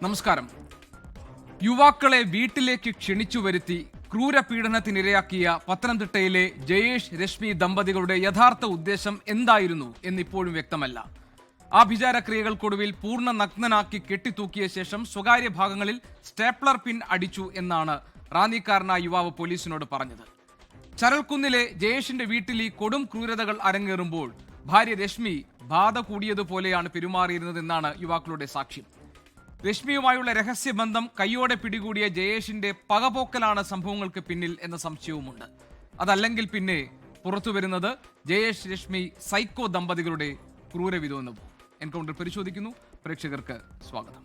നമസ്കാരം. യുവാക്കളെ വീട്ടിലേക്ക് ക്ഷണിച്ചു വരുത്തി ക്രൂരപീഡനത്തിനിരയാക്കിയ പത്തനംതിട്ടയിലെ ജയേഷ് രശ്മി ദമ്പതികളുടെ യഥാർത്ഥ ഉദ്ദേശം എന്തായിരുന്നു എന്നിപ്പോഴും വ്യക്തമല്ല. ആഭിചാരക്രിയകൾക്കൊടുവിൽ പൂർണ്ണ നഗ്നനാക്കി കെട്ടിത്തൂക്കിയ ശേഷം സ്വകാര്യ ഭാഗങ്ങളിൽ സ്റ്റേപ്ലർ പിൻ അടിച്ചു എന്നാണ് റാന്നിക്കാരനായ യുവാവ് പോലീസിനോട് പറഞ്ഞത്. ചരൽക്കുന്നിലെ ജയേഷിന്റെ വീട്ടിൽ ഈ കൊടും ക്രൂരതകൾ അരങ്ങേറുമ്പോൾ ഭാര്യ രശ്മി ബാധ കൂടിയതുപോലെയാണ് പെരുമാറിയിരുന്നതെന്നാണ് യുവാക്കളുടെ സാക്ഷ്യം. രശ്മിയുമായുള്ള രഹസ്യബന്ധം കയ്യോടെ പിടികൂടിയ ജയേഷിന്റെ പകപോക്കലാണ് സംഭവങ്ങൾക്ക് പിന്നിൽ എന്ന സംശയവുമുണ്ട്. അതല്ലെങ്കിൽ പിന്നെ പുറത്തുവരുന്നത് ജയേഷ് രശ്മി സൈക്കോ ദമ്പതികളുടെ ക്രൂരവിധമെന്നും. എൻകൗണ്ടർ പരിശോധിക്കുന്നു. പ്രേക്ഷകർക്ക് സ്വാഗതം.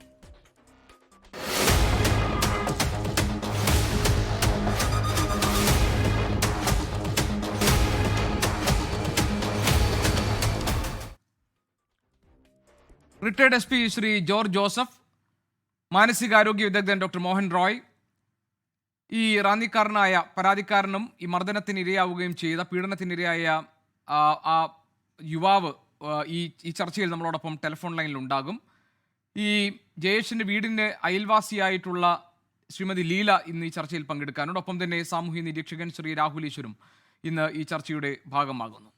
Retired S P Shri George Joseph, മാനസികാരോഗ്യ വിദഗ്ധൻ ഡോക്ടർ മോഹൻ റോയ്, ഈ റാന്നിക്കാരനായ പരാതിക്കാരനും ഈ മർദ്ദനത്തിനിരയാവുകയും ചെയ്ത പീഡനത്തിനിരയായ ആ യുവാവ് ഈ ചർച്ചയിൽ നമ്മളോടൊപ്പം ടെലിഫോൺ ലൈനിൽ ഉണ്ടാകും. ഈ ജയേഷിന്റെ വീടിന് അയൽവാസിയായിട്ടുള്ള ശ്രീമതി ലീല ഇന്ന് ഈ ചർച്ചയിൽ പങ്കെടുക്കാനുണ്ട്. ഒപ്പം തന്നെ സാമൂഹ്യ നിരീക്ഷകൻ ശ്രീ രാഹുൽ ഈശ്വരും ഇന്ന് ഈ ചർച്ചയുടെ ഭാഗമാകുന്നു.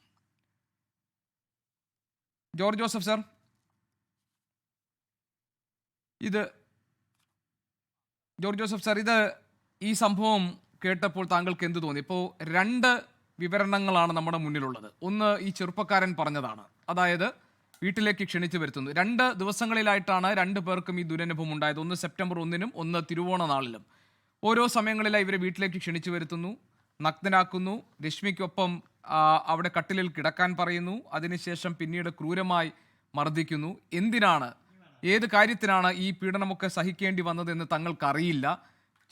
ജോർജ് ജോസഫ് സർ, ഇത് ഈ സംഭവം കേട്ടപ്പോൾ താങ്കൾക്ക് എന്ത് തോന്നി? ഇപ്പോൾ രണ്ട് വിവരണങ്ങളാണ് നമ്മുടെ മുന്നിലുള്ളത്. ഒന്ന്, ഈ ചെറുപ്പക്കാരൻ പറഞ്ഞതാണ്, അതായത് വീട്ടിലേക്ക് ക്ഷണിച്ചു വരുത്തുന്നു. 2 ദിവസങ്ങളിലായിട്ടാണ് 2 പേർക്കും ഈ ദുരനുഭവം ഉണ്ടായത്. ഒന്ന് സെപ്റ്റംബർ 1-നും ഒന്ന് തിരുവോണ നാളിലും. ഓരോ സമയങ്ങളിലായി ഇവരെ വീട്ടിലേക്ക് ക്ഷണിച്ചു വരുത്തുന്നു, നഗ്നനാക്കുന്നു, രശ്മിക്കൊപ്പം അവിടെ കട്ടിലിൽ കിടക്കാൻ പറയുന്നു, അതിനുശേഷം പിന്നീട് ക്രൂരമായി മർദ്ദിക്കുന്നു. എന്തിനാണ്, ഏത് കാര്യത്തിനാണ് ഈ പീഡനമൊക്കെ സഹിക്കേണ്ടി വന്നതെന്ന് തങ്ങൾക്കറിയില്ല.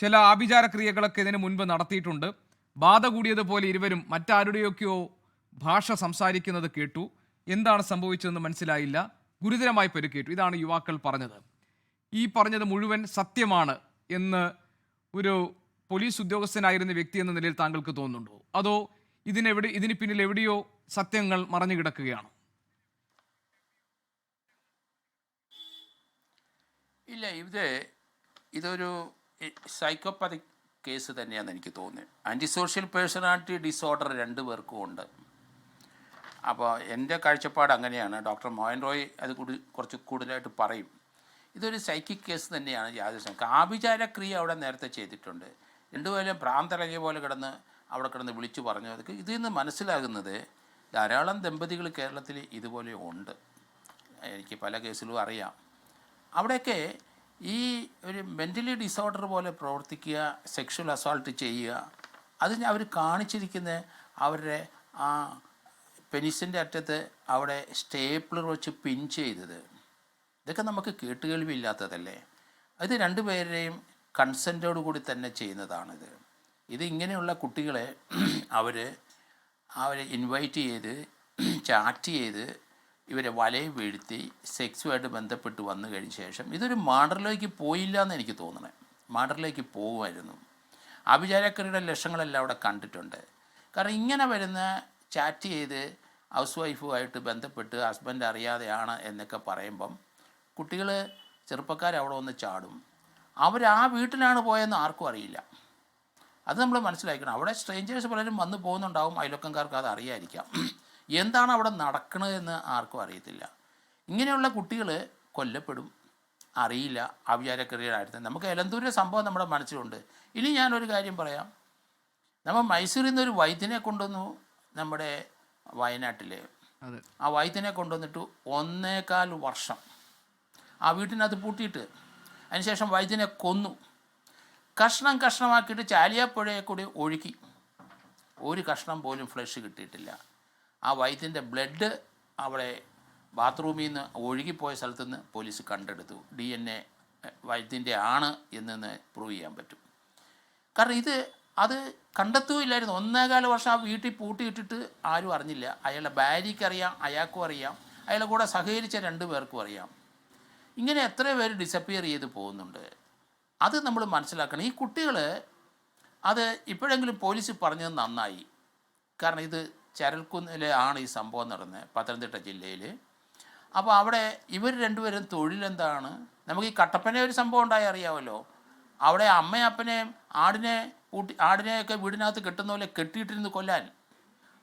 ചില ആഭിചാരക്രിയകളൊക്കെ ഇതിനു മുൻപ് നടത്തിയിട്ടുണ്ട്. ബാധ കൂടിയതുപോലെ ഇരുവരും മറ്റാരുടെയൊക്കെയോ ഭാഷ സംസാരിക്കുന്നത് കേട്ടു. എന്താണ് സംഭവിച്ചതെന്ന് മനസ്സിലായില്ല. ഗുരുതരമായി പരിക്കേറ്റു. ഇതാണ് യുവാക്കൾ പറഞ്ഞത്. ഈ പറഞ്ഞത് മുഴുവൻ സത്യമാണ് എന്ന് ഒരു പോലീസ് ഉദ്യോഗസ്ഥനായിരുന്ന വ്യക്തി എന്ന നിലയിൽ താങ്കൾക്ക് തോന്നുന്നുണ്ടോ? അതോ ഇതിന് പിന്നിൽ എവിടെയോ സത്യങ്ങൾ മറഞ്ഞു കിടക്കുകയാണോ? ഇല്ല, ഇതൊരു സൈക്കോപാത്തിക് കേസ് തന്നെയാണെന്ന് എനിക്ക് തോന്നുന്നത്. ആൻറ്റി സോഷ്യൽ പേഴ്സണാലിറ്റി ഡിസോർഡർ 2 പേർക്കും ഉണ്ട്. അപ്പോൾ എൻ്റെ കാഴ്ചപ്പാട് അങ്ങനെയാണ്. ഡോക്ടർ മോഹൻ റോയ് അത് കുറച്ച് കൂടുതലായിട്ട് പറയും. ഇതൊരു സൈക്കിക് കേസ് തന്നെയാണ്. യാതൊരു ആഭിചാരക്രിയ അവിടെ നേരത്തെ ചെയ്തിട്ടുണ്ട്. 2 പേരും ഭ്രാന്തളകിയ പോലെ അവിടെ കിടന്ന് വിളിച്ചു പറഞ്ഞു. അതൊക്കെ ഇതിൽ നിന്ന് മനസ്സിലാകുന്നത് ധാരാളം ദമ്പതികൾ കേരളത്തിൽ ഇതുപോലെ ഉണ്ട്. എനിക്ക് പല കേസിലും അറിയാം. അവിടെയൊക്കെ ഈ ഒരു മെൻ്റലി ഡിസോർഡർ പോലെ പ്രവർത്തിക്കുക, സെക്ഷൽ അസോൾട്ട് ചെയ്യുക, അതിന് അവർ കാണിച്ചിരിക്കുന്ന അവരുടെ ആ പെനിസിൻ്റെ അറ്റത്ത് അവിടെ സ്റ്റേപ്ലർ വെച്ച് പിൻ ചെയ്തത്, ഇതൊക്കെ നമുക്ക് കേട്ടുകേൾവിയില്ലാത്തതല്ലേ? ഇത് 2 പേരുടെയും കൺസെൻറ്റോടു കൂടി തന്നെ ചെയ്യുന്നതാണിത്. ഇങ്ങനെയുള്ള കുട്ടികളെ അവരെ ഇൻവൈറ്റ് ചെയ്ത് ചാറ്റ് ചെയ്ത് ഇവരെ വലയിൽ വീഴ്ത്തി സെക്സുമായിട്ട് ബന്ധപ്പെട്ട് വന്നു കഴിഞ്ഞ ശേഷം ഇതൊരു മർഡറിലേക്ക് പോയില്ല എന്ന് എനിക്ക് തോന്നണേ. മർഡറിലേക്ക് പോകുമായിരുന്നു. ആഭിചാരക്രിയയുടെ ലക്ഷങ്ങളെല്ലാം അവിടെ കണ്ടിട്ടുണ്ട്. കാരണം ഇങ്ങനെ വരുന്ന ചാറ്റ് ചെയ്ത് ഹൗസ് വൈഫുമായിട്ട് ബന്ധപ്പെട്ട് ഹസ്ബൻഡ് അറിയാതെയാണ് എന്നൊക്കെ പറയുമ്പം കുട്ടികൾ ചെറുപ്പക്കാരവിടെ ഒന്ന് ചാടും. ആ വീട്ടിലാണ് പോയെന്ന് ആർക്കും അറിയില്ല. അത് നമ്മൾ മനസ്സിലാക്കണം. അവിടെ സ്ട്രേഞ്ചേഴ്സ് പലരും വന്നു പോകുന്നുണ്ടാവും. അയൽവക്കംകാർക്ക് അത് അറിയാതിരിക്കാം. എന്താണ് അവിടെ നടക്കണതെന്ന് ആർക്കും അറിയത്തില്ല. ഇങ്ങനെയുള്ള കുട്ടികൾ കൊല്ലപ്പെടും. അറിയില്ല ആഭിചാരക്രിയയായിരുന്നു. നമുക്ക് എലന്തൂരിലെ സംഭവം നമ്മുടെ മനസ്സിലുണ്ട്. ഇനി ഞാനൊരു കാര്യം പറയാം. നമ്മൾ മൈസൂരിൽ നിന്നൊരു വൈദ്യനെ കൊണ്ടുവന്നു നമ്മുടെ വയനാട്ടിൽ. ആ വൈദ്യനെ കൊണ്ടുവന്നിട്ട് 1.25 വർഷം ആ വീട്ടിനകത്ത് പൂട്ടിയിട്ട് അതിനുശേഷം വൈദ്യനെ കൊന്നു. കഷ്ണമാക്കിയിട്ട് ചാലിയാപ്പുഴയെ കൂടി ഒഴുക്കി. ഒരു കഷ്ണം പോലും ഫ്ലഷ് കിട്ടിയിട്ടില്ല. ആ വൈദ്യൻ്റെ ബ്ലഡ് അവിടെ ബാത്റൂമിൽ നിന്ന് ഒഴുകിപ്പോയ സ്ഥലത്ത് നിന്ന് പോലീസ് കണ്ടെടുത്തു. DNA വൈദ്യൻ്റെ ആണ് എന്ന് പ്രൂവ് ചെയ്യാൻ പറ്റും. കാരണം അത് കണ്ടെത്തുകയില്ലായിരുന്നു. 1.25 വർഷം ആ വീട്ടിൽ പൂട്ടിയിട്ടിട്ട് ആരും അറിഞ്ഞില്ല. അയാളുടെ ഭാര്യയ്ക്ക് അറിയാം, അയാൾക്കും അറിയാം, അയാളുടെ കൂടെ സഹകരിച്ച 2 പേർക്കും അറിയാം. ഇങ്ങനെ എത്ര പേര് ഡിസപ്പിയർ ചെയ്ത് പോകുന്നുണ്ട്. അത് നമ്മൾ മനസ്സിലാക്കണം. ഈ കുട്ടികൾ അത് ഇപ്പോഴെങ്കിലും പോലീസ് പറഞ്ഞത് നന്നായി. കാരണം ഇത് ചരൽക്കുന്നിലാണ് ഈ സംഭവം നടന്നത്, പത്തനംതിട്ട ജില്ലയിൽ. അപ്പോൾ അവിടെ ഇവർ രണ്ടുപേരും തൊഴിലെന്താണ്? നമുക്ക് ഈ കട്ടപ്പന ഒരു സംഭവം ഉണ്ടായി അറിയാമല്ലോ. അവിടെ അമ്മയും അപ്പനെയും ആടിനെയൊക്കെ വീടിനകത്ത് കെട്ടുന്ന പോലെ കെട്ടിയിട്ടിരുന്ന് കൊല്ലാൻ.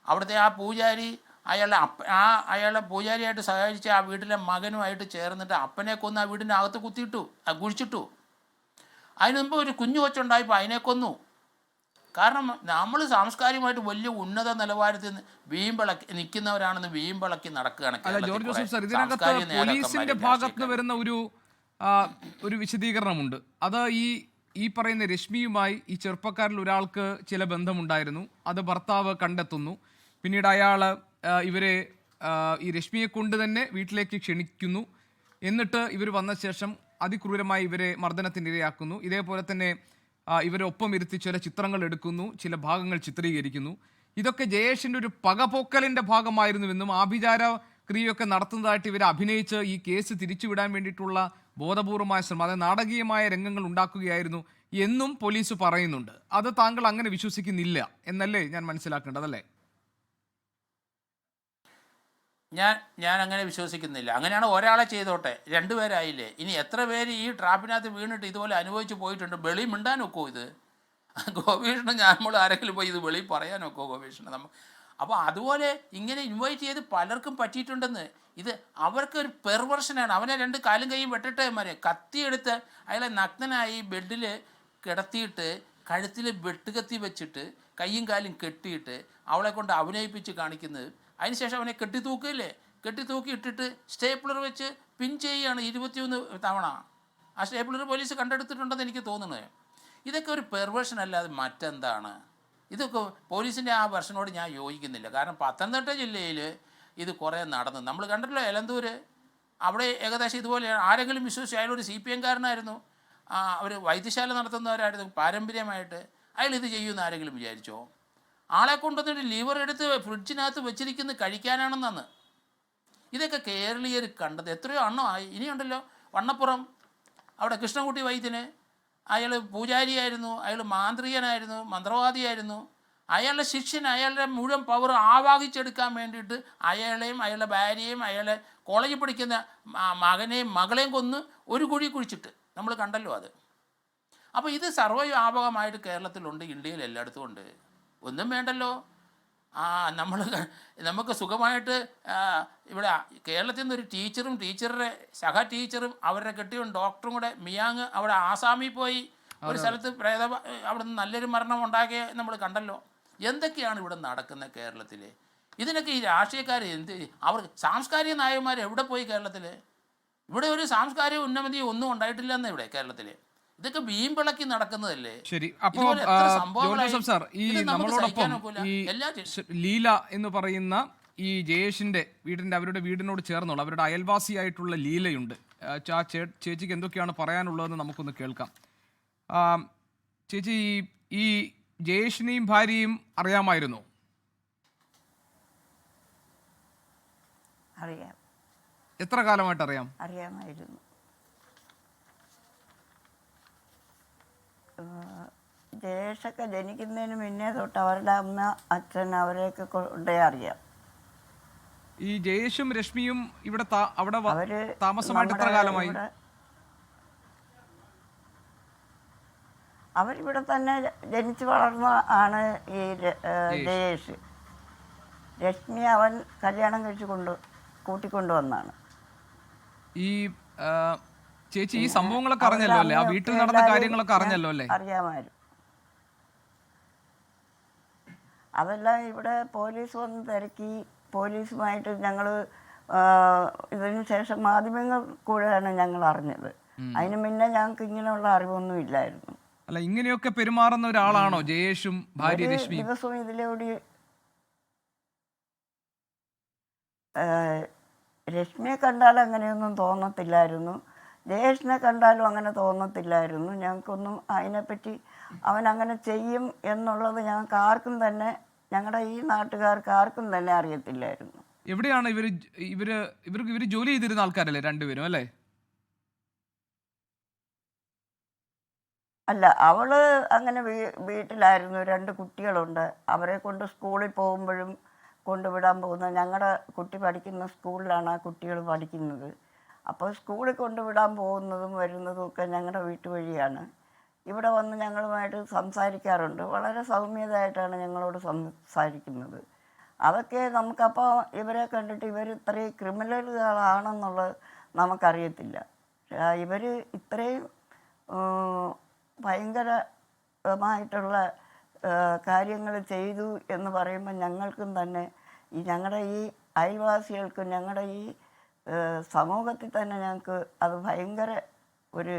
അവിടുത്തെ ആ പൂജാരി അയാളുടെ പൂജാരിയായിട്ട് സഹായിച്ച ആ വീട്ടിലെ മകനുമായിട്ട് ചേർന്നിട്ട് അപ്പനെ കൊന്ന് ആ വീടിൻ്റെ അകത്ത് കുഴിച്ചിട്ടു. അതിന് മുമ്പ് ഒരു കുഞ്ഞു കൊച്ചുണ്ടായപ്പോൾ അതിനെ കൊന്നു. കാരണം നമ്മൾ സാംസ്കാരികമായിട്ട് വലിയ ഉന്നത നിലവാരത്തിൽ വീമ്പിളക്കി നിൽക്കുന്നവരാണെന്ന് വീമ്പിളക്കി നടക്കുകയാണ്. അല്ല ജോർജ് ജോസഫ് സാർ, ഇതിനകത്ത് പോലീസിന്റെ ഭാഗത്ത് വരുന്ന ഒരു വിശദീകരണമുണ്ട്. അത് ഈ പറയുന്ന രശ്മിയുമായി ഈ ചെറുപ്പക്കാരിൽ ഒരാൾക്ക് ചില ബന്ധമുണ്ടായിരുന്നു. അത് ഭർത്താവ് കണ്ടെത്തുന്നു. പിന്നീട് അയാൾ ഇവരെ ഈ രശ്മിയെ കൊണ്ട് തന്നെ വീട്ടിലേക്ക് ക്ഷണിക്കുന്നു. എന്നിട്ട് ഇവർ വന്ന ശേഷം അതിക്രൂരമായി ഇവരെ മർദ്ദനത്തിനിരയാക്കുന്നു. ഇതേപോലെ തന്നെ ഇവരെ ഒപ്പം ഇരുത്തി ചില ചിത്രങ്ങൾ എടുക്കുന്നു, ചില ഭാഗങ്ങൾ ചിത്രീകരിക്കുന്നു. ഇതൊക്കെ ജയേഷിൻ്റെ ഒരു പകപോക്കലിൻ്റെ ഭാഗമായിരുന്നുവെന്നും ആഭിചാര ക്രിയയൊക്കെ നടത്തുന്നതായിട്ട് ഇവരെ അഭിനയിച്ച് ഈ കേസ് തിരിച്ചുവിടാൻ വേണ്ടിയിട്ടുള്ള ബോധപൂർവമായ ശ്രമം, അതായത് നാടകീയമായ രംഗങ്ങൾ ഉണ്ടാക്കുകയായിരുന്നു എന്നും പോലീസ് പറയുന്നുണ്ട്. അത് താങ്കൾ അങ്ങനെ വിശ്വസിക്കുന്നില്ല എന്നല്ലേ ഞാൻ മനസ്സിലാക്കേണ്ടത്, അല്ലേ? ഞാൻ അങ്ങനെ വിശ്വസിക്കുന്നില്ല. അങ്ങനെയാണ് ഒരാളെ ചെയ്തോട്ടെ, രണ്ടുപേരായില്ലേ. ഇനി എത്ര പേര് ഈ ട്രാപ്പിനകത്ത് വീണിട്ട് ഇതുപോലെ അനുഭവിച്ച് പോയിട്ടുണ്ട്. വെളി മിണ്ടാൻ ഒക്കുമോ ഇത്? ഗോപീഷ്ണൻ നമ്മൾ ആരെങ്കിലും പോയി ഇത് വെളി പറയാൻ ഒക്കുമോ ഗോപീഷ്ണൻ? അപ്പോൾ അതുപോലെ ഇങ്ങനെ ഇൻവൈറ്റ് ചെയ്ത് പലർക്കും പറ്റിയിട്ടുണ്ടെന്ന്. ഇത് അവർക്കൊരു പെർവർഷനാണ്. അവനെ രണ്ട് കാലും കൈയും വെട്ടിട്ടേ മാരെ കത്തിയെടുത്ത് അയാളെ നഗ്നനായി ബെഡിൽ കിടത്തിയിട്ട് കഴുത്തിൽ വെട്ടുകത്തി വെച്ചിട്ട് കൈയും കാലും കെട്ടിയിട്ട് അവളെ കൊണ്ട് അഭിനയിപ്പിച്ച് കാണിക്കുന്നത്. അതിനുശേഷം അവനെ കെട്ടിത്തൂക്കി ഇട്ടിട്ട് സ്റ്റേപ്പിളർ വെച്ച് പിൻ ചെയ്യുകയാണ് 21 തവണ. ആ സ്റ്റേപ്പിളർ പോലീസ് കണ്ടെടുത്തിട്ടുണ്ടെന്ന് എനിക്ക് തോന്നുന്നത്. ഇതൊക്കെ ഒരു പെർവേർഷൻ അല്ലാതെ മറ്റെന്താണ്? ഇതൊക്കെ പോലീസിൻ്റെ ആ വെർഷനോട് ഞാൻ യോജിക്കുന്നില്ല. കാരണം പത്തനംതിട്ട ജില്ലയിൽ ഇത് കുറേ നടന്നു. നമ്മൾ കണ്ടല്ലോ എലന്തൂർ, അവിടെ ഏകദേശം ഇതുപോലെയാണ്. ആരെങ്കിലും വിശ്വസിച്ചു അയാളൊരു CPM കാരനായിരുന്നു, അവർ വൈദ്യശാല നടത്തുന്നവരായിരുന്നു പാരമ്പര്യമായിട്ട്. അയാൾ ഇത് ചെയ്യുമെന്ന് ആരെങ്കിലും വിചാരിച്ചോ? ആളെ കൊണ്ടുവന്നിട്ട് ലിവർ എടുത്ത് ഫ്രിഡ്ജിനകത്ത് വെച്ചിരിക്കുന്നത് കഴിക്കാനാണെന്നാണ്. ഇതൊക്കെ കേരളീയർ കണ്ടത്. എത്രയോ എണ്ണമായി. ഇനിയുണ്ടല്ലോ വണ്ണപ്പുറം, അവിടെ കൃഷ്ണൻകുട്ടി വൈദ്യന്, അയാൾ പൂജാരിയായിരുന്നു, അയാൾ മാന്ത്രികനായിരുന്നു, മന്ത്രവാദിയായിരുന്നു. അയാളുടെ ശിഷ്യൻ അയാളുടെ മുഴുവൻ പവർ ആവാഹിച്ചെടുക്കാൻ വേണ്ടിയിട്ട് അയാളെയും അയാളുടെ ഭാര്യയെയും അയാളെ കോളേജിൽ പഠിക്കുന്ന മകനെയും മകളെയും കൊന്ന് ഒരു കുഴി കുഴിച്ചിട്ട് നമ്മൾ കണ്ടല്ലോ അത്. അപ്പോൾ ഇത് സർവ്വവ്യാപകമായിട്ട് കേരളത്തിലുണ്ട്, ഇന്ത്യയിൽ എല്ലായിടത്തും ഉണ്ട്. ഒന്നും വേണ്ടല്ലോ, നമുക്ക് സുഖമായിട്ട് ഇവിടെ കേരളത്തിൽ നിന്നൊരു ടീച്ചറും ടീച്ചറുടെ സഹ ടീച്ചറും അവരുടെ കെട്ടിയും ഡോക്ടറും കൂടെ മിയാങ് അവിടെ ആസാമിൽ പോയി ഒരു സ്ഥലത്ത് അവിടെ നിന്ന് നല്ലൊരു മരണം ഉണ്ടാക്കിയ നമ്മൾ കണ്ടല്ലോ. എന്തൊക്കെയാണ് ഇവിടെ നടക്കുന്നത് കേരളത്തിൽ? ഇതിനൊക്കെ ഈ രാഷ്ട്രീയക്കാർ അവർ സാംസ്കാരിക നായകന്മാർ എവിടെ പോയി കേരളത്തിൽ? ഇവിടെ ഒരു സാംസ്കാരിക ഉന്നമതി ഒന്നും ഉണ്ടായിട്ടില്ലെന്ന് ഇവിടെ കേരളത്തിൽ. ഇതൊക്കെ വീമ്പിളക്കി നടക്കുന്നതല്ലേ. ശരി, അപ്പോൾ ജോസഫ് സാർ, ഈ നമ്മളോടൊപ്പം ഈ ലീല എന്ന് പറയുന്ന ഈ ജയേഷിന്റെ അവരുടെ വീടിനോട് ചേർന്നുള്ള അവരുടെ അയൽവാസിയായിട്ടുള്ള ലീലയുണ്ട്. ചേച്ചിക്ക് എന്തൊക്കെയാണ് പറയാനുള്ളതെന്ന് നമുക്കൊന്ന് കേൾക്കാം. ചേച്ചി, ഈ ജയേഷിനെയും ഭാര്യയും അറിയാമായിരുന്നോ? അറിയാം. എത്ര കാലമായിട്ട് അറിയാം? അറിയാമായിരുന്നു. ജയേഷൊക്കെ ജനിക്കുന്നതിന് മുന്നേ തൊട്ട് അവരുടെ അമ്മ അച്ഛൻ അവരെയൊക്കെ കൊണ്ടേ അറിയാം. ഈ ജയേഷും രശ്മിയും ഇവിടെ അവിടെ താമസമായിട്ട് എത്ര കാലമായി? അവരിവിടെ തന്നെ ജനിച്ചു വളർന്ന ആണ് ഈ ജയേഷ്. രശ്മി അവൻ കല്യാണം കഴിച്ച് കൂട്ടിക്കൊണ്ടുവന്നാണ്. ഈ ചേച്ചി ഈ സംഭവങ്ങളൊക്കെ അറിഞ്ഞല്ലോ അല്ലേ? ആ വീട്ടിൽ നടന്ന കാര്യങ്ങളൊക്കെ അറിഞ്ഞല്ലോ അല്ലേ? അറിയാമായിരുന്നു. അതെല്ലാം ഇവിടെ പോലീസ് വന്ന് തിരക്കി. പോലീസുമായിട്ട് ഞങ്ങൾ ഇതിന് ശേഷം മാധ്യമങ്ങൾ കൂടെയാണ് ഞങ്ങൾ അറിഞ്ഞത്. അതിന് മുന്നേ ഞങ്ങൾക്ക് ഇങ്ങനെയുള്ള അറിവൊന്നും ഇല്ലായിരുന്നു. അല്ല, ഇങ്ങനെയൊക്കെ പെരുമാറുന്ന ഒരാളാണോ ജയേഷും ഭാര്യ രശ്മി? ദിവസവും ഇതിലൂടെ രശ്മിയെ കണ്ടാൽ അങ്ങനെയൊന്നും തോന്നത്തില്ലായിരുന്നു, ജയേഷിനെ കണ്ടാലും അങ്ങനെ തോന്നത്തില്ലായിരുന്നു. ഞങ്ങൾക്കൊന്നും അതിനെപ്പറ്റി അവൻ അങ്ങനെ ചെയ്യും എന്നുള്ളത് ഞങ്ങൾക്ക് ആർക്കും തന്നെ, ഞങ്ങളുടെ ഈ നാട്ടുകാർക്ക് ആർക്കും തന്നെ അറിയത്തില്ലായിരുന്നു. എവിടെയാണ് ഇവർ ജോലി ചെയ്തിരുന്ന ആൾക്കാരല്ലേ രണ്ടുപേരും, അല്ലേ? അല്ല, അവള് അങ്ങനെ വീട്ടിലായിരുന്നു. 2 കുട്ടികളുണ്ട്. അവരെ കൊണ്ട് സ്കൂളിൽ പോകുമ്പോഴും കൊണ്ടുവിടാൻ പോകുന്നത്. ഞങ്ങളുടെ കുട്ടി പഠിക്കുന്ന സ്കൂളിലാണ് ആ കുട്ടികൾ പഠിക്കുന്നത്. അപ്പോൾ സ്കൂളിൽ കൊണ്ടുവിടാൻ പോകുന്നതും വരുന്നതും ഒക്കെ ഞങ്ങളുടെ വീട്ടുവഴിയാണ്. ഇവിടെ വന്ന് ഞങ്ങളുമായിട്ട് സംസാരിക്കാറുണ്ട്. വളരെ സൗമ്യതയായിട്ടാണ് ഞങ്ങളോട് സംസാരിക്കുന്നത്. അതൊക്കെ നമുക്കപ്പോൾ ഇവരെ കണ്ടിട്ട് ഇവർ ഇത്രയും ക്രിമിനലുകളാണെന്നുള്ളത് നമുക്കറിയത്തില്ല. ഇവർ ഇത്രയും ഭയങ്കരമായിട്ടുള്ള കാര്യങ്ങൾ ചെയ്തു എന്ന് പറയുമ്പോൾ ഞങ്ങൾക്കും തന്നെ ഞങ്ങളുടെ ഈ അയൽവാസികൾക്കും ഞങ്ങളുടെ ഈ സമൂഹത്തിൽ തന്നെ ഞങ്ങൾക്ക് അത് ഭയങ്കര ഒരു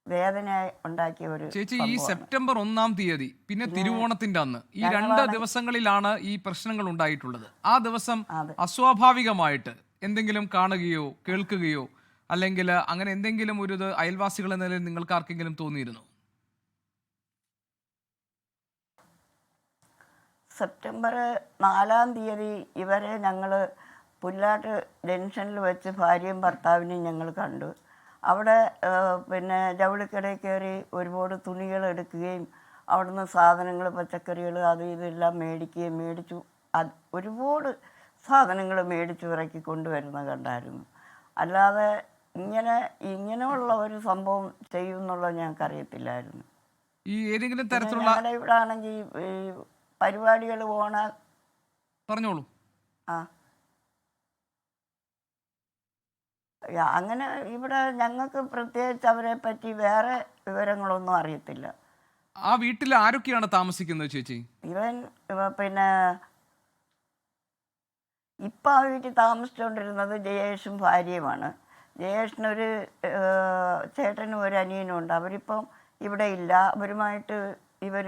വേദന ഉണ്ടാക്കിയ ഒരു ചേച്ചി, ഈ സെപ്റ്റംബർ 1-ാം തീയതി പിന്നെ തിരുവോണത്തിന്റെ അന്ന് ഈ 2 ദിവസങ്ങളിലാണ് ഈ പ്രശ്നങ്ങൾ ഉണ്ടായിട്ടുള്ളത്. ആ ദിവസം അസ്വാഭാവികമായിട്ട് എന്തെങ്കിലും കാണുകയോ കേൾക്കുകയോ അല്ലെങ്കിൽ അങ്ങനെ എന്തെങ്കിലും ഒരു ഇത് അയൽവാസികൾ എന്ന നിലയിൽ നിങ്ങൾക്ക് ആർക്കെങ്കിലും തോന്നിയിരുന്നു? സെപ്റ്റംബർ 4-ാം തീയതി ഇവരെ ഞങ്ങൾ പുല്ലാട്ട് ജംഗ്ഷനിൽ വെച്ച് ഭാര്യയും ഭർത്താവിനെയും ഞങ്ങൾ കണ്ടു. അവിടെ പിന്നെ ജൗളിക്കടയിൽ കയറി ഒരുപാട് തുണികൾ എടുക്കുകയും അവിടുന്ന് സാധനങ്ങൾ പച്ചക്കറികൾ അത് ഇതെല്ലാം മേടിച്ചു ഒരുപാട് സാധനങ്ങൾ മേടിച്ചു ഇറക്കി കൊണ്ടുവരുന്നത് കണ്ടായിരുന്നു. അല്ലാതെ ഇങ്ങനെയുള്ള ഒരു സംഭവം ചെയ്യുമെന്നുള്ളത് ഞങ്ങൾക്കറിയത്തില്ലായിരുന്നു. ഈ ഏതെങ്കിലും തരത്തിലുള്ള ഞങ്ങളുടെ ഇവിടെ ആണെങ്കിൽ ഈ പരിപാടികൾ പോണ പറഞ്ഞോളൂ. അങ്ങനെ ഇവിടെ ഞങ്ങൾക്ക് പ്രത്യേകിച്ച് അവരെ പറ്റി വേറെ വിവരങ്ങളൊന്നും അറിയത്തില്ല. ആ വീട്ടിൽ ആരൊക്കെയാണ് താമസിക്കുന്നത് ചേച്ചി? പിന്നെ ഇപ്പം ആ വീട്ടിൽ താമസിച്ചുകൊണ്ടിരുന്നത് ജയേഷും ഭാര്യയുമാണ്. ജയേഷിനൊരു ചേട്ടനും ഒരു അനിയനും ഉണ്ട്. അവരിപ്പം ഇവിടെ ഇല്ല. അവരുമായിട്ട് ഇവർ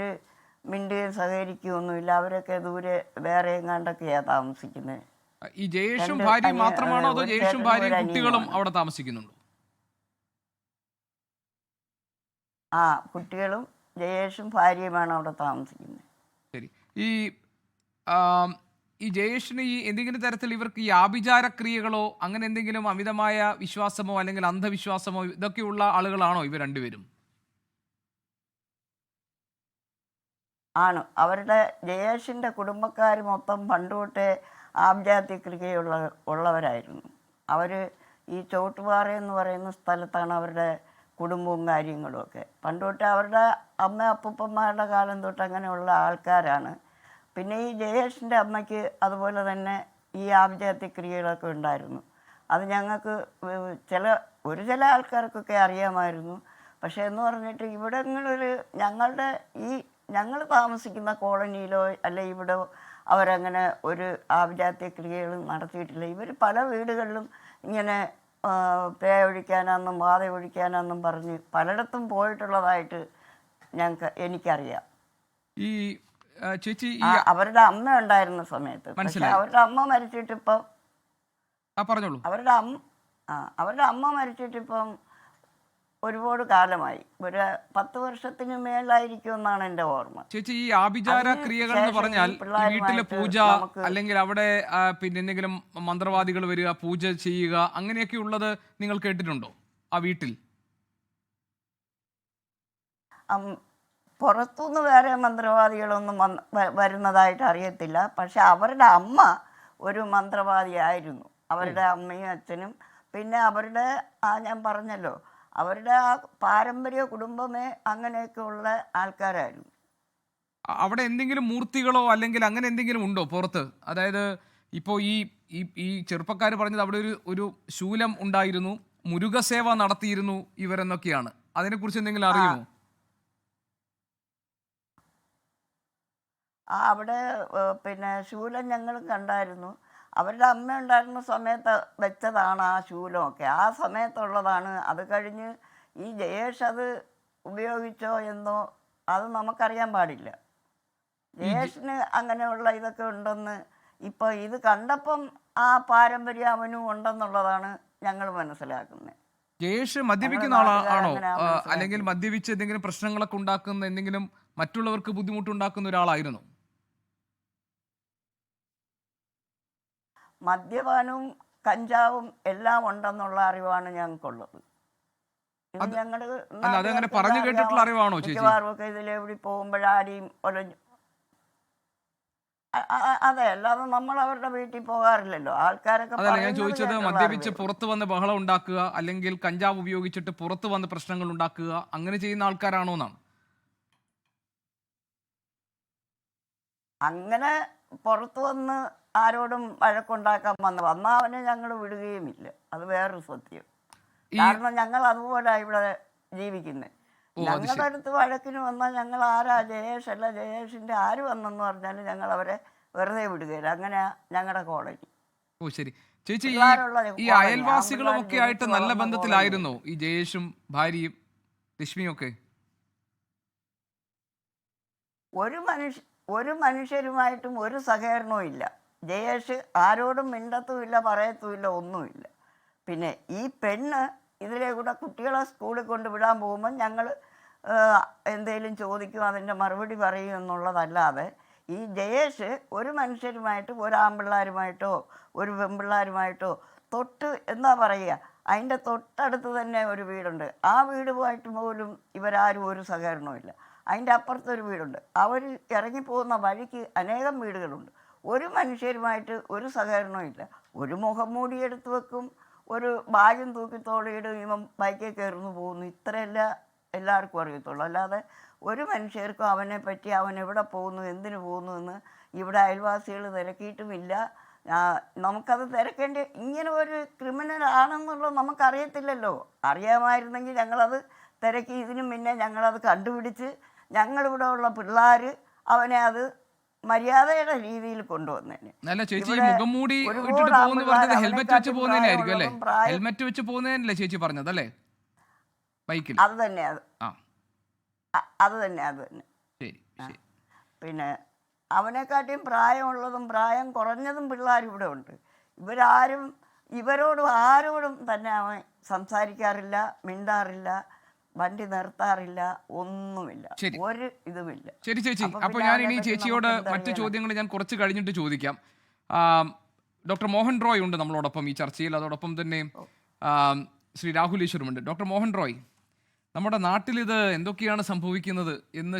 മിണ്ടുകയും സഹകരിക്കുകയൊന്നുമില്ല. അവരൊക്കെ ദൂരെ വേറെ എങ്ങാണ്ടൊക്കെയാണ് താമസിക്കുന്നത്. ഈ ജയേഷും ഭാര്യയും മാത്രമാണോ അതോ ജയേഷും ഭാര്യയും കുട്ടികളും അവിടെ താമസിക്കുന്നുണ്ടോ? കുട്ടികളും ജയേഷും ഭാര്യയുമാണ് അവിടെ താമസിക്കുന്നത്. ശരി. ഈ ജയേഷിന് ഈ എന്തെങ്കിലും തരത്തിൽ ഇവർക്ക് ഈ ആഭിചാര ക്രിയകളോ അങ്ങനെ എന്തെങ്കിലും അമിതമായ വിശ്വാസമോ അല്ലെങ്കിൽ അന്ധവിശ്വാസമോ ഇതൊക്കെയുള്ള ആളുകളാണോ ഇവർ രണ്ടുപേരും? ആണ്. അവരുടെ ജയേഷിൻ്റെ കുടുംബക്കാർ മൊത്തം പണ്ടുതൊട്ടേ ആഭിജാത്യ ഉള്ളവരായിരുന്നു. അവർ ഈ ചോട്ടുപാറ എന്ന് പറയുന്ന സ്ഥലത്താണ് അവരുടെ കുടുംബവും കാര്യങ്ങളുമൊക്കെ. പണ്ടുതൊട്ട് അവരുടെ അമ്മ അപ്പൂപ്പന്മാരുടെ കാലം തൊട്ട് അങ്ങനെയുള്ള ആൾക്കാരാണ്. പിന്നെ ഈ ജയേഷിൻ്റെ അമ്മയ്ക്ക് അതുപോലെ തന്നെ ഈ ആഭിജാത്യ ക്രിയകളൊക്കെ ഉണ്ടായിരുന്നു. അത് ഞങ്ങൾക്ക് ചില ആൾക്കാർക്കൊക്കെ അറിയാമായിരുന്നു. പക്ഷേ എന്ന് പറഞ്ഞിട്ട് ഇവിടങ്ങളിൽ ഞങ്ങൾ താമസിക്കുന്ന കോളനിയിലോ അല്ലെ ഇവിടെ അവരങ്ങനെ ഒരു ആഭിജാത്യ ക്രിയകളും നടത്തിയിട്ടില്ല. ഇവർ പല വീടുകളിലും ഇങ്ങനെ പേ ഒഴിക്കാനെന്നും ബാധ ഒഴിക്കാനെന്നും പറഞ്ഞ് പലയിടത്തും പോയിട്ടുള്ളതായിട്ട് എനിക്കറിയാം. ഈ ചേച്ചി അവരുടെ അമ്മ ഉണ്ടായിരുന്ന സമയത്ത്. പക്ഷെ അവരുടെ അമ്മ മരിച്ചിട്ടിപ്പം പറഞ്ഞോളൂ. അവരുടെ അമ്മ മരിച്ചിട്ടിപ്പം ഒരുപാട് കാലമായി. ഒരു 10 വർഷത്തിന് മേലായിരിക്കുമെന്നാണ് എൻ്റെ ഓർമ്മ. ചേച്ചി, ഈ ആഭിചാര ക്രിയകൾ എന്ന് പറഞ്ഞാൽ വീട്ടിലെ പൂജ അല്ലെങ്കിൽ അവിടെ പിന്നെ എന്തെങ്കിലും മന്ത്രവാദികൾ വരിക, പൂജ ചെയ്യുക, അങ്ങനെയൊക്കെ ഉള്ളത് നിങ്ങൾ കേട്ടിട്ടുണ്ടോ ആ വീട്ടിൽ? പുറത്തുനിന്ന് വേറെ മന്ത്രവാദികളൊന്നും വരുന്നതായിട്ട് അറിയത്തില്ല. പക്ഷെ അവരുടെ അമ്മ ഒരു മന്ത്രവാദിയായിരുന്നു. അവരുടെ അമ്മയും അച്ഛനും പിന്നെ അവരുടെ ഞാൻ പറഞ്ഞല്ലോ അവരുടെ ആ പാരമ്പര്യ കുടുംബമേ അങ്ങനെയൊക്കെ ഉള്ള ആൾക്കാരായിരുന്നു. അവിടെ എന്തെങ്കിലും മൂർത്തികളോ അല്ലെങ്കിൽ അങ്ങനെ എന്തെങ്കിലും ഉണ്ടോ പുറത്ത്? അതായത് ഇപ്പോൾ ഈ ചെറുപ്പക്കാർ പറഞ്ഞത് അവിടെ ഒരു ശൂലം ഉണ്ടായിരുന്നു, മുരുകസേവ നടത്തിയിരുന്നു ഇവരെന്നൊക്കെയാണ്. അതിനെക്കുറിച്ച് എന്തെങ്കിലും അറിയുമോ? അവിടെ പിന്നെ ശൂലം ഞങ്ങൾ കണ്ടായിരുന്നു. അവരുടെ അമ്മ ഉണ്ടായിരുന്ന സമയത്ത് വെച്ചതാണ് ആ ശൂലമൊക്കെ. ആ സമയത്തുള്ളതാണ്. അത് കഴിഞ്ഞ് ഈ ജയേഷ് അത് ഉപയോഗിച്ചോ എന്നോ അത് നമുക്കറിയാൻ പാടില്ല. ജയേഷിന് അങ്ങനെയുള്ള ഇതൊക്കെ ഉണ്ടെന്ന് ഇപ്പോൾ ഇത് കണ്ടപ്പം ആ പാരമ്പര്യം അവനും ഉണ്ടെന്നുള്ളതാണ് ഞങ്ങൾ മനസ്സിലാക്കുന്നത്. ജയേഷ് മദ്യപിക്കുന്ന ആളാണോ അല്ലെങ്കിൽ മദ്യപിച്ച് എന്തെങ്കിലും പ്രശ്നങ്ങളൊക്കെ ഉണ്ടാക്കുന്ന എന്തെങ്കിലും മറ്റുള്ളവർക്ക് ബുദ്ധിമുട്ടുണ്ടാക്കുന്ന ഒരാളായിരുന്നു? മദ്യപാനവും കഞ്ചാവും എല്ലാം ഉണ്ടെന്നുള്ള അറിവാണ് ഞങ്ങൾക്കുള്ളത്. അതങ്ങനെ പറഞ്ഞു കേട്ടിട്ടുള്ള അറിവാണോ ചേച്ചി? മിക്കവാറുമൊക്കെ ഇതിലെവിടെ പോകുമ്പോഴാടിയും ഒലഞ്ഞു അതെ, അല്ലാതെ നമ്മൾ അവരുടെ വീട്ടിൽ പോകാറില്ലല്ലോ. ആൾക്കാരൊക്കെ അതല്ല ഞാൻ പറയുന്നത് ചോദിച്ചത്, കേട്ടുള്ള മദ്യപിച്ച് അറിവേ ഉള്ളൂ. പുറത്ത് വന്ന് ബഹളം ഉണ്ടാക്കുക, അല്ലെങ്കിൽ കഞ്ചാവ് ഉപയോഗിച്ചിട്ട് പുറത്ത് വന്ന് പ്രശ്നങ്ങൾ ഉണ്ടാക്കുക, അങ്ങനെ ചെയ്യുന്ന ആൾക്കാരാണോ എന്നാണ്. അങ്ങനെ പുറത്തു വന്ന് ആരോടും വഴക്കുണ്ടാക്കാൻ വന്നാൽ അവനെ ഞങ്ങൾ വിടുകയുമില്ല. അത് വേറൊരു സത്യം. ഈ കാരണം ഞങ്ങൾ അതുപോലെ ഇവിടെ ജീവിക്കുന്നത്. ഓ അത് ഞങ്ങളുടെ ശരി. അടുത്ത് വഴക്കിന് വന്നാൽ ഞങ്ങൾ ആരാ, ജയേഷ് അല്ല, ജയേഷിൻ്റെ ആര് വന്നെന്ന് പറഞ്ഞാലും ഞങ്ങൾ അവരെ വെറുതെ വിടുകയില്ല. അങ്ങനെയാ ഞങ്ങളുടെ കോളനി. ഓ ശരി. ചേച്ചി, ഈ പിള്ളേരുള്ള ഈ കോളനി, അയൽവാസികളും ആൺപിള്ളേർ ഒക്കെ ആയിട്ട് ജനിച്ച് നല്ല വളർന്ന കോളനിയാണ്. ബന്ധത്തിലായിരുന്നോ ഈ ജയേഷും ഭാര്യയും രശ്മിയും ഒക്കെ? ഒരു മനുഷ്യരുമായിട്ടും ഒരു സഹകരണവും ഇല്ല. ജയേഷ് ആരോടും മിണ്ടത്തുമില്ല, പറയത്തുമില്ല, ഒന്നുമില്ല. പിന്നെ ഈ പെണ്ണ് ഇതിലെ കൂടെ കുട്ടികളെ സ്കൂളിൽ കൊണ്ട് വിടാൻ പോകുമ്പം ഞങ്ങൾ എന്തെങ്കിലും ചോദിക്കും, അതിൻ്റെ മറുപടി പറയും എന്നുള്ളതല്ലാതെ ഈ ജയേഷ് ഒരു മനുഷ്യരുമായിട്ട്, ഒരു ആൺപിള്ളേരുമായിട്ടോ ഒരു പെൺപിള്ളേരുമായിട്ടോ തൊട്ട് എന്താ പറയുക, അതിൻ്റെ തൊട്ടടുത്ത് തന്നെ ഒരു വീടുണ്ട്. ആ വീടുമായിട്ട് പോലും ഇവരാരും ഒരു സഹകരണവും ഇല്ല. അതിൻ്റെ അപ്പുറത്തൊരു വീടുണ്ട്. അവർ ഇറങ്ങിപ്പോകുന്ന വഴിക്ക് അനേകം വീടുകളുണ്ട്. ഒരു മനുഷ്യരുമായിട്ട് ഒരു സഹകരണവും ഇല്ല. ഒരു മുഖം മൂടി എടുത്ത് വെക്കും, ഒരു ബാഗും തൂക്കി തോളിയിടും, ഇവൻ ബൈക്കിൽ കയറുന്നു പോകുന്നു. ഇത്രയല്ല എല്ലാവർക്കും അറിയത്തുള്ളൂ. അല്ലാതെ ഒരു മനുഷ്യർക്കും അവനെ പറ്റി, അവൻ എവിടെ പോകുന്നു, എന്തിനു പോകുന്നു എന്ന് ഇവിടെ അയൽവാസികൾ തിരക്കിയിട്ടുമില്ല. നമുക്കത് തിരക്കേണ്ടി, ഇങ്ങനെ ഒരു ക്രിമിനൽ ആണെന്നുള്ളത് നമുക്കറിയത്തില്ലല്ലോ. അറിയാമായിരുന്നെങ്കിൽ ഞങ്ങളത് തിരക്കി, ഇതിനും പിന്നെ ഞങ്ങളത് കണ്ടുപിടിച്ച് ഞങ്ങളിവിടെ ഉള്ള പിള്ളേർ അവനെ അത് മര്യാദയുടെ രീതിയിൽ കൊണ്ടുവന്നേനെ. അല്ല ചേച്ചി, ഈ മുഖം മൂടി ഇട്ടിട്ട് പോകുന്ന പറഞ്ഞത് ഹെൽമെറ്റ് വെച്ച് പോകുന്നതിനായിരിക്കും അല്ലേ? ഹെൽമെറ്റ് വെച്ച് പോകുന്നതിനല്ലേ ചേച്ചി പറഞ്ഞത് അല്ലേ? ബൈക്കിൽ. അത് തന്നെ ആ അത് തന്നെ ശരി ശരി. പിന്നെ അവനെക്കാട്ടിയും പ്രായമുള്ളതും പ്രായം കുറഞ്ഞതും പിള്ളേർ ഇവിടെ ഉണ്ട്. ഇവരോടും ആരോടും തന്നെ അവൻ സംസാരിക്കാറില്ല, മിണ്ടാറില്ല, വണ്ടി നിർത്താറില്ല, ഒന്നുമില്ല, ശരി. ഒരു ഇതുമില്ല. ശരി ചേച്ചി, അപ്പൊ അപ്പോൾ പിന്നെ ഞാൻ ഇനി അതിനെപ്പറ്റി ചേച്ചിയോട് നമുക്ക് മറ്റു എന്തറിയാനാ? ചോദ്യങ്ങൾ ഞാൻ കുറച്ച് കഴിഞ്ഞിട്ട് ചോദിക്കാം. ഡോക്ടർ മോഹൻ റോയ് ഉണ്ട് നമ്മളോടൊപ്പം ഈ ചർച്ചയിൽ. അതോടൊപ്പം തന്നെ ശ്രീ രാഹുൽ ഈശ്വറുമുണ്ട്. ഡോക്ടർ മോഹൻ റോയ്, നമ്മുടെ നാട്ടിൽ ഇത് എന്തൊക്കെയാണ് സംഭവിക്കുന്നത് എന്ന്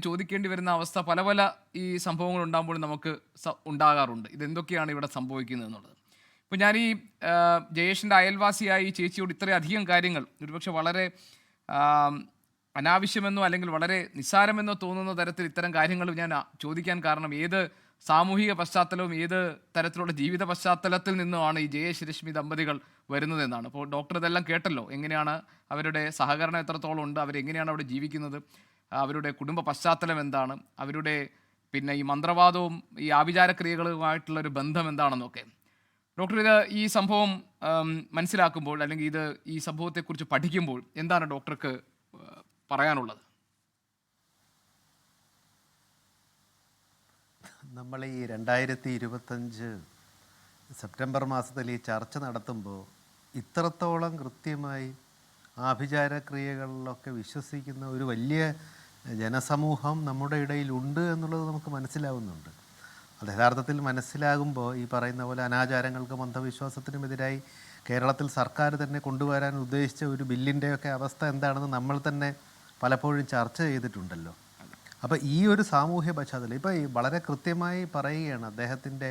ചോദിക്കേണ്ടി വരുന്ന അവസ്ഥ പല പല ഈ സംഭവങ്ങൾ ഉണ്ടാകുമ്പോൾ നമുക്ക് ഉണ്ടാകാറുണ്ട്. ഇതെന്തൊക്കെയാണ് ഇവിടെ സംഭവിക്കുന്നത് എന്നുള്ളത്. ഇപ്പോൾ ഞാൻ ഈ ജയേഷിൻ്റെ അയൽവാസിയായി ഈ ചേച്ചിയോട് ഇത്രയധികം കാര്യങ്ങൾ ഒരുപക്ഷെ വളരെ അനാവശ്യമെന്നോ അല്ലെങ്കിൽ വളരെ നിസ്സാരമെന്നോ തോന്നുന്ന തരത്തിൽ ഇത്തരം കാര്യങ്ങൾ ഞാൻ ചോദിക്കാൻ കാരണം, ഏത് സാമൂഹിക പശ്ചാത്തലവും ഏത് തരത്തിലുള്ള ജീവിത പശ്ചാത്തലത്തിൽ നിന്നുമാണ് ഈ ജയേഷ് രശ്മി ദമ്പതികൾ വരുന്നതെന്നാണ്. അപ്പോൾ ഡോക്ടർ ഇതെല്ലാം കേട്ടല്ലോ, എങ്ങനെയാണ് അവരുടെ സഹകരണം എത്രത്തോളം ഉണ്ട്, അവരെങ്ങനെയാണ് അവിടെ ജീവിക്കുന്നത്, അവരുടെ കുടുംബ പശ്ചാത്തലം എന്താണ്, അവരുടെ പിന്നെ ഈ മന്ത്രവാദവും ഈ ആഭിചാരക്രിയകളുമായിട്ടുള്ളൊരു ബന്ധം എന്താണെന്നൊക്കെ. ഡോക്ടർ, ഈ സംഭവം മനസ്സിലാക്കുമ്പോൾ അല്ലെങ്കിൽ ഈ സംഭവത്തെക്കുറിച്ച് പഠിക്കുമ്പോൾ എന്താണ് ഡോക്ടർക്ക് പറയാനുള്ളത്? നമ്മൾ ഈ 2025 സെപ്റ്റംബർ മാസത്തിൽ ഈ ചർച്ച നടത്തുമ്പോൾ ഇത്രത്തോളം കൃത്യമായി ആഭിചാരക്രിയകളിലൊക്കെ വിശ്വസിക്കുന്ന ഒരു വലിയ ജനസമൂഹം നമ്മുടെ ഇടയിലുണ്ട് എന്നുള്ളത് നമുക്ക് മനസ്സിലാവുന്നുണ്ട്. അത് യഥാർത്ഥത്തിൽ മനസ്സിലാകുമ്പോൾ ഈ പറയുന്ന പോലെ അനാചാരങ്ങൾക്കും അന്ധവിശ്വാസത്തിനുമെതിരായി കേരളത്തിൽ സർക്കാർ തന്നെ കൊണ്ടുവരാൻ ഉദ്ദേശിച്ച ഒരു ബില്ലിൻ്റെയൊക്കെ അവസ്ഥ എന്താണെന്ന് നമ്മൾ തന്നെ പലപ്പോഴും ചർച്ച ചെയ്തിട്ടുണ്ടല്ലോ. അപ്പോൾ ഈ ഒരു സാമൂഹ്യ പശ്ചാത്തലം ഇപ്പോൾ ഈ വളരെ കൃത്യമായി പറയുകയാണ്, അദ്ദേഹത്തിൻ്റെ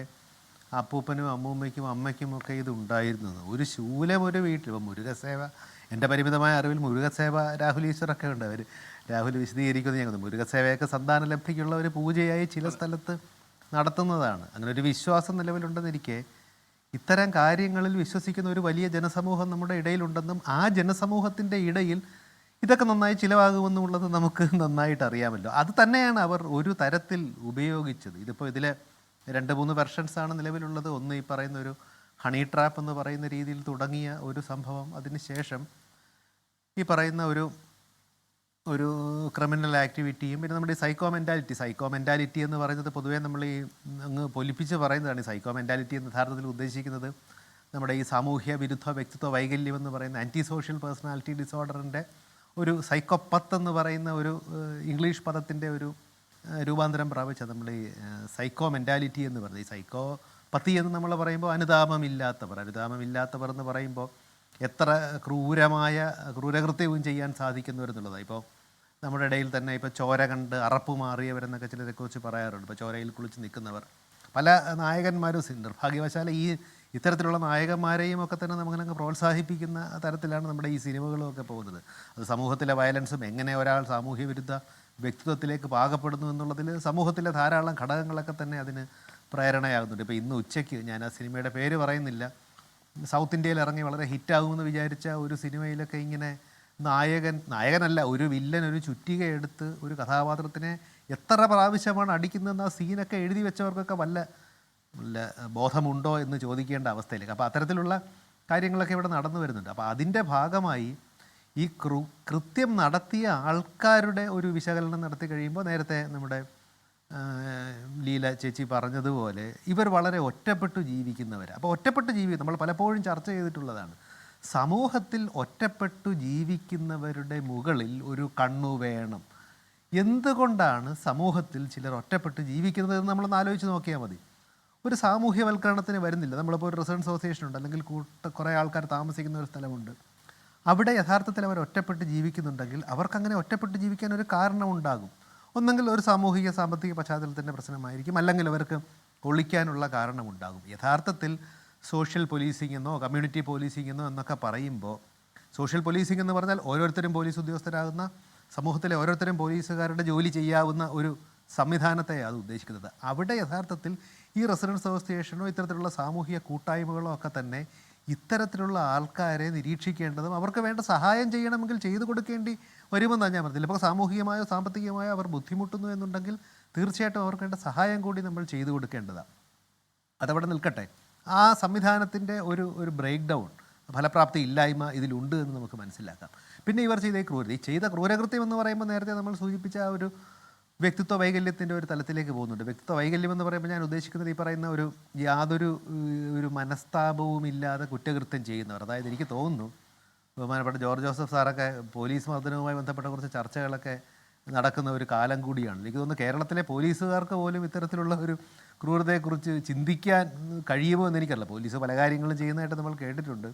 അപ്പൂപ്പനും അമ്മൂമ്മയ്ക്കും അമ്മയ്ക്കുമൊക്കെ ഇത് ഉണ്ടായിരുന്നത്. ഒരു ശൂലം ഒരു വീട്ടിൽ, ഇപ്പോൾ മുരുകസേവ, എൻ്റെ പരിമിതമായ അറിവിൽ മുരുകസേവ രാഹുൽ ഈശ്വറൊക്കെ ഉണ്ട്. രാഹുൽ വിശദീകരിക്കുന്നത് ഞങ്ങൾ മുരുകസേവയൊക്കെ സന്താന ലബ്ധിക്കുള്ള ഒരു പൂജയായി ചില സ്ഥലത്ത് നടത്തുന്നതാണ്. അങ്ങനെ ഒരു വിശ്വാസം നിലവിലുണ്ടെന്നിരിക്കെ ഇത്തരം കാര്യങ്ങളിൽ വിശ്വസിക്കുന്ന ഒരു വലിയ ജനസമൂഹം നമ്മുടെ ഇടയിലുണ്ടെന്നും ആ ജനസമൂഹത്തിൻ്റെ ഇടയിൽ ഇതൊക്കെ നന്നായി ചിലവാകുമെന്നുള്ളത് നമുക്ക് നന്നായിട്ട് അറിയാമല്ലോ. അത് തന്നെയാണ് അവർ ഒരു തരത്തിൽ ഉപയോഗിച്ചത്. ഇതിപ്പോൾ ഇതിലെ 2-3 വെർഷൻസാണ് നിലവിലുള്ളത്. ഒന്ന് ഈ പറയുന്ന ഒരു ഹണി ട്രാപ്പ് എന്ന് പറയുന്ന രീതിയിൽ തുടങ്ങിയ ഒരു സംഭവം, അതിനുശേഷം ഈ പറയുന്ന ഒരു ക്രിമിനൽ ആക്ടിവിറ്റിയും, പിന്നെ നമ്മുടെ ഈ സൈക്കോ മെൻറ്റാലിറ്റി എന്ന് പറയുന്നത് പൊതുവേ നമ്മൾ ഈ അങ്ങ് പൊലിപ്പിച്ച് പറയുന്നതാണ്. ഈ സൈക്കോ മെൻറ്റാലിറ്റി എന്ന് യഥാർത്ഥത്തിൽ ഉദ്ദേശിക്കുന്നത് നമ്മുടെ ഈ സാമൂഹ്യ വിരുദ്ധ വ്യക്തിത്വ വൈകല്യം എന്ന് പറയുന്ന ആൻറ്റി സോഷ്യൽ പേഴ്സണാലിറ്റി ഡിസോർഡറിൻ്റെ ഒരു സൈക്കോപ്പത്ത് എന്ന് പറയുന്ന ഒരു ഇംഗ്ലീഷ് പദത്തിൻ്റെ ഒരു രൂപാന്തരം പ്രാപിച്ച നമ്മൾ ഈ സൈക്കോ മെൻറ്റാലിറ്റി എന്ന് പറയുന്നത്. ഈ സൈക്കോപത്തി എന്ന് നമ്മൾ പറയുമ്പോൾ അനുതാപമില്ലാത്തവർ എന്ന് പറയുമ്പോൾ എത്ര ക്രൂരകൃത്യവും ചെയ്യാൻ സാധിക്കുന്നവരെന്നുള്ളതാണ്. ഇപ്പോൾ നമ്മുടെ ഇടയിൽ തന്നെ ഇപ്പോൾ ചോര കണ്ട് അറപ്പ് മാറിയവരെന്നൊക്കെ ചിലരെക്കുറിച്ച് പറയാറുണ്ട്. ഇപ്പോൾ ചോരയിൽ കുളിച്ച് നിൽക്കുന്നവർ പല നായകന്മാരും നിർഭാഗ്യവശാൽ ഇത്തരത്തിലുള്ള നായകന്മാരെയും ഒക്കെ തന്നെ നമുക്കങ്ങ് പ്രോത്സാഹിപ്പിക്കുന്ന തരത്തിലാണ് നമ്മുടെ ഈ സിനിമകളും ഒക്കെ പോകുന്നത്. അത് സമൂഹത്തിലെ വയലൻസും എങ്ങനെ ഒരാൾ സാമൂഹ്യ വിരുദ്ധ വ്യക്തിത്വത്തിലേക്ക് പാകപ്പെടുന്നു എന്നുള്ളതിൽ സമൂഹത്തിലെ ധാരാളം ഘടകങ്ങളൊക്കെ തന്നെ അതിന് പ്രേരണയാകുന്നുണ്ട്. ഇപ്പോൾ ഇന്ന് ഉച്ചയ്ക്ക്, ഞാൻ ആ സിനിമയുടെ പേര് പറയുന്നില്ല, സൗത്ത് ഇന്ത്യയിൽ ഇറങ്ങി വളരെ ഹിറ്റാകുമെന്ന് വിചാരിച്ച ഒരു സിനിമയിലൊക്കെ ഇങ്ങനെ നായകനല്ല, ഒരു വില്ലൻ ഒരു ചുറ്റിക എടുത്ത് ഒരു കഥാപാത്രത്തിനെ എത്ര പ്രാവശ്യമാണ് അടിക്കുന്നതെന്ന് ആ സീനൊക്കെ എഴുതി വെച്ചവർക്കൊക്കെ വല്ല ബോധമുണ്ടോ എന്ന് ചോദിക്കേണ്ട അവസ്ഥയിലേക്ക്. അപ്പോൾ അത്തരത്തിലുള്ള കാര്യങ്ങളൊക്കെ ഇവിടെ നടന്നു വരുന്നുണ്ട്. അപ്പോൾ അതിൻ്റെ ഭാഗമായി ഈ കൃത്യം നടത്തിയ ആൾക്കാരുടെ ഒരു വിശകലനം നടത്തി കഴിയുമ്പോൾ നേരത്തെ നമ്മുടെ ലീല ചേച്ചി പറഞ്ഞതുപോലെ ഇവർ വളരെ ഒറ്റപ്പെട്ടു ജീവിക്കുന്നവർ. അപ്പോൾ ഒറ്റപ്പെട്ടു നമ്മൾ പലപ്പോഴും ചർച്ച ചെയ്തിട്ടുള്ളതാണ്. സമൂഹത്തിൽ ഒറ്റപ്പെട്ടു ജീവിക്കുന്നവരുടെ മുകളിൽ ഒരു കണ്ണു വേണം. എന്തുകൊണ്ടാണ് സമൂഹത്തിൽ ചിലർ ഒറ്റപ്പെട്ട് ജീവിക്കുന്നത് എന്ന് നമ്മളൊന്ന് ആലോചിച്ച് നോക്കിയാൽ മതി. ഒരു സാമൂഹ്യവൽക്കരണത്തിന് വരുന്നില്ല. നമ്മളിപ്പോൾ ഒരു റെസിഡൻസ് അസോസിയേഷൻ ഉണ്ട്, അല്ലെങ്കിൽ കുറേ ആൾക്കാർ താമസിക്കുന്ന ഒരു സ്ഥലമുണ്ട്. അവിടെ യഥാർത്ഥത്തിൽ അവർ ഒറ്റപ്പെട്ട് ജീവിക്കുന്നുണ്ടെങ്കിൽ അവർക്കങ്ങനെ ഒറ്റപ്പെട്ട് ജീവിക്കാൻ ഒരു കാരണമുണ്ടാകും. ഒന്നെങ്കിൽ ഒരു സാമൂഹിക സാമ്പത്തിക പശ്ചാത്തലത്തിൻ്റെ പ്രശ്നമായിരിക്കും, അല്ലെങ്കിൽ അവർക്ക് ഒളിക്കാനുള്ള കാരണമുണ്ടാകും. യഥാർത്ഥത്തിൽ സോഷ്യൽ പോലീസിംഗ് എന്നോ കമ്മ്യൂണിറ്റി പോലീസിംഗ് എന്നോ എന്നൊക്കെ പറയുമ്പോൾ, സോഷ്യൽ പോലീസിംഗ് എന്ന് പറഞ്ഞാൽ ഓരോരുത്തരും പോലീസ് ഉദ്യോഗസ്ഥരാകുന്ന, സമൂഹത്തിലെ ഓരോരുത്തരും പോലീസുകാരുടെ ജോലി ചെയ്യാവുന്ന ഒരു സംവിധാനത്തെയാണ് അത് ഉദ്ദേശിക്കുന്നത്. അവിടെ യഥാർത്ഥത്തിൽ ഈ റെസിഡൻസ് അസോസിയേഷനോ ഇത്തരത്തിലുള്ള സാമൂഹിക കൂട്ടായ്മകളോ ഒക്കെ തന്നെ ഇത്തരത്തിലുള്ള ആൾക്കാരെ നിരീക്ഷിക്കേണ്ടതും അവർക്ക് വേണ്ട സഹായം ചെയ്യണമെങ്കിൽ ചെയ്തു കൊടുക്കേണ്ടി വരുമെന്നാണ് ഞാൻ പറഞ്ഞില്ല. ഇപ്പോൾ സാമൂഹികമായോ സാമ്പത്തികമായോ അവർ ബുദ്ധിമുട്ടുന്നു എന്നുണ്ടെങ്കിൽ തീർച്ചയായിട്ടും അവർക്ക് വേണ്ട സഹായം കൂടി നമ്മൾ ചെയ്തു കൊടുക്കേണ്ടതാണ്. അതവിടെ നിൽക്കട്ടെ. ആ സംവിധാനത്തിൻ്റെ ഒരു ബ്രേക്ക് ഡൗൺ, ഫലപ്രാപ്തി ഇല്ലായ്മ ഇതിലുണ്ട് എന്ന് നമുക്ക് മനസ്സിലാക്കാം. പിന്നെ ഇവർ ചെയ്ത ക്രൂരകൃത്യം എന്ന് പറയുമ്പോൾ നേരത്തെ നമ്മൾ സൂചിപ്പിച്ച ആ ഒരു വ്യക്തിത്വ വൈകല്യത്തിൻ്റെ ഒരു തലത്തിലേക്ക് പോകുന്നുണ്ട്. വ്യക്തിത്വ വൈകല്യം എന്ന് പറയുമ്പോൾ ഞാൻ ഉദ്ദേശിക്കുന്നത് ഈ പറയുന്ന യാതൊരു മനസ്താപവും ഇല്ലാതെ കുറ്റകൃത്യം ചെയ്യുന്നവർ. അതായത് എനിക്ക് തോന്നുന്നു ബഹുമാനപ്പെട്ട ജോർജ് ജോസഫ് സാറൊക്കെ പോലീസ് മർദ്ദനവുമായി ബന്ധപ്പെട്ട കുറച്ച് ചർച്ചകളൊക്കെ നടക്കുന്ന ഒരു കാലം കൂടിയാണ്. എനിക്ക് തോന്നുന്നു കേരളത്തിലെ പോലീസുകാർക്ക് പോലും ഇത്തരത്തിലുള്ള ഒരു ക്രൂരതയെക്കുറിച്ച് ചിന്തിക്കാൻ കഴിയുമോ എന്ന് എനിക്കറിയില്ല. പോലീസ് പല കാര്യങ്ങളും ചെയ്യുന്നതായിട്ട് നമ്മൾ കേട്ടിട്ടുണ്ട്.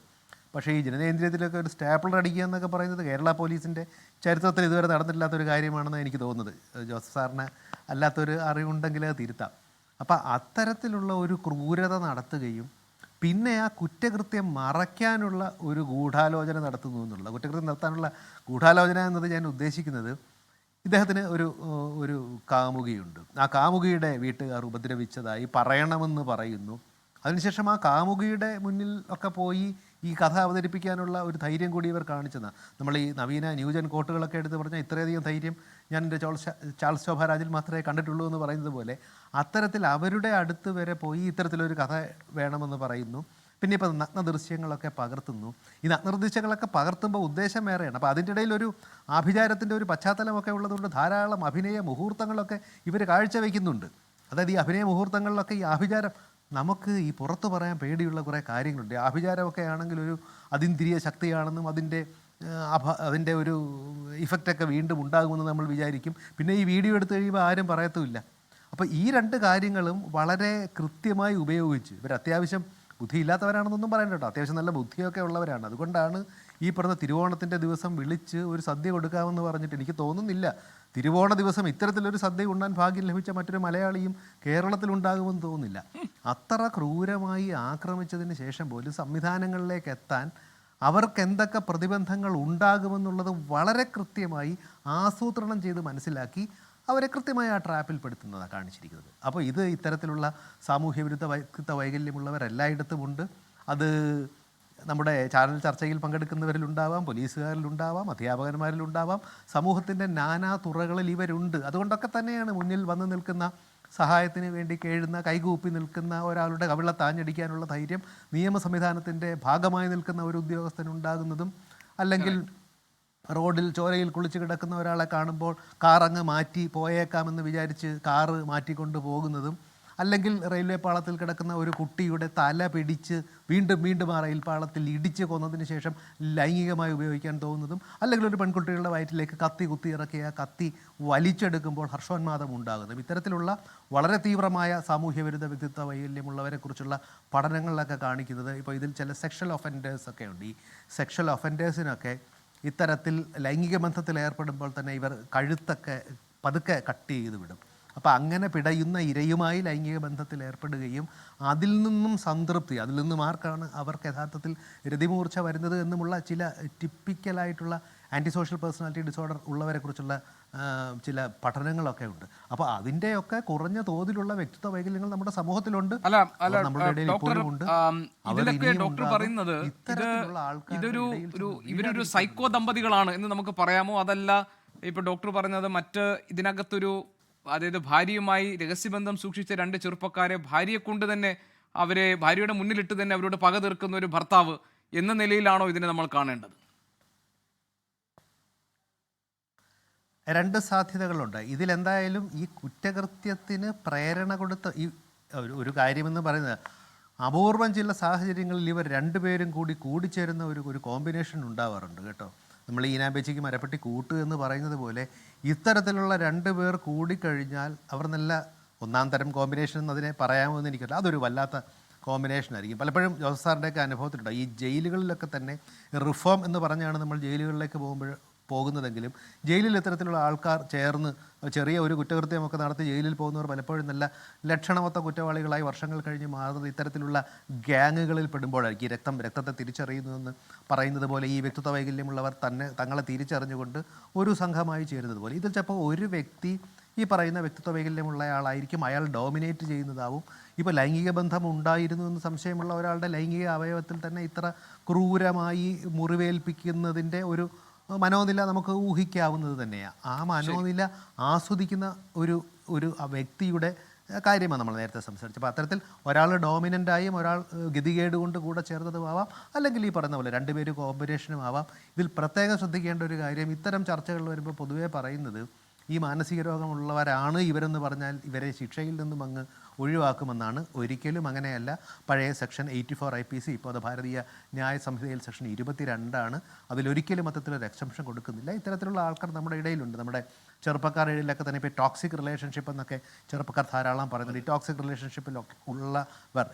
പക്ഷേ ഈ ജനനേന്ദ്രിയത്തിലൊക്കെ ഒരു സ്റ്റാപ്പിളർ അടിക്കുക എന്നൊക്കെ പറയുന്നത് കേരള പോലീസിൻ്റെ ചരിത്രത്തിൽ ഇതുവരെ നടന്നിട്ടില്ലാത്തൊരു കാര്യമാണെന്ന് എനിക്ക് തോന്നുന്നത്. ജോസഫ് സാറിന് അല്ലാത്തൊരു അറിവുണ്ടെങ്കിൽ അത് തിരുത്താം. അപ്പം അത്തരത്തിലുള്ള ഒരു ക്രൂരത നടത്തുകയും പിന്നെ ആ കുറ്റകൃത്യം മറയ്ക്കാനുള്ള ഒരു ഗൂഢാലോചന നടത്തുന്നു എന്നുള്ള, കുറ്റകൃത്യം നടത്താനുള്ള ഗൂഢാലോചന എന്നത് ഞാൻ ഉദ്ദേശിക്കുന്നത്, ഇദ്ദേഹത്തിന് ഒരു കാമുകിയുണ്ട്. ആ കാമുകിയുടെ വീട്ടുകാർ ഉപദ്രവിച്ചതായി പറയണമെന്ന് പറയുന്നു. അതിനുശേഷം ആ കാമുകിയുടെ മുന്നിൽ ഒക്കെ പോയി ഈ കഥ അവതരിപ്പിക്കാനുള്ള ഒരു ധൈര്യം കൂടി ഇവർ കാണിച്ചതാണ്. നമ്മൾ ഈ നവീന ന്യൂജൻ കോട്ടുകളൊക്കെ എടുത്ത് പറഞ്ഞാൽ ഇത്രയധികം ധൈര്യം ഞാൻ എൻ്റെ ചാൾസ് ശോഭാരാജിൽ മാത്രമേ കണ്ടിട്ടുള്ളൂ എന്ന് പറയുന്നത് പോലെ അത്തരത്തിൽ അവരുടെ അടുത്ത് വരെ പോയി ഇത്തരത്തിലൊരു കഥ വേണമെന്ന് പറയുന്നു. പിന്നെ ഇപ്പോൾ നഗ്ന ദൃശ്യങ്ങളൊക്കെ പകർത്തുന്നു. ഈ നഗ്ന ദൃശ്യങ്ങളൊക്കെ പകർത്തുമ്പോൾ ഉദ്ദേശം വേറെയാണ്. അപ്പോൾ അതിൻ്റെ ഇടയിൽ ഒരു ആഭിചാരത്തിൻ്റെ ഒരു പശ്ചാത്തലമൊക്കെ ഉള്ളതുകൊണ്ട് ധാരാളം അഭിനയ മുഹൂർത്തങ്ങളൊക്കെ ഇവർ കാഴ്ചവെക്കുന്നുണ്ട്. അതായത് ഈ അഭിനയ മുഹൂർത്തങ്ങളിലൊക്കെ ഈ ആഭിചാരം, നമുക്ക് ഈ പുറത്ത് പറയാൻ പേടിയുള്ള കുറേ കാര്യങ്ങളുണ്ട്. ആഭിചാരമൊക്കെ ആണെങ്കിൽ ഒരു അതീന്ദ്രിയ ശക്തിയാണെന്നും അതിൻ്റെ ഒരു ഇഫക്റ്റൊക്കെ വീണ്ടും ഉണ്ടാകുമെന്ന് നമ്മൾ വിചാരിക്കും. പിന്നെ ഈ വീഡിയോ എടുത്തു കഴിയുമ്പോൾ ആരും പറയത്തുമില്ല. അപ്പോൾ ഈ രണ്ട് കാര്യങ്ങളും വളരെ കൃത്യമായി ഉപയോഗിച്ച് ഇവർ അത്യാവശ്യം ബുദ്ധിയില്ലാത്തവരാണെന്നൊന്നും പറയണ്ട കേട്ടോ, അത്യാവശ്യം നല്ല ബുദ്ധിയൊക്കെ ഉള്ളവരാണ്. അതുകൊണ്ടാണ് ഈ പറഞ്ഞ തിരുവോണത്തിൻ്റെ ദിവസം വിളിച്ച് ഒരു സദ്യ കൊടുക്കാമെന്ന് പറഞ്ഞിട്ട് എനിക്ക് തോന്നുന്നില്ല തിരുവോണ ദിവസം ഇത്തരത്തിലൊരു സദ്യ ഉണ്ണാൻ ഭാഗ്യം ലഭിച്ച മറ്റൊരു മലയാളിയും കേരളത്തിലുണ്ടാകുമെന്ന് തോന്നുന്നില്ല. അത്ര ക്രൂരമായി ആക്രമിച്ചതിന് ശേഷം പോലും സംവിധാനങ്ങളിലേക്ക് എത്താൻ അവർക്ക് എന്തൊക്കെ പ്രതിബന്ധങ്ങൾ ഉണ്ടാകുമെന്നുള്ളത് വളരെ കൃത്യമായി ആസൂത്രണം ചെയ്ത് മനസ്സിലാക്കി അവരെ കൃത്യമായി ആ ട്രാപ്പിൽ പെടുത്തുന്നതാണ് കാണിച്ചിരിക്കുന്നത്. അപ്പോൾ ഇത്തരത്തിലുള്ള സാമൂഹ്യ വിരുദ്ധ വ്യക്തിത്വ വൈകല്യമുള്ളവരെല്ലായിടത്തുമുണ്ട്. അത് നമ്മുടെ ചാനൽ ചർച്ചയിൽ പങ്കെടുക്കുന്നവരിലുണ്ടാവാം, പോലീസുകാരിലുണ്ടാവാം, അധ്യാപകന്മാരിലുണ്ടാവാം, സമൂഹത്തിൻ്റെ നാനാ തുറകളിൽ ഇവരുണ്ട്. അതുകൊണ്ടൊക്കെ തന്നെയാണ് മുന്നിൽ വന്നു നിൽക്കുന്ന, സഹായത്തിന് വേണ്ടി കേഴുന്ന, കൈകൂപ്പി നിൽക്കുന്ന ഒരാളുടെ കവിളത്താഞ്ഞടിക്കാനുള്ള ധൈര്യം നിയമ സംവിധാനത്തിൻ്റെ ഭാഗമായി നിൽക്കുന്ന ഒരു ഉദ്യോഗസ്ഥനുണ്ടാകുന്നതും, അല്ലെങ്കിൽ റോഡിൽ ചോരയിൽ കുളിച്ച് കിടക്കുന്ന ഒരാളെ കാണുമ്പോൾ കാറങ്ങ് മാറ്റി പോയേക്കാമെന്ന് വിചാരിച്ച് കാറ് മാറ്റിക്കൊണ്ട് പോകുന്നതും, അല്ലെങ്കിൽ റെയിൽവേ പാളത്തിൽ കിടക്കുന്ന ഒരു കുട്ടിയുടെ തല പിടിച്ച് വീണ്ടും ആ റെയിൽ പാളത്തിൽ ഇടിച്ച് കൊന്നതിന് ശേഷം ലൈംഗികമായി ഉപയോഗിക്കാൻ തോന്നുന്നതും, അല്ലെങ്കിൽ ഒരു പെൺകുട്ടികളുടെ വയറ്റിലേക്ക് കത്തി കുത്തി ഇറക്കിയ കത്തി വലിച്ചെടുക്കുമ്പോൾ ഹർഷോന്മാദം ഉണ്ടാകുന്നതും, ഇത്തരത്തിലുള്ള വളരെ തീവ്രമായ സാമൂഹ്യ വിരുദ്ധ വ്യക്തിത്വ വൈകല്യമുള്ളവരെക്കുറിച്ചുള്ള പഠനങ്ങളിലൊക്കെ കാണിക്കുന്നത്, ഇപ്പോൾ ഇതിൽ ചില സെക്ഷൽ ഒഫൻഡേഴ്സൊക്കെ ഉണ്ട്. ഈ സെക്ഷൽ ഒഫൻഡേഴ്സിനൊക്കെ ഇത്തരത്തിൽ ലൈംഗിക ബന്ധത്തിൽ ഏർപ്പെടുമ്പോൾ തന്നെ ഇവർ കഴുത്തൊക്കെ പതുക്കെ കട്ട് ചെയ്ത് വിടും. അപ്പോൾ അങ്ങനെ പിടയുന്ന ഇരയുമായി ലൈംഗിക ബന്ധത്തിൽ ഏർപ്പെടുകയും അതിൽ നിന്നും സംതൃപ്തി, അതിൽ നിന്നും ആർക്കാണ് അവർക്ക് യഥാർത്ഥത്തിൽ രതിമൂർച്ച വരുന്നത് എന്നുമുള്ള ചില ടിപ്പിക്കലായിട്ടുള്ള ആൻറ്റി സോഷ്യൽ പേഴ്സണാലിറ്റി ഡിസോർഡർ ഉള്ളവരെക്കുറിച്ചുള്ള ചില പഠനങ്ങളൊക്കെ ഉണ്ട്. അപ്പോൾ അതിൻ്റെയൊക്കെ കുറഞ്ഞ തോതിലുള്ള വ്യക്തിത്വ വൈകല്യങ്ങൾ നമ്മുടെ സമൂഹത്തിലുണ്ട്, നമ്മുടെ ഇടയിൽ ഇപ്പോഴും ഉണ്ട്. ഡോക്ടർ പറയുന്നത് ഇവരൊരു സൈക്കോ ദമ്പതികളാണ് എന്ന് നമുക്ക് പറയാമോ? അതല്ല ഇപ്പൊ ഡോക്ടർ പറഞ്ഞത് മറ്റ് ഇതിനകത്തൊരു, അതായത് ഭാര്യയുമായി രഹസ്യബന്ധം സൂക്ഷിച്ച 2 ചെറുപ്പക്കാരെ ഭാര്യയെ കൊണ്ട് തന്നെ അവരെ ഭാര്യയുടെ മുന്നിലിട്ട് തന്നെ അവരോട് പക തീർക്കുന്ന ഒരു ഭർത്താവ് എന്ന നിലയിലാണോ ഇതിനെ നമ്മൾ കാണേണ്ടത്? 2 സാധ്യതകളുണ്ട്. ഇതിലെന്തായാലും ഈ കുറ്റകൃത്യത്തിന് പ്രേരണ കൊടുത്ത ഈ ഒരു കാര്യമെന്ന് പറയുന്നത് അപൂർവം ചില സാഹചര്യങ്ങളിൽ ഇവർ 2 പേരും കൂടിച്ചേരുന്ന ഒരു കോമ്പിനേഷൻ ഉണ്ടാവാറുണ്ട് കേട്ടോ. നമ്മൾ ഈനാമ്പേച്ചിക്ക് മരപ്പെട്ടി കൂട്ട് എന്ന് പറയുന്നത് പോലെ ഇത്തരത്തിലുള്ള 2 പേർ കൂടിക്കഴിഞ്ഞാൽ അവർ നല്ല ഒന്നാം തരം കോമ്പിനേഷൻ എന്ന് അതിനെ പറയാമോ എന്ന് എനിക്കറിയില്ല. അതൊരു വല്ലാത്ത കോമ്പിനേഷൻ ആയിരിക്കും. പലപ്പോഴും ജോസഫ് സാറിൻ്റെയൊക്കെ അനുഭവത്തിലുണ്ട്. ഈ ജയിലുകളിലൊക്കെ തന്നെ റിഫോം എന്ന് പറഞ്ഞാണ് നമ്മൾ ജയിലുകളിലേക്ക് പോകുന്നതെങ്കിലും ജയിലിൽ ഇത്തരത്തിലുള്ള ആൾക്കാർ ചേർന്ന് ചെറിയ ഒരു കുറ്റകൃത്യമൊക്കെ നടത്തി ജയിലിൽ പോകുന്നവർ പലപ്പോഴും നല്ല ലക്ഷണമൊത്ത കുറ്റവാളികളായി വർഷങ്ങൾ കഴിഞ്ഞ് മാറുന്നത് ഇത്തരത്തിലുള്ള ഗ്യാങ്ങുകളിൽ പെടുമ്പോഴായിരിക്കും. ഈ രക്തത്തെ തിരിച്ചറിയുന്നതെന്ന് പറയുന്നത് പോലെ ഈ വ്യക്തിത്വ വൈകല്യമുള്ളവർ തങ്ങളെ തിരിച്ചറിഞ്ഞുകൊണ്ട് ഒരു സംഘമായി ചേരുന്നത് പോലെ. ഇതിൽ ചിലപ്പോൾ ഒരു വ്യക്തി ഈ പറയുന്ന വ്യക്തിത്വ വൈകല്യമുള്ള ആളായിരിക്കും, അയാൾ ഡോമിനേറ്റ് ചെയ്യുന്നതാവും. ഇപ്പോൾ ലൈംഗിക ബന്ധം ഉണ്ടായിരുന്നു എന്ന് സംശയമുള്ള ഒരാളുടെ ലൈംഗിക അവയവത്തിൽ തന്നെ ഇത്ര ക്രൂരമായി മുറിവേൽപ്പിക്കുന്നതിൻ്റെ ഒരു മനോനില നമുക്ക് ഊഹിക്കാവുന്നത് തന്നെയാണ്. ആ മനോനില ആസ്വദിക്കുന്ന ഒരു വ്യക്തിയുടെ കാര്യമാണ് നമ്മൾ നേരത്തെ സംസാരിച്ചത്. അപ്പോൾ അത്തരത്തിൽ ഒരാൾ ഡോമിനൻ്റായും ഒരാൾ ഗതികേട് കൊണ്ട് കൂടെ ചേർന്നതും ആവാം, അല്ലെങ്കിൽ ഈ പറയുന്ന പോലെ 2 പേര് കോമ്പിനേഷനും ആവാം. ഇതിൽ പ്രത്യേകം ശ്രദ്ധിക്കേണ്ട ഒരു കാര്യം, ഇത്തരം ചർച്ചകളിൽ വരുമ്പോൾ പൊതുവേ പറയുന്നത് ഈ മാനസിക രോഗമുള്ളവരാണ് ഇവരെന്ന് പറഞ്ഞാൽ ഇവരെ ശിക്ഷയിൽ നിന്നും അങ്ങ് ഒഴിവാക്കുമെന്നാണ്. ഒരിക്കലും അങ്ങനെയല്ല. പഴയ സെക്ഷൻ 84 IPC, ഇപ്പോൾ അത് ഭാരതീയ ന്യായ സംഹിതയിൽ സെക്ഷൻ 22 അതിലൊരിക്കലും അത്തരത്തിലൊരു എക്സംഷൻ കൊടുക്കുന്നില്ല. ഇത്തരത്തിലുള്ള ആൾക്കാർ നമ്മുടെ ഇടയിലുണ്ട്. നമ്മുടെ ചെറുപ്പക്കാരുടെ ഇടയിലൊക്കെ തന്നെ ഇപ്പോൾ ടോക്സിക് റിലേഷൻഷിപ്പ് എന്നൊക്കെ ചെറുപ്പക്കാർ ധാരാളം പറയുന്നുണ്ട്. ഈ ടോക്സിക് റിലേഷൻഷിപ്പിലൊക്കെ ഉള്ളവർ,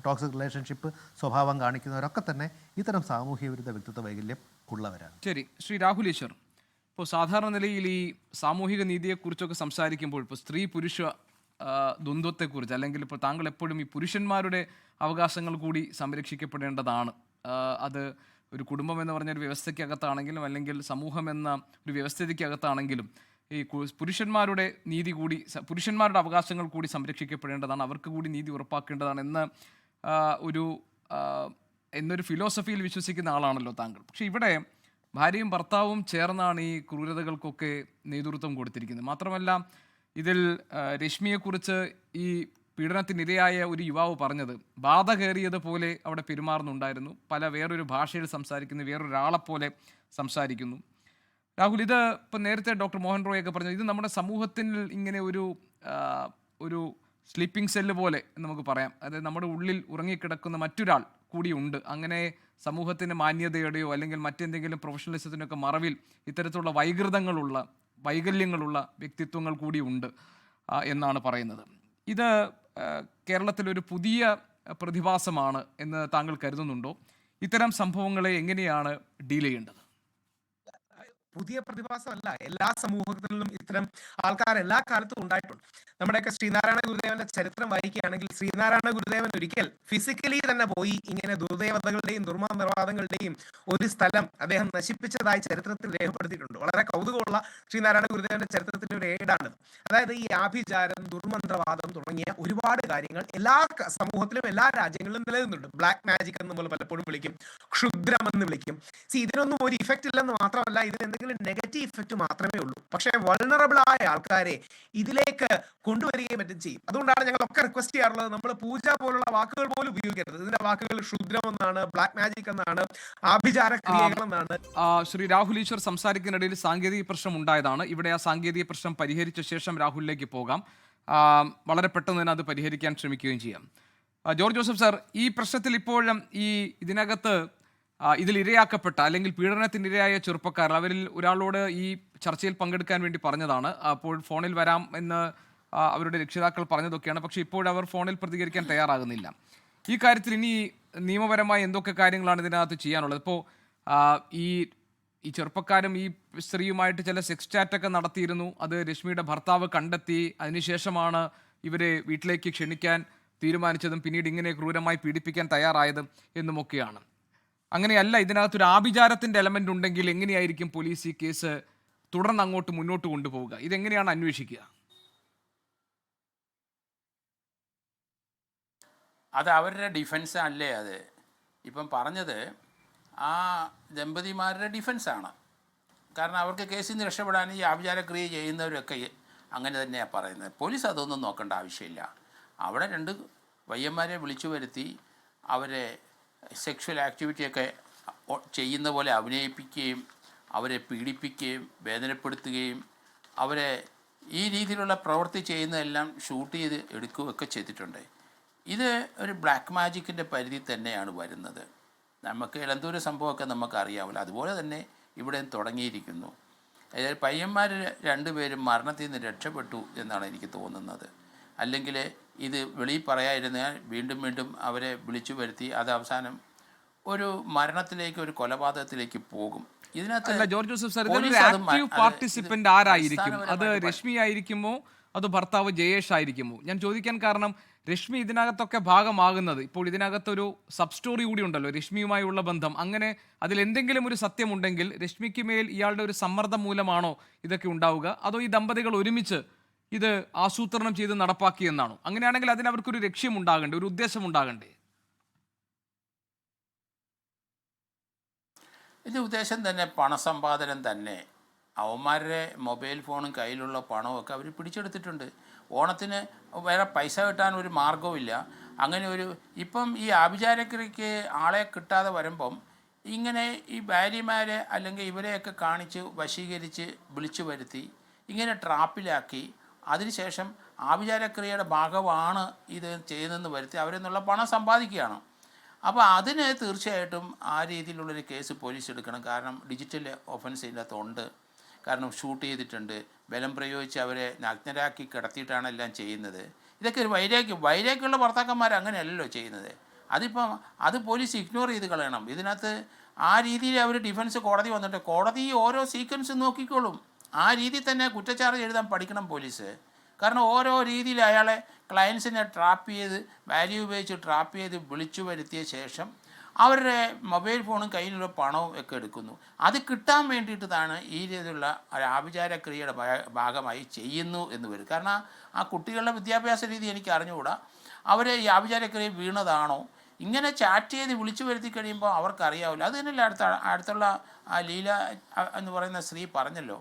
ടോക്സിക് റിലേഷൻഷിപ്പ് സ്വഭാവം കാണിക്കുന്നവരൊക്കെ തന്നെ ഇത്തരം സാമൂഹ്യ വിരുദ്ധ വ്യക്തിത്വ വൈകല്യം ഉള്ളവരാണ്. ശരി, ശ്രീ രാഹുൽ ഈശ്വർ, ഇപ്പോൾ സാധാരണ നിലയിൽ ഈ സാമൂഹിക നീതിയെക്കുറിച്ചൊക്കെ സംസാരിക്കുമ്പോൾ ഇപ്പോൾ സ്ത്രീ പുരുഷ ദ്വന്ദ്വത്തെക്കുറിച്ച്, അല്ലെങ്കിൽ ഇപ്പോൾ താങ്കൾ എപ്പോഴും ഈ പുരുഷന്മാരുടെ അവകാശങ്ങൾ കൂടി സംരക്ഷിക്കപ്പെടേണ്ടതാണ്, അത് ഒരു കുടുംബം എന്ന് പറഞ്ഞ ഒരു വ്യവസ്ഥയ്ക്കകത്താണെങ്കിലും അല്ലെങ്കിൽ സമൂഹം എന്ന ഒരു വ്യവസ്ഥിതിക്കകത്താണെങ്കിലും ഈ പുരുഷന്മാരുടെ നീതി കൂടി, പുരുഷന്മാരുടെ അവകാശങ്ങൾ കൂടി സംരക്ഷിക്കപ്പെടേണ്ടതാണ്, അവർക്ക് കൂടി നീതി ഉറപ്പാക്കേണ്ടതാണ് എന്നൊരു ഫിലോസഫിയിൽ വിശ്വസിക്കുന്ന ആളാണല്ലോ താങ്കൾ. പക്ഷേ ഇവിടെ ഭാര്യയും ഭർത്താവും ചേർന്നാണ് ഈ ക്രൂരതകൾക്കൊക്കെ നേതൃത്വം കൊടുത്തിരിക്കുന്നത്. മാത്രമല്ല ഇതിൽ രശ്മിയെക്കുറിച്ച് ഈ പീഡനത്തിനിരയായ ഒരു യുവാവ് പറഞ്ഞത് ബാധ കയറിയതുപോലെ അവിടെ പെരുമാറുന്നുണ്ടായിരുന്നു, വേറൊരു ഭാഷയിൽ സംസാരിക്കുന്നു, വേറൊരാളെപ്പോലെ സംസാരിക്കുന്നു. രാഹുൽ, ഇത് ഇപ്പം നേരത്തെ ഡോക്ടർ മോഹൻ റോയൊക്കെ പറഞ്ഞത് ഇത് നമ്മുടെ സമൂഹത്തിൽ ഇങ്ങനെ ഒരു സ്ലീപ്പിംഗ് സെല്ല് പോലെ നമുക്ക് പറയാം. അതായത് നമ്മുടെ ഉള്ളിൽ ഉറങ്ങിക്കിടക്കുന്ന മറ്റൊരാൾ കൂടിയുണ്ട്. അങ്ങനെ സമൂഹത്തിൻ്റെ മാന്യതയുടെയോ അല്ലെങ്കിൽ മറ്റെന്തെങ്കിലും പ്രൊഫഷണലിസത്തിനൊക്കെ മറവിൽ ഇത്തരത്തിലുള്ള വൈകല്യങ്ങളുള്ള വ്യക്തിത്വങ്ങൾ കൂടി ഉണ്ട് എന്നാണ് പറയുന്നത്. ഇത് കേരളത്തിലൊരു പുതിയ പ്രതിഭാസമാണ് എന്ന് താങ്കൾ കരുതുന്നുണ്ടോ? ഇത്തരം സംഭവങ്ങളെ എങ്ങനെയാണ് ഡീൽ ചെയ്യേണ്ടത്? പുതിയ പ്രതിഭാസമല്ല, എല്ലാ സമൂഹത്തിലും ഇത്തരം ആൾക്കാർ എല്ലാ കാലത്തും ഉണ്ടായിട്ടുണ്ട്. നമ്മുടെയൊക്കെ ശ്രീനാരായണ ഗുരുദേവന്റെ ചരിത്രം വായിക്കുകയാണെങ്കിൽ ശ്രീനാരായണ ഗുരുദേവൻ ഒരിക്കൽ ഫിസിക്കലി തന്നെ പോയി ഇങ്ങനെ ദുർദേവതകളുടെയും ദുർമന്ത്രവാദങ്ങളുടെയും ഒരു സ്ഥലം അദ്ദേഹം നശിപ്പിച്ചതായി ചരിത്രത്തിൽ രേഖപ്പെടുത്തിയിട്ടുണ്ട്. വളരെ കൗതുകമുള്ള ശ്രീനാരായണ ഗുരുദേവന്റെ ചരിത്രത്തിന്റെ ഒരു ഏടാണ്. അതായത് ഈ ആഭിചാരം, ദുർമന്ത്രവാദം തുടങ്ങിയ ഒരുപാട് കാര്യങ്ങൾ എല്ലാ സമൂഹത്തിലും എല്ലാ രാജ്യങ്ങളിലും നിലനിന്നുണ്ട്. ബ്ലാക്ക് മാജിക് എന്ന് നമ്മൾ പലപ്പോഴും വിളിക്കും, ക്ഷുദ്രം എന്ന് വിളിക്കും. ഇതിനൊന്നും ഒരു ഇഫക്റ്റ് ഇല്ലെന്ന് മാത്രമല്ല, ഇതിന് നെഗറ്റീവ് ഇഫക്റ്റ് മാത്രമേ ഉള്ളൂ. പക്ഷേ വൾണറബിൾ ആയ ആൾക്കാരെ ഇതിലേക്ക് കൊണ്ടുവരികയും മറ്റും ചെയ്യും. അതുകൊണ്ടാണ് ഞങ്ങളൊക്കെ റിക്വസ്റ്റ് ചെയ്യാറുള്ളത്, നമ്മൾ പൂജ പോലുള്ള വാക്കുകൾ പോലും ഉപയോഗിക്കരുത്. ഇതിന്റെ വാക്കുകൾ ക്ഷുദ്രം എന്നാണ്, ബ്ലാക്ക് മാജിക് എന്നാണ്, ആഭിചാര ക്രിയകൾ എന്നാണ്. ശ്രീ രാഹുൽ ഈശ്വർ സംസാരിക്കുന്നതിനിടയിൽ സാങ്കേതിക പ്രശ്നം ഉണ്ടായതാണ്. ഇവിടെ ആ സാങ്കേതിക പ്രശ്നം പരിഹരിച്ച ശേഷം രാഹുലിലേക്ക് പോകാം. വളരെ പെട്ടെന്ന് തന്നെ അത് പരിഹരിക്കാൻ ശ്രമിക്കുകയും ചെയ്യാം. ജോർജ് ജോസഫ് സാർ, ഈ പ്രശ്നത്തിൽ ഇപ്പോഴും ഇതിനകത്ത് ഇതിൽ ഇരയാക്കപ്പെട്ട അല്ലെങ്കിൽ പീഡനത്തിനിരയായ ചെറുപ്പക്കാർ, അവരിൽ ഒരാളോട് ഈ ചർച്ചയിൽ പങ്കെടുക്കാൻ വേണ്ടി പറഞ്ഞതാണ്. അപ്പോൾ ഫോണിൽ വരാം എന്ന് അവരുടെ രക്ഷിതാക്കൾ പറഞ്ഞതൊക്കെയാണ്. പക്ഷേ ഇപ്പോഴവർ ഫോണിൽ പ്രതികരിക്കാൻ തയ്യാറാകുന്നില്ല. ഈ കാര്യത്തിൽ ഇനി നിയമപരമായി എന്തൊക്കെ കാര്യങ്ങളാണ് ഇതിനകത്ത് ചെയ്യാനുള്ളത്? ഇപ്പോൾ ഈ ചെറുപ്പക്കാരും ഈ സ്ത്രീയുമായിട്ട് ചില സെക്സ് ചാറ്റൊക്കെ നടത്തിയിരുന്നു. അത് രശ്മിയുടെ ഭർത്താവ് കണ്ടെത്തി. അതിനുശേഷമാണ് ഇവരെ വീട്ടിലേക്ക് ക്ഷണിക്കാൻ തീരുമാനിച്ചതും പിന്നീട് ഇങ്ങനെ ക്രൂരമായി പീഡിപ്പിക്കാൻ തയ്യാറായതും എന്നുമൊക്കെയാണ്. അങ്ങനെയല്ല, ഇതിനകത്തൊരു ആഭിചാരത്തിൻ്റെ എലമെൻ്റ് ഉണ്ടെങ്കിൽ എങ്ങനെയായിരിക്കും പോലീസ് ഈ കേസ് തുടർന്ന് അങ്ങോട്ട് മുന്നോട്ട് കൊണ്ടുപോവുക? ഇതെങ്ങനെയാണ് അന്വേഷിക്കുക? അത് അവരുടെ ഡിഫൻസ് അല്ലേ അത്? ഇപ്പം പറഞ്ഞത് ആ ദമ്പതിമാരുടെ ഡിഫൻസാണ്. കാരണം അവർക്ക് കേസിൽ നിന്ന് രക്ഷപ്പെടാൻ ഈ ആഭിചാരക്രിയ ചെയ്യുന്നവരൊക്കെ അങ്ങനെ തന്നെയാണ് പറയുന്നത്. പോലീസ് അതൊന്നും നോക്കേണ്ട ആവശ്യമില്ല. അവിടെ 2 പയ്യന്മാരെ വിളിച്ചു വരുത്തി അവരെ സെക്ഷൽ ആക്ടിവിറ്റിയൊക്കെ ചെയ്യുന്ന പോലെ അഭിനയിപ്പിക്കുകയും അവരെ പീഡിപ്പിക്കുകയും വേദനപ്പെടുത്തുകയും അവരെ ഈ രീതിയിലുള്ള പ്രവൃത്തി ചെയ്യുന്നതെല്ലാം ഷൂട്ട് ചെയ്ത് എടുക്കുകയൊക്കെ ചെയ്തിട്ടുണ്ട്. ഇത് ഒരു ബ്ലാക്ക് മാജിക്കിൻ്റെ പരിധി തന്നെയാണ് വരുന്നത്. നമുക്ക് എലന്തൂർ സംഭവമൊക്കെ നമുക്കറിയാമല്ലോ. അതുപോലെ തന്നെ ഇവിടെ തുടങ്ങിയിരിക്കുന്നു. അതായത് പയ്യന്മാർ 2 പേരും മരണത്തിൽ നിന്ന് രക്ഷപ്പെട്ടു എന്നാണ് എനിക്ക് തോന്നുന്നത്. അല്ലെങ്കിൽ ഇത് വെളിയിൽ പറയാതിരുന്നാൽ വീണ്ടും വീണ്ടും അവരെ വിളിച്ചു വരുത്തി അത് അവസാനം ഒരു മരണത്തിലേക്ക്, ഒരു കൊലപാതകത്തിലേക്ക് പോകും. അല്ല ജോർജ് ജോസഫ് സാർ, ഇതിലൊരു ആക്റ്റീവ് പാർട്ടിസിപ്പന്റ് ആരായിരിക്കും? അത് രശ്മി ആയിരിക്കുമോ അതോ ഭർത്താവ് ജയേഷ് ആയിരിക്കുമോ? ഞാൻ ചോദിക്കാൻ കാരണം, രശ്മി ഇതിനകത്തൊക്കെ ഭാഗമാകുന്നത്, ഇപ്പോൾ ഇതിനകത്തൊരു സബ് സ്റ്റോറി കൂടി ഉണ്ടല്ലോ, രശ്മിയുമായുള്ള ബന്ധം. അങ്ങനെ അതിലെന്തെങ്കിലും ഒരു സത്യമുണ്ടെങ്കിൽ രശ്മിക്ക് മേൽ ഇയാളുടെ ഒരു സമ്മർദ്ദം മൂലമാണോ ഇതൊക്കെ ഉണ്ടാവുക, അതോ ഈ ദമ്പതികൾ ഒരുമിച്ച് ഇത് ആസൂത്രണം ചെയ്ത് നടപ്പാക്കിയെന്നാണോ? അങ്ങനെയാണെങ്കിൽ അതിന് അവർക്കൊരു ലക്ഷ്യമുണ്ടാകണ്ടേ, ഒരു ഉദ്ദേശമുണ്ടാകണ്ടേ? ഇതിൻ്റെ ഉദ്ദേശം തന്നെ പണസമ്പാദനം തന്നെ. അവന്മാരുടെ മൊബൈൽ ഫോണും കയ്യിലുള്ള പണമൊക്കെ അവർ പിടിച്ചെടുത്തിട്ടുണ്ട്. ഓണത്തിന് വേറെ പൈസ കിട്ടാൻ ഒരു മാർഗവുമില്ല. അങ്ങനെ ഇപ്പം ഈ ആഭിചാരക്രിയയ്ക്ക് ആളെ കിട്ടാതെ വരുമ്പം ഇങ്ങനെ ഈ ഭാര്യമാരെ അല്ലെങ്കിൽ ഇവരെയൊക്കെ കാണിച്ച് വശീകരിച്ച് വിളിച്ചു വരുത്തി ഇങ്ങനെ ട്രാപ്പിലാക്കി അതിനുശേഷം ആഭിചാരക്രിയയുടെ ഭാഗമാണ് ഇത് ചെയ്യുന്നതെന്ന് വരുത്തി അവരെന്നുള്ള പണം സമ്പാദിക്കുകയാണ്. അപ്പോൾ അതിന് തീർച്ചയായിട്ടും ആ രീതിയിലുള്ളൊരു കേസ് പോലീസ് എടുക്കണം. കാരണം ഡിജിറ്റൽ ഒഫൻസ് ഇതിനകത്തുണ്ട്. കാരണം ഷൂട്ട് ചെയ്തിട്ടുണ്ട്, ബലം പ്രയോഗിച്ച് അവരെ നഗ്നരാക്കി കിടത്തിയിട്ടാണ് എല്ലാം ചെയ്യുന്നത്. ഇതൊക്കെ ഒരു വൈരാഗ്യമുള്ള ഭർത്താക്കന്മാർ അങ്ങനെയല്ലല്ലോ ചെയ്യുന്നത്. അത് പോലീസ് ഇഗ്നോർ ചെയ്ത് കളയണം. ഇതിനകത്ത് ആ രീതിയിൽ അവർ ഡിഫൻസ് കോടതി വന്നിട്ട് കോടതി ഓരോ സീക്വൻസ് നോക്കിക്കോളും. ആ രീതിയിൽ തന്നെ കുറ്റച്ചാർജ് എഴുതാൻ പഠിക്കണം പോലീസ്. കാരണം ഓരോ രീതിയിൽ അയാളെ ക്ലയൻസിനെ ട്രാപ്പ് ചെയ്ത് വാല്യൂ ഉപയോഗിച്ച് ട്രാപ്പ് ചെയ്ത് വിളിച്ചു വരുത്തിയ ശേഷം അവരുടെ മൊബൈൽ ഫോണും കയ്യിലുള്ള പണവും ഒക്കെ എടുക്കുന്നു. അത് കിട്ടാൻ വേണ്ടിയിട്ടാണ് ഈ രീതിയിലുള്ള ആഭിചാരക്രിയയുടെ ഭാഗമായി ചെയ്യുന്നു എന്ന് വരും. കാരണം ആ കുട്ടികളുടെ വിദ്യാഭ്യാസ രീതി എനിക്ക് അറിഞ്ഞുകൂടാ. അവർ ഈ ആഭിചാരക്രിയ വീണതാണോ, ഇങ്ങനെ ചാറ്റ് ചെയ്ത് വിളിച്ചു വരുത്തി കഴിയുമ്പോൾ അവർക്കറിയാവില്ല. അത് തന്നെയല്ല അടുത്തുള്ള ലീല എന്ന് പറയുന്ന സ്ത്രീ പറഞ്ഞല്ലോ,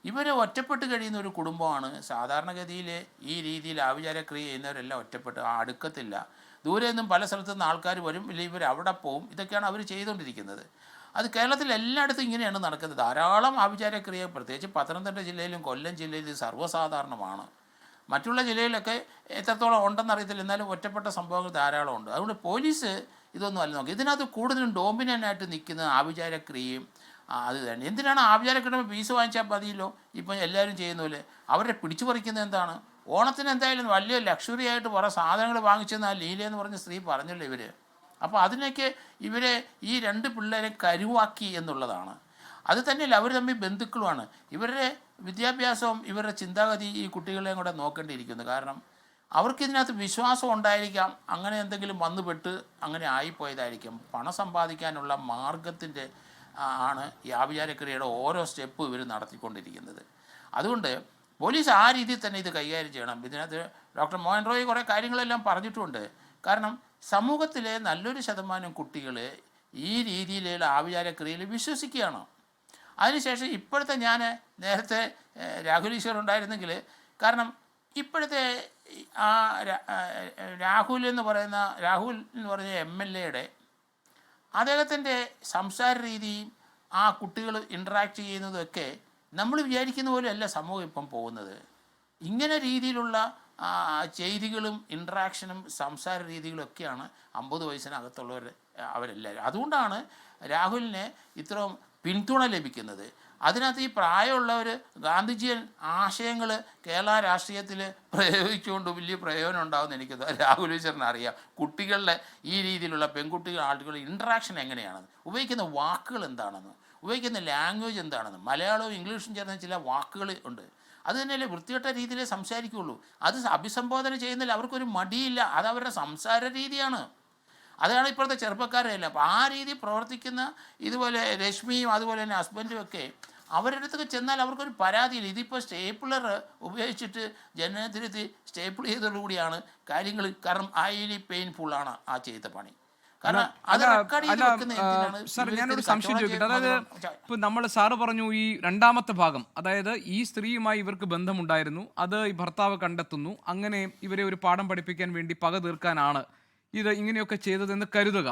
ഇവർ ഒറ്റപ്പെട്ട് കഴിയുന്ന ഒരു കുടുംബമാണ്. സാധാരണഗതിയിൽ ഈ രീതിയിൽ ആഭിചാരക്രിയ ചെയ്യുന്നവരെല്ലാം ഒറ്റപ്പെട്ട് അടുക്കത്തില്ല. ദൂരെ നിന്നും പല സ്ഥലത്തു നിന്ന് ആൾക്കാർ വരും, ഇല്ലെങ്കിൽ ഇവർ അവിടെ പോവും. ഇതൊക്കെയാണ് അവർ ചെയ്തുകൊണ്ടിരിക്കുന്നത്. അത് കേരളത്തിൽ എല്ലായിടത്തും ഇങ്ങനെയാണ് നടക്കുന്നത്. ധാരാളം ആഭിചാരക്രിയ പ്രത്യേകിച്ച് പത്തനംതിട്ട ജില്ലയിലും കൊല്ലം ജില്ലയിലും സർവ്വസാധാരണമാണ്. മറ്റുള്ള ജില്ലയിലൊക്കെ എത്രത്തോളം ഉണ്ടെന്നറിയത്തില്ല, എന്നാലും ഒറ്റപ്പെട്ട സംഭവങ്ങൾ ധാരാളമുണ്ട്. അതുകൊണ്ട് പോലീസ് ഇതൊന്നും അല്ല നോക്കി. ഇതിനകത്ത് കൂടുതലും ഡോമിനൻ്റായിട്ട് നിൽക്കുന്ന ആഭിചാരക്രിയയും അത് തന്നെ. എന്തിനാണ് ആഭിചാരക്രിയ ഫീസ് വാങ്ങിച്ചാൽ മതിയല്ലോ, ഇപ്പം എല്ലാവരും ചെയ്യുന്ന പോലെ. അവരെ പിടിച്ചു പറിക്കുന്നത് എന്താണ്? ഓണത്തിന് എന്തായാലും വലിയ ലക്ഷറി ആയിട്ട് കുറേ സാധനങ്ങൾ വാങ്ങിച്ചെന്ന് ആ ലീലയെന്ന് പറഞ്ഞ സ്ത്രീ പറഞ്ഞല്ലോ ഇവർ. അപ്പോൾ അതിനൊക്കെ ഇവരെ ഈ 2 പിള്ളേരെ കരുവാക്കി എന്നുള്ളതാണ്. അത് തന്നെയല്ല, അവർ തമ്മിൽ ബന്ധുക്കളുമാണ്. ഇവരുടെ വിദ്യാഭ്യാസവും ഇവരുടെ ചിന്താഗതി ഈ കുട്ടികളെയും കൂടെ നോക്കേണ്ടിയിരിക്കുന്നു. കാരണം അവർക്കിതിനകത്ത് വിശ്വാസം ഉണ്ടായിരിക്കാം, അങ്ങനെ എന്തെങ്കിലും വന്നുപെട്ട് അങ്ങനെ ആയിപ്പോയതായിരിക്കും. പണം സമ്പാദിക്കാനുള്ള മാർഗത്തിൻ്റെ ആണ് ഈ ആഭിചാരക്രിയയുടെ ഓരോ സ്റ്റെപ്പും ഇവർ നടത്തിക്കൊണ്ടിരിക്കുന്നത്. അതുകൊണ്ട് പോലീസ് ആ രീതിയിൽ തന്നെ ഇത് കൈകാര്യം ചെയ്യണം. ഇതിനകത്ത് ഡോക്ടർ മോഹൻ റോയ് കുറേ കാര്യങ്ങളെല്ലാം പറഞ്ഞിട്ടുമുണ്ട്. കാരണം സമൂഹത്തിലെ നല്ലൊരു ശതമാനം കുട്ടികൾ ഈ രീതിയിലുള്ള ആഭിചാരക്രിയയിൽ വിശ്വസിക്കുകയാണ്. അതിനുശേഷം ഇപ്പോഴത്തെ ഞാൻ നേരത്തെ രാഹുൽ ഈശ്വർ ഉണ്ടായിരുന്നെങ്കിൽ, കാരണം ഇപ്പോഴത്തെ ആ രാഹുൽ എന്ന് പറയുന്ന MLA അദ്ദേഹത്തിൻ്റെ സംസാര രീതിയും ആ കുട്ടികൾ ഇൻട്രാക്ട് ചെയ്യുന്നതൊക്കെ നമ്മൾ വിചാരിക്കുന്ന പോലെയല്ല സമൂഹം ഇപ്പം പോകുന്നത്. ഇങ്ങനെ രീതിയിലുള്ള ചെയ്തികളും ഇൻട്രാക്ഷനും സംസാര രീതികളൊക്കെയാണ് 50 വയസ്സിനകത്തുള്ളവർ അവരെല്ലാവരും. അതുകൊണ്ടാണ് രാഹുലിന് ഇത്രയും പിന്തുണ ലഭിക്കുന്നത്. അതിനകത്ത് ഈ പ്രായമുള്ളവർ ഗാന്ധിജിയൻ ആശയങ്ങൾ കേരള രാഷ്ട്രീയത്തിൽ പ്രയോഗിച്ചുകൊണ്ട് വലിയ പ്രയോജനം ഉണ്ടാകുമെന്ന് എനിക്ക് രാഹുൽ ഈശ്വറിന് അറിയാം. കുട്ടികളുടെ ഈ രീതിയിലുള്ള പെൺകുട്ടികൾ ആളുകൾ ഇൻട്രാക്ഷൻ എങ്ങനെയാണെന്ന്, ഉപയോഗിക്കുന്ന വാക്കുകൾ എന്താണെന്ന്, ഉപയോഗിക്കുന്ന ലാംഗ്വേജ് എന്താണെന്ന്. മലയാളവും ഇംഗ്ലീഷും ചേർന്ന ചില വാക്കുകൾ ഉണ്ട്, അത് തന്നെയല്ലേ വൃത്തികെട്ട രീതിയിലേ സംസാരിക്കുകയുള്ളൂ. അത് അഭിസംബോധന ചെയ്യുന്നതിൽ അവർക്കൊരു മടിയില്ല, അത് അവരുടെ സംസാര രീതിയാണ്. അതാണ് ഇപ്പോഴത്തെ ചെറുപ്പക്കാരെല്ലാം. അപ്പോൾ ആ രീതി പ്രവർത്തിക്കുന്ന ഇതുപോലെ രശ്മിയും അതുപോലെ തന്നെ ഹസ്ബൻഡും ഒക്കെ അവരുടെ അടുത്തൊക്കെ ചെന്നാൽ അവർക്കൊരു പരാതിയില്ല. ഇതിപ്പോൾ സ്റ്റേപ്പിളർ ഉപയോഗിച്ചിട്ട് ജനനത്തിരുത്തി സ്റ്റേപ്പിൾ ചെയ്തതോടുകൂടിയാണ് കാര്യങ്ങൾ, കാരണം ഹൈലി പെയിൻഫുള്ളാണ് ആ ചെയ്ത പണി. കാരണം അത് റെക്കോർഡ് ചെയ്ത് വെക്കുന്ന എന്തിനാണ്? സാർ ഞാനൊരു സംശയം ചോദിക്കട്ടെ. അതായത് ഇപ്പൊ നമ്മൾ സാറ് പറഞ്ഞു ഈ രണ്ടാമത്തെ ഭാഗം, അതായത് ഈ സ്ത്രീയുമായി ഇവർക്ക് ബന്ധമുണ്ടായിരുന്നു, അത് ഈ ഭർത്താവ് കണ്ടെത്തുന്നു, അങ്ങനെ ഇവരെ ഒരു പാഠം പഠിപ്പിക്കാൻ വേണ്ടി പക തീർക്കാനാണ് ഇത് ഇങ്ങനെയൊക്കെ ചെയ്തതെന്ന് കരുതുക.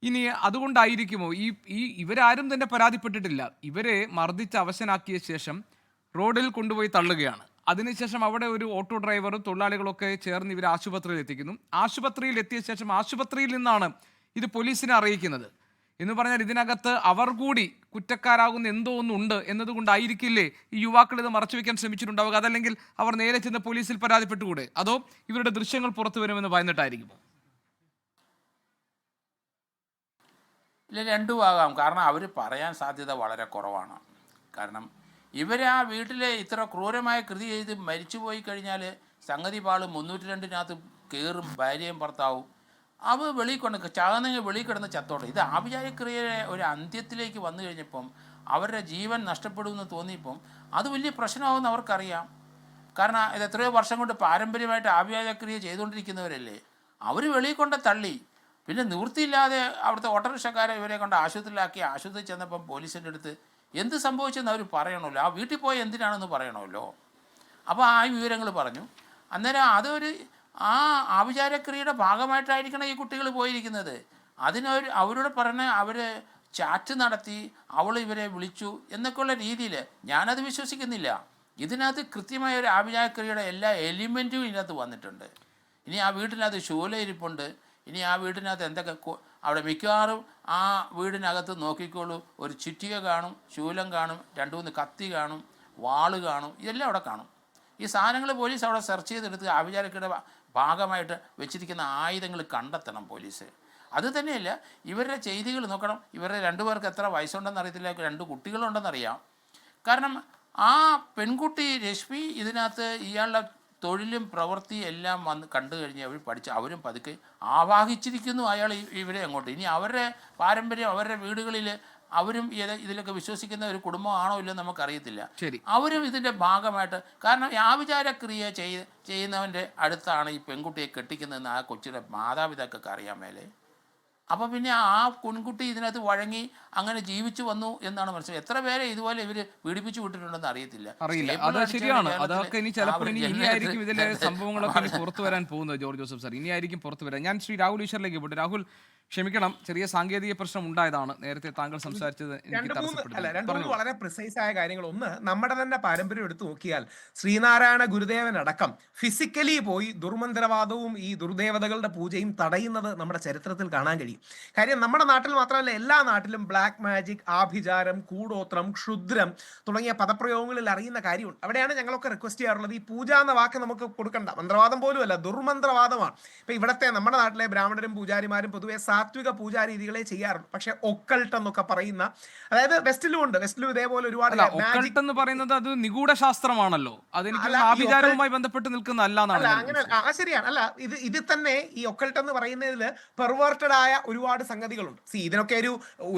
ഇനി അതുകൊണ്ടായിരിക്കുമോ ഇവരാരും തന്നെ പരാതിപ്പെട്ടിട്ടില്ല, ഇവരെ മർദ്ദിച്ച് അവശനാക്കിയ ശേഷം റോഡിൽ കൊണ്ടുപോയി തള്ളുകയാണ്. അതിനുശേഷം അവിടെ ഒരു ഓട്ടോ ഡ്രൈവറും തൊഴിലാളികളൊക്കെ ചേർന്ന് ഇവരെ ആശുപത്രിയിൽ എത്തിക്കുന്നു. ആശുപത്രിയിൽ എത്തിയ ശേഷം ആശുപത്രിയിൽ നിന്നാണ് ഇത് പോലീസിനെ അറിയിക്കുന്നത്. എന്ന് പറഞ്ഞാൽ ഇതിനകത്ത് അവർ കൂടി കുറ്റക്കാരാകുന്ന എന്തോ ഒന്നുണ്ട് എന്നതുകൊണ്ടായിരിക്കില്ലേ ഈ യുവാക്കൾ ഇത് മറച്ചുവെക്കാൻ ശ്രമിച്ചിട്ടുണ്ടാവുക? അതല്ലെങ്കിൽ അവർ നേരെ ചെന്ന് പോലീസിൽ പരാതിപ്പെട്ടുകൂടെ? അതോ ഇവരുടെ ദൃശ്യങ്ങൾ പുറത്തു വരുമെന്ന് ഭയന്നിട്ടായിരിക്കുമോ? ഇല്ല, രണ്ടും ആകാം. കാരണം അവർ പറയാൻ സാധ്യത വളരെ കുറവാണ്. കാരണം ഇവർ ആ വീട്ടിൽ ഇത്ര ക്രൂരമായ കൃതി ചെയ്ത് മരിച്ചു പോയി കഴിഞ്ഞാൽ സംഗതി പാളും. 302 കയറും ഭാര്യയും ഭർത്താവും. അവ വെളിയിൽ കൊണ്ട് ചാകുന്നെങ്കിൽ വെളിയിൽ കിടന്ന് ചത്തോട്ടെ. ഇത് ആഭിചാരക്രിയയുടെ ഒരു അന്ത്യത്തിലേക്ക് വന്നു കഴിഞ്ഞപ്പം അവരുടെ ജീവൻ നഷ്ടപ്പെടുമെന്ന് തോന്നിയപ്പം അത് വലിയ പ്രശ്നമാകുമെന്ന് അവർക്കറിയാം. കാരണം ഇത് എത്രയോ വർഷം കൊണ്ട് പാരമ്പര്യമായിട്ട് ആഭിചാരക്രിയ ചെയ്തുകൊണ്ടിരിക്കുന്നവരല്ലേ. അവർ വെളിയിൽ കൊണ്ട് തള്ളി. പിന്നെ നിവൃത്തിയില്ലാതെ അവിടുത്തെ ഓട്ടോറിക്ഷക്കാരെ ഇവരെ കൊണ്ട് ആശുപത്രിയിലാക്കി. ആശുപത്രിയിൽ ചെന്നപ്പം പോലീസിൻ്റെ അടുത്ത് എന്ത് സംഭവിച്ചെന്ന് അവർ പറയണമല്ലോ, ആ വീട്ടിൽ പോയി എന്തിനാണെന്ന് പറയണമല്ലോ. അപ്പോൾ ആ വിവരങ്ങൾ പറഞ്ഞു. അന്നേരം അതൊരു ആ ആഭിചാരക്രിയയുടെ ഭാഗമായിട്ടായിരിക്കണം ഈ കുട്ടികൾ പോയിരിക്കുന്നത്. അവരോട് പറഞ്ഞ് അവർ ചാറ്റ് നടത്തി, അവൾ ഇവരെ വിളിച്ചു എന്നൊക്കെയുള്ള രീതിയിൽ ഞാനത് വിശ്വസിക്കുന്നില്ല. ഇതിനകത്ത് കൃത്യമായ ഒരു ആഭിചാരക്രിയയുടെ എല്ലാ എലിമെൻറ്റും ഇതിനകത്ത് വന്നിട്ടുണ്ട്. ഇനി ആ വീട്ടിനകത്ത് ശൂല ഇരിപ്പുണ്ട്. ഇനി ആ വീടിനകത്ത് എന്തൊക്കെ അവിടെ മിക്കവാറും ആ വീടിനകത്ത് നോക്കിക്കോളൂ, ഒരു ചുറ്റിക കാണും, ശൂലം കാണും, 2-3 കത്തി കാണും, വാള് കാണും, ഇതെല്ലാം അവിടെ കാണും. ഈ സാധനങ്ങൾ പോലീസ് അവിടെ സെർച്ച് ചെയ്തെടുത്ത് ആഭിചാരക്കയുടെ ഭാഗമായിട്ട് വെച്ചിരിക്കുന്ന ആയുധങ്ങൾ കണ്ടെത്തണം പോലീസ്. അത് തന്നെയല്ല, ഇവരുടെ ചെയ്തികൾ നോക്കണം. ഇവരുടെ 2 പേർക്ക് എത്ര വയസ്സുണ്ടെന്ന് അറിയത്തില്ല, 2 കുട്ടികളുണ്ടെന്നറിയാം. കാരണം ആ പെൺകുട്ടി രശ്മി ഇതിനകത്ത് ഇയാളുടെ തൊഴിലും പ്രവൃത്തിയും എല്ലാം വന്ന് കണ്ടു കഴിഞ്ഞ് അവർ പഠിച്ച് അവരും പതുക്കെ ആവാഹിച്ചിരിക്കുന്നു അയാൾ ഇവരെ അങ്ങോട്ട്. ഇനി അവരുടെ പാരമ്പര്യം, അവരുടെ വീടുകളിൽ അവരും ഇതിലൊക്കെ വിശ്വസിക്കുന്ന ഒരു കുടുംബമാണോ ഇല്ലെന്ന് നമുക്കറിയത്തില്ല. അവരും ഇതിൻ്റെ ഭാഗമായിട്ട്, കാരണം ആഭിചാരക്രിയ ചെയ്യുന്നവൻ്റെ അടുത്താണ് ഈ പെൺകുട്ടിയെ കെട്ടിക്കുന്നതെന്ന് ആ കൊച്ചിയുടെ മാതാപിതാക്കൾക്ക് അറിയാൻ മേലെ. അപ്പോൾ പിന്നെ ആ പെൺകുട്ടി ഇതിനകത്ത് വഴങ്ങി അങ്ങനെ ജീവിച്ചു വന്നു എന്നാണ് മനസ്സിലായത്. എത്ര പേരെ ഇതുപോലെ ഇവർ പീഡിപ്പിച്ചു വിട്ടിട്ടുണ്ടെന്ന് അറിയില്ല. അത് ശരിയാണ്. അതൊക്കെ ഇനി ചിലപ്പോൾ ഇനിയായിരിക്കും ഇതിലെ സംഭവങ്ങളൊക്കെ പുറത്തു വരാൻ പോകുന്നത്. ജോർജ് ജോസഫ് സാർ, ഇനിയായിരിക്കും പുറത്തു വരാൻ. ഞാൻ ശ്രീ രാഹുൽ ഈശ്വറിലേക്ക് പോട്ടെ. രാഹുൽ, ക്ഷമിക്കണം, ചെറിയ സാങ്കേതിക പ്രശ്നം ഉണ്ടായതാണ്. നേരത്തെ താങ്കൾ സംസാരിച്ചത് രണ്ടു വളരെ പ്രിസൈസ് ആയ കാര്യങ്ങൾ. ഒന്ന്, നമ്മുടെ തന്നെ പാരമ്പര്യം എടുത്തു നോക്കിയാൽ ശ്രീനാരായണ ഗുരുദേവൻ അടക്കം ഫിസിക്കലി പോയി ദുർമന്ത്രവാദവും ഈ ദുർദേവതകളുടെ പൂജയും തടയുന്നത് നമ്മുടെ ചരിത്രത്തിൽ കാണാൻ കഴിയും. കാര്യം നമ്മുടെ നാട്ടിൽ മാത്രമല്ല, എല്ലാ നാട്ടിലും ബ്ലാക്ക് മാജിക്, ആഭിചാരം, കൂടോത്രം, ക്ഷുദ്രം തുടങ്ങിയ പദപ്രയോഗങ്ങളിൽ അറിയുന്ന കാര്യമുണ്ട്. അവിടെയാണ് ഞങ്ങളൊക്കെ റിക്വസ്റ്റ് ചെയ്യാറുള്ളത്, ഈ പൂജ എന്ന വാക്ക് നമുക്ക് കൊടുക്കണ്ട, മന്ത്രവാദം പോലും അല്ല, ദുർമന്ത്രവാദമാണ്. ഇപ്പൊ ഇവിടത്തെ നമ്മുടെ നാട്ടിലെ ബ്രാഹ്മണരും പൂജാരിമാരും പൊതുവെ സാത്വിക പൂജാ രീതികളെ ചെയ്യാറുണ്ട്. പക്ഷെ ഒക്കൾട്ട് എന്നൊക്കെ പറയുന്ന, അതായത് വെസ്റ്റിലും ഉണ്ട്, വെസ്റ്റിലും ഇതേപോലെ ഒരുപാട് എന്ന് പറയുന്നത് അത് നിഗൂഢ ശാസ്ത്രമാണല്ലോ, അതെനിക്ക് ആഭിചാരവുമായി ബന്ധപ്പെട്ട് നിൽക്കുന്ന അങ്ങനെ ശരിയാണ്. അല്ല, ഇത് തന്നെ ഈ ഒക്കൾട്ട് എന്ന് പറയുന്നതിൽ പെർവേർട്ടഡ് ആയ ഒരുപാട് സംഗതികളുണ്ട്. ഇതിനൊക്കെ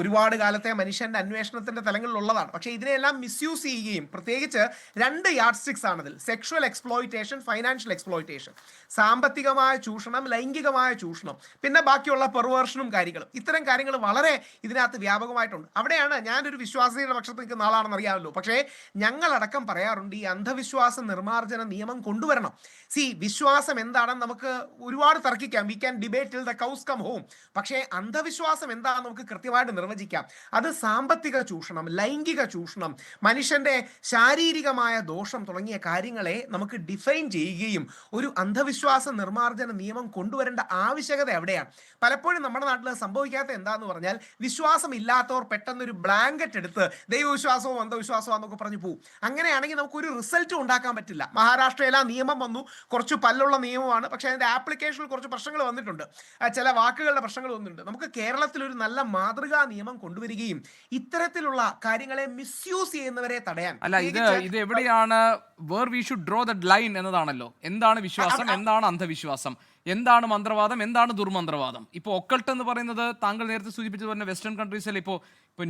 ഒരുപാട് കാലത്തെ മനുഷ്യന്റെ അന്വേഷണത്തിന്റെ തലങ്ങളിലുള്ളതാണ്. പക്ഷെ ഇതിനെല്ലാം മിസ്യൂസ് ചെയ്യുകയും, പ്രത്യേകിച്ച് 2 യാർഡ് സ്റ്റിക്സ് ആണതിൽ: സെക്ഷുവൽ എക്സ്പ്ലോയിറ്റേഷൻ, ഫൈനാൻഷ്യൽ എക്സ്പ്ലോയിറ്റേഷൻ. സാമ്പത്തികമായ ചൂഷണം, ലൈംഗികമായ ചൂഷണം, പിന്നെ ബാക്കിയുള്ള പെർവേർഷനും കാര്യങ്ങളും. ഇത്തരം കാര്യങ്ങൾ വളരെ ഇതിനകത്ത് വ്യാപകമായിട്ടുണ്ട്. അവിടെയാണ് ഞാനൊരു വിശ്വാസിയുടെ പക്ഷത്ത് നിൽക്കുന്ന ആളാണെന്ന് അറിയാമല്ലോ. പക്ഷേ ഞങ്ങളടക്കം പറയാറുണ്ട്, ഈ അന്ധവിശ്വാസ നിർമ്മാർജ്ജന നിയമം കൊണ്ടുവരണം. വിശ്വാസം എന്താണെന്ന് നമുക്ക് ഒരുപാട് തർക്കിക്കാം, we can debate till the cows come home. പക്ഷേ അന്ധവിശ്വാസം എന്താണെന്ന് നമുക്ക് കൃത്യമായിട്ട് നിർവചിക്കാം. അത് സാമ്പത്തിക ചൂഷണം, ലൈംഗിക ചൂഷണം, മനുഷ്യന്റെ ശാരീരികമായ ദോഷം തുടങ്ങിയ കാര്യങ്ങളെ നമുക്ക് ഡിഫൈൻ ചെയ്യുകയും ഒരു അന്ധവിശ്വാസ നിർമ്മാർജ്ജന നിയമം കൊണ്ടുവരേണ്ട ആവശ്യകത എവിടെയാണ്? പലപ്പോഴും നമ്മുടെ നാട്ടിൽ സംഭവിക്കാത്ത എന്താന്ന് പറഞ്ഞാൽ, വിശ്വാസം ഇല്ലാത്തവർ പെട്ടെന്നൊരു ബ്ലാങ്കറ്റ് എടുത്ത് ദൈവവിശ്വാസവും അന്ധവിശ്വാസവും എന്നൊക്കെ പറഞ്ഞു പോകും. അങ്ങനെയാണെങ്കിൽ നമുക്കൊരു റിസൾട്ടും ഉണ്ടാക്കാൻ പറ്റില്ല. മഹാരാഷ്ട്രയിൽ ആ നിയമം വന്നു, കുറച്ച് പല്ലുള്ള നിയമമാണ്, പക്ഷേ അതിൻ്റെ ആപ്ലിക്കേഷനിൽ കുറച്ച് പ്രശ്നങ്ങൾ വന്നിട്ടുണ്ട്, ചില വാക്കുകളുടെ പ്രശ്നങ്ങൾ വന്നിട്ടുണ്ട്. മനസ്സിലാവുന്നുണ്ട്. നമുക്ക് കേരളത്തിൽ ഒരു നല്ല മാതൃകാ നിയമം കൊണ്ടുവരികയും ഇത്തരത്തിലുള്ള കാര്യങ്ങളെ മിസ്യൂസ് ചെയ്യുന്നവരെ തടയാൻ, അല്ല, ഇത് എവിടെയാണ് where we should draw the line എന്നതാണല്ലോ. എന്താണ് വിശ്വാസം, എന്താണ് അന്ധവിശ്വാസം, എന്താണ് മന്ത്രവാദം, എന്താണ് ദുർമന്ത്രവാദം? ഇപ്പോൾ ഒക്കൾട്ട് എന്ന് പറയുന്നത് താങ്കൾ നേരത്തെ സൂചിപ്പിച്ചത് പറഞ്ഞ വെസ്റ്റേൺ കൺട്രീസിൽ ഇപ്പോൾ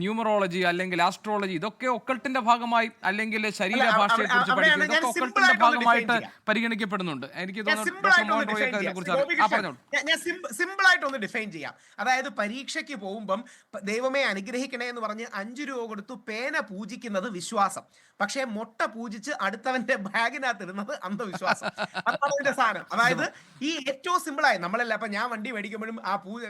ന്യൂമറോളജി അല്ലെങ്കിൽ ആസ്ട്രോളജി ഇതൊക്കെ ഒക്കൾട്ടിന്റെ ഭാഗമായി അല്ലെങ്കിൽ ശരീരഭാഷയെ കുറിച്ച് പഠിക്കുന്നത് ഇതൊക്കെ ഒക്കൾട്ടിന്റെ ഭാഗമായിട്ട് പരിഗണിക്കപ്പെടുന്നുണ്ട്. എനിക്ക് ഞാൻ സിമ്പിൾ ആയിട്ട് ഒന്ന് ഡിഫൈൻ ചെയ്യാം. അതായത് പരീക്ഷയ്ക്ക് പോകുമ്പം ദൈവമേ അനുഗ്രഹിക്കണേ എന്ന് പറഞ്ഞ് 5 രൂപ കൊടുത്തു പേന പൂജിക്കുന്നത് വിശ്വാസം. പക്ഷേ മുട്ട പൂജിച്ച് അടുത്തവന്റെ ബാഗിനകത്ത് ഇടുന്നത് അന്ധവിശ്വാസം. അതാണ് അതിന്റെ സാധനം. അതായത് ഈ ഏറ്റവും സിമ്പിളായി നമ്മളല്ല, അപ്പൊ ഞാൻ വണ്ടി മേടിക്കുമ്പോഴും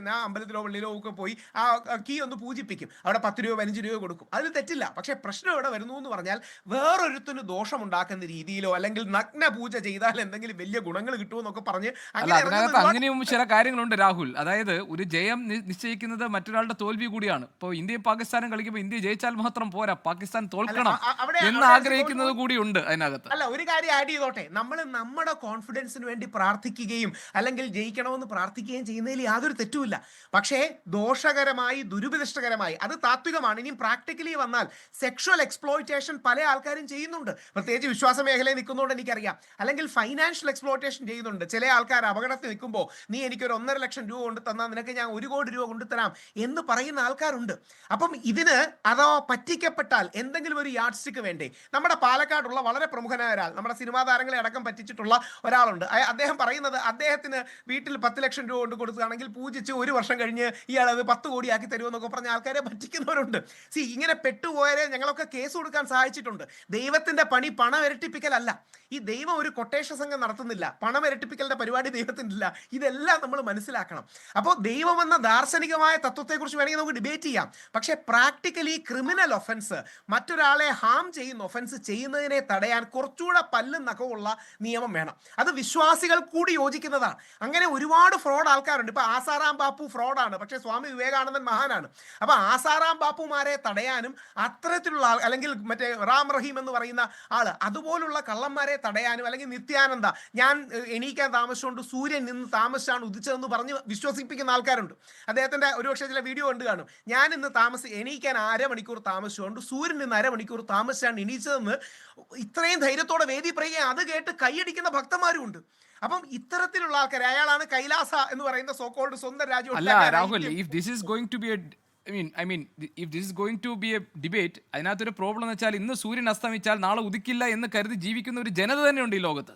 ഞാൻ അമ്പലത്തിലോ പള്ളിയിലോ ഒക്കെ പോയി ആ കീ ഒന്ന് പൂജിപ്പിക്കും. അവിടെ 10 രൂപ 15 രൂപ കൊടുക്കും. അതിൽ തെറ്റില്ല. പക്ഷെ പ്രശ്നം ഇവിടെ വരുന്നു എന്ന് പറഞ്ഞാൽ വേറൊരുത്തിന് ദോഷമുണ്ടാക്കുന്ന രീതിയിലോ അല്ലെങ്കിൽ നഗ്ന പൂജ ചെയ്താൽ എന്തെങ്കിലും വലിയ ഗുണങ്ങൾ കിട്ടുമെന്നൊക്കെ പറഞ്ഞ് അതിനകത്ത് അങ്ങനെയും ചില കാര്യങ്ങളുണ്ട് രാഹുൽ. അതായത് ഒരു ജയം നിശ്ചയിക്കുന്നത് മറ്റൊരാളുടെ തോൽവി കൂടിയാണ്. ഇപ്പോൾ ഇന്ത്യയും പാകിസ്ഥാനും കളിക്കുമ്പോൾ ഇന്ത്യ ജയിച്ചാൽ മാത്രം പോരാ, പാകിസ്ഥാൻ തോൽക്കണം എന്ന് ആഗ്രഹിക്കുന്നത് കൂടിയുണ്ട് അതിനകത്ത്. അല്ല, ഒരു കാര്യം ആഡ് ചെയ്തോട്ടെ, നമ്മൾ നമ്മുടെ കോൺഫിഡൻസിന് വേണ്ടി പ്രാർത്ഥിക്കുകയും അല്ലെങ്കിൽ ജയിക്കണമെന്ന് പ്രാർത്ഥിക്കുകയും ചെയ്യുന്നതിൽ യാതൊരു തെറ്റുമില്ല. പക്ഷേ ദോഷകരമായി ദുരുപദിഷ്ടകരമായി അത് താത്വികമാണ്. ഇനിയും പ്രാക്ടിക്കലി വന്നാൽ സെക്ഷൽ എക്സ്പ്ലോയിറ്റേഷൻ പല ആൾക്കാരും ചെയ്യുന്നുണ്ട്. പ്രത്യേകിച്ച് വിശ്വാസ മേഖലയിൽ നിൽക്കുന്നതുകൊണ്ട് എനിക്കറിയാം. അല്ലെങ്കിൽ ഫൈനാൻഷ്യൽ എക്സ്പ്ലോയിറ്റേഷൻ ചെയ്യുന്നുണ്ട്. ചില ആൾക്കാർ അപകടത്തിൽ നിൽക്കുമ്പോൾ നീ എനിക്കൊരു 1.5 ലക്ഷം രൂപ കൊണ്ട് തന്നാൽ നിനക്ക് ഞാൻ 1 കോടി രൂപ കൊണ്ടുതരാം എന്ന് പറയുന്ന ആൾക്കാരുണ്ട്. അപ്പം ഇതിന് അതോ പറ്റിക്കപ്പെട്ടാൽ എന്തെങ്കിലും ഒരു യാർഡ് സ്റ്റിക്ക് വേണ്ടേ? നമ്മുടെ പാലക്കാടുള്ള വളരെ പ്രമുഖനായ ഒരാൾ, നമ്മുടെ സിനിമാ താരങ്ങളെ അടക്കം പറ്റിച്ചിട്ടുള്ള ഒരാളുണ്ട്. അദ്ദേഹം പറയുന്നത് അദ്ദേഹത്തിന് വീട്ടിൽ 10 ലക്ഷം രൂപ കൊണ്ട് കൊടുക്കുകയാണെങ്കിൽ പൂജിച്ച് 1 വർഷം കഴിഞ്ഞ് ഇയാൾ അത് 10 കോടിയാക്കി തരുമെന്നൊക്കെ പറഞ്ഞ ആൾക്കാരെ പറ്റിക്കുന്നവരുണ്ട്. ഇങ്ങനെ പെട്ടുപോയാലേ ഞങ്ങളൊക്കെ കേസ് കൊടുക്കാൻ സഹായിച്ചിട്ടുണ്ട്. ദൈവത്തിന്റെ പണി പണം ഇരട്ടിപ്പിക്കലല്ല. ഈ ദൈവം ഒരു കൊട്ടേഷൻ സംഘം നടത്തുന്നില്ല. പണം ഇരട്ടിപ്പിക്കലിന്റെ പരിപാടി ദൈവത്തിനില്ല. ഇതെല്ലാം നമ്മൾ മനസ്സിലാക്കണം. അപ്പോൾ ദൈവം എന്ന ദാർശനികമായ തത്വത്തെക്കുറിച്ച് വേണമെങ്കിൽ നമുക്ക് ഡിബേറ്റ് ചെയ്യാം. പക്ഷേ പ്രാക്ടിക്കലി ക്രിമിനൽ ഒഫൻസ്, മറ്റൊരാളെ ഹാം ചെയ്യുന്ന ഒഫൻസ് ചെയ്യുന്നതിനെ തടയാൻ കുറച്ചുകൂടെ പല്ലും നഖവുള്ള നിയമം വേണം. അത് വിശ്വാസികൾ കൂടി യോജിക്കുന്നതാണ്. അങ്ങനെ ഒരുപാട് ഫ്രോഡ് ആൾക്കാരുണ്ട്. ഇപ്പൊ ആസാറാം ബാപ്പു ഫ്രോഡാണ്, പക്ഷേ സ്വാമി വിവേകാനന്ദൻ മഹാനാണ്. അപ്പൊ ആസാറാം ബാപ്പുമാരെ തടയാനും അത്തരത്തിലുള്ള അല്ലെങ്കിൽ മറ്റേ റാം റഹീം എന്ന് പറയുന്ന ആള് അതുപോലുള്ള കള്ളന്മാരെ തടയാനും, അല്ലെങ്കിൽ നിത്യാനന്ദ ഞാൻ എണീക്കാൻ താമസിച്ചുകൊണ്ട് സൂര്യൻ നിന്ന് താമസിച്ചാണ് ഉദിച്ചതെന്ന് പറഞ്ഞ് വിശ്വസിപ്പിക്കുന്ന ആൾക്കാരുണ്ട്. അദ്ദേഹത്തിന്റെ ഒരുപക്ഷെ ചില വീഡിയോ കണ്ടു കാണും. ഞാൻ ഇന്ന് എണീക്കാൻ 1/2 മണിക്കൂർ താമസിച്ചുകൊണ്ട് സൂര്യൻ നിന്ന് 1/2 മണിക്കൂർ താമസിച്ചാണ് എണീച്ചതെന്ന് ഇത്രയും ധൈര്യത്തോടെ വേദി പറയുകയും അത് കേട്ട് കൈയടിക്കുന്ന ഭക്തന്മാരും ഉണ്ട്. അപ്പം ഇത്തരത്തിലുള്ള ആൾക്കാർ, അയാളാണ് കൈലാസ എന്ന് പറയുന്ന സോക്കോൾഡ് സ്വന്തം രാജ്യം. അല്ല Rahul, if this is going to be a debate, അതിനകത്തൊരു പ്രോബ്ലം എന്ന് വെച്ചാൽ ഇന്ന് സൂര്യൻ അസ്തമിച്ചാൽ നാളെ ഉദിക്കില്ല എന്ന് കരുതി ജീവിക്കുന്ന ഒരു ജനത തന്നെയുണ്ട് ഈ ലോകത്ത്.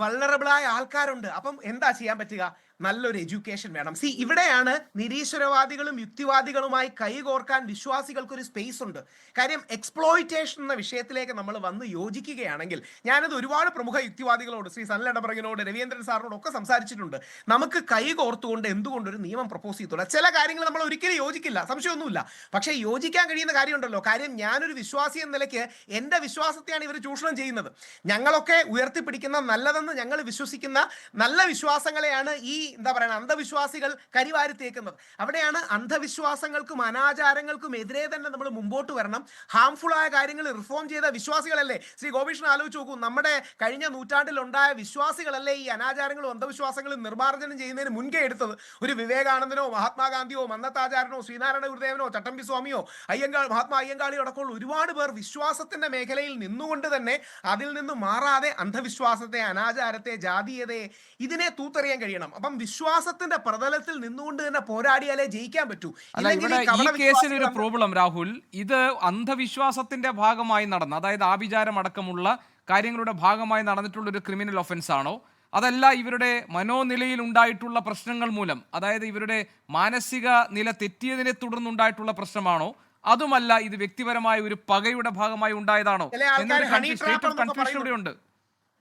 വൾണറബിളായ ആൾക്കാരുണ്ട്. അപ്പം എന്താ ചെയ്യാൻ പറ്റുക? നല്ലൊരു എഡ്യൂക്കേഷൻ വേണം. ഇവിടെയാണ് നിരീശ്വരവാദികളും യുക്തിവാദികളുമായി കൈകോർക്കാൻ വിശ്വാസികൾക്കൊരു സ്പേസ് ഉണ്ട്. കാര്യം എക്സ്പ്ലോയിറ്റേഷൻ എന്ന വിഷയത്തിലേക്ക് നമ്മൾ വന്ന് യോജിക്കുകയാണെങ്കിൽ, ഞാനത് ഒരുപാട് പ്രമുഖ യുക്തിവാദികളോട്, ശ്രീ സനൽ എടപ്പറകിനോട്, രവീന്ദ്രൻ സാറിനോട് ഒക്കെ സംസാരിച്ചിട്ടുണ്ട്. നമുക്ക് കൈകോർത്തുകൊണ്ട് എന്തുകൊണ്ടൊരു നിയമം പ്രപ്പോസ് ചെയ്തുള്ള ചില കാര്യങ്ങൾ നമ്മൾ ഒരിക്കലും യോജിക്കില്ല, സംശയമൊന്നുമില്ല. പക്ഷേ യോജിക്കാൻ കഴിയുന്ന കാര്യമുണ്ടല്ലോ. കാര്യം ഞാനൊരു വിശ്വാസി എന്ന നിലയ്ക്ക് എൻ്റെ വിശ്വാസത്തെയാണ് ഇവർ ചൂഷണം ചെയ്യുന്നത്. ഞങ്ങളൊക്കെ ഉയർത്തിപ്പിടിക്കുന്ന നല്ലതെന്ന് ഞങ്ങൾ വിശ്വസിക്കുന്ന നല്ല വിശ്വാസങ്ങളെയാണ് ഈ അന്ധവിശ്വാസികൾ കരിവാരി തേക്കുന്നത്. അവിടെയാണ് അന്ധവിശ്വാസങ്ങൾക്കും അനാചാരങ്ങൾക്കും എതിരെ തന്നെ നമ്മൾ മുമ്പോട്ട് വരണം. ഹാംഫുൾ ആയ കാര്യങ്ങൾ റിഫോം ചെയ്ത വിശ്വാസികളല്ലേ? ശ്രീ ഗോപീഷ്ണൻ ആലോചിച്ച് നോക്കൂ, നമ്മുടെ കഴിഞ്ഞ നൂറ്റാണ്ടിൽ ഉണ്ടായ വിശ്വാസികളല്ലേ ഈ അനാചാരങ്ങളും അന്ധവിശ്വാസങ്ങളും നിർമ്മാർജ്ജനം ചെയ്യുന്നതിന് മുൻകൈ എടുത്തത്? ഒരു വിവേകാനന്ദനോ മഹാത്മാഗാന്ധിയോ മന്നത്താചാരനോ ശ്രീനാരായണ ഗുരുദേവനോ ചട്ടമ്പി സ്വാമിയോ മഹാത്മാ അയ്യങ്കാളിയോ അടക്കമുള്ള ഒരുപാട് പേർ വിശ്വാസത്തിന്റെ മേഖലയിൽ നിന്നുകൊണ്ട് തന്നെ അതിൽ നിന്ന് മാറാതെ അന്ധവിശ്വാസത്തെ, അനാചാരത്തെ, ജാതീയതയെ ഇതിനെ തൂത്തെറിയാൻ കഴിയണം. അപ്പം വിശ്വാസത്തിന്റെ പ്രതലത്തിൽ നിന്നുകൊണ്ട് തന്നെ പോരാടിയാലേ ജയിക്കാൻ പറ്റൂ. ഈ കേസിൽ ഒരു പ്രോബ്ലം രാഹുൽ, ഇത് അന്ധവിശ്വാസത്തിന്റെ ഭാഗമായി നടന്ന, അതായത് ആഭിചാരം അടക്കമുള്ള കാര്യങ്ങളുടെ ഭാഗമായി നടന്നിട്ടുള്ള ഒരു ക്രിമിനൽ ഒഫൻസ് ആണോ, അതല്ല ഇവരുടെ മനോനിലയിൽ ഉണ്ടായിട്ടുള്ള പ്രശ്നങ്ങൾ മൂലം, അതായത് ഇവരുടെ മാനസിക നില തെറ്റിയതിനെ തുടർന്നുണ്ടായിട്ടുള്ള പ്രശ്നമാണോ, അതുമല്ല ഇത് വ്യക്തിപരമായ ഒരു പകയുടെ ഭാഗമായി ഉണ്ടായതാണോ എന്നൊരു സ്റ്റേറ്റ് ഓഫ് കൺഫ്യൂഷൻ ഇവിടെ ഉണ്ട്.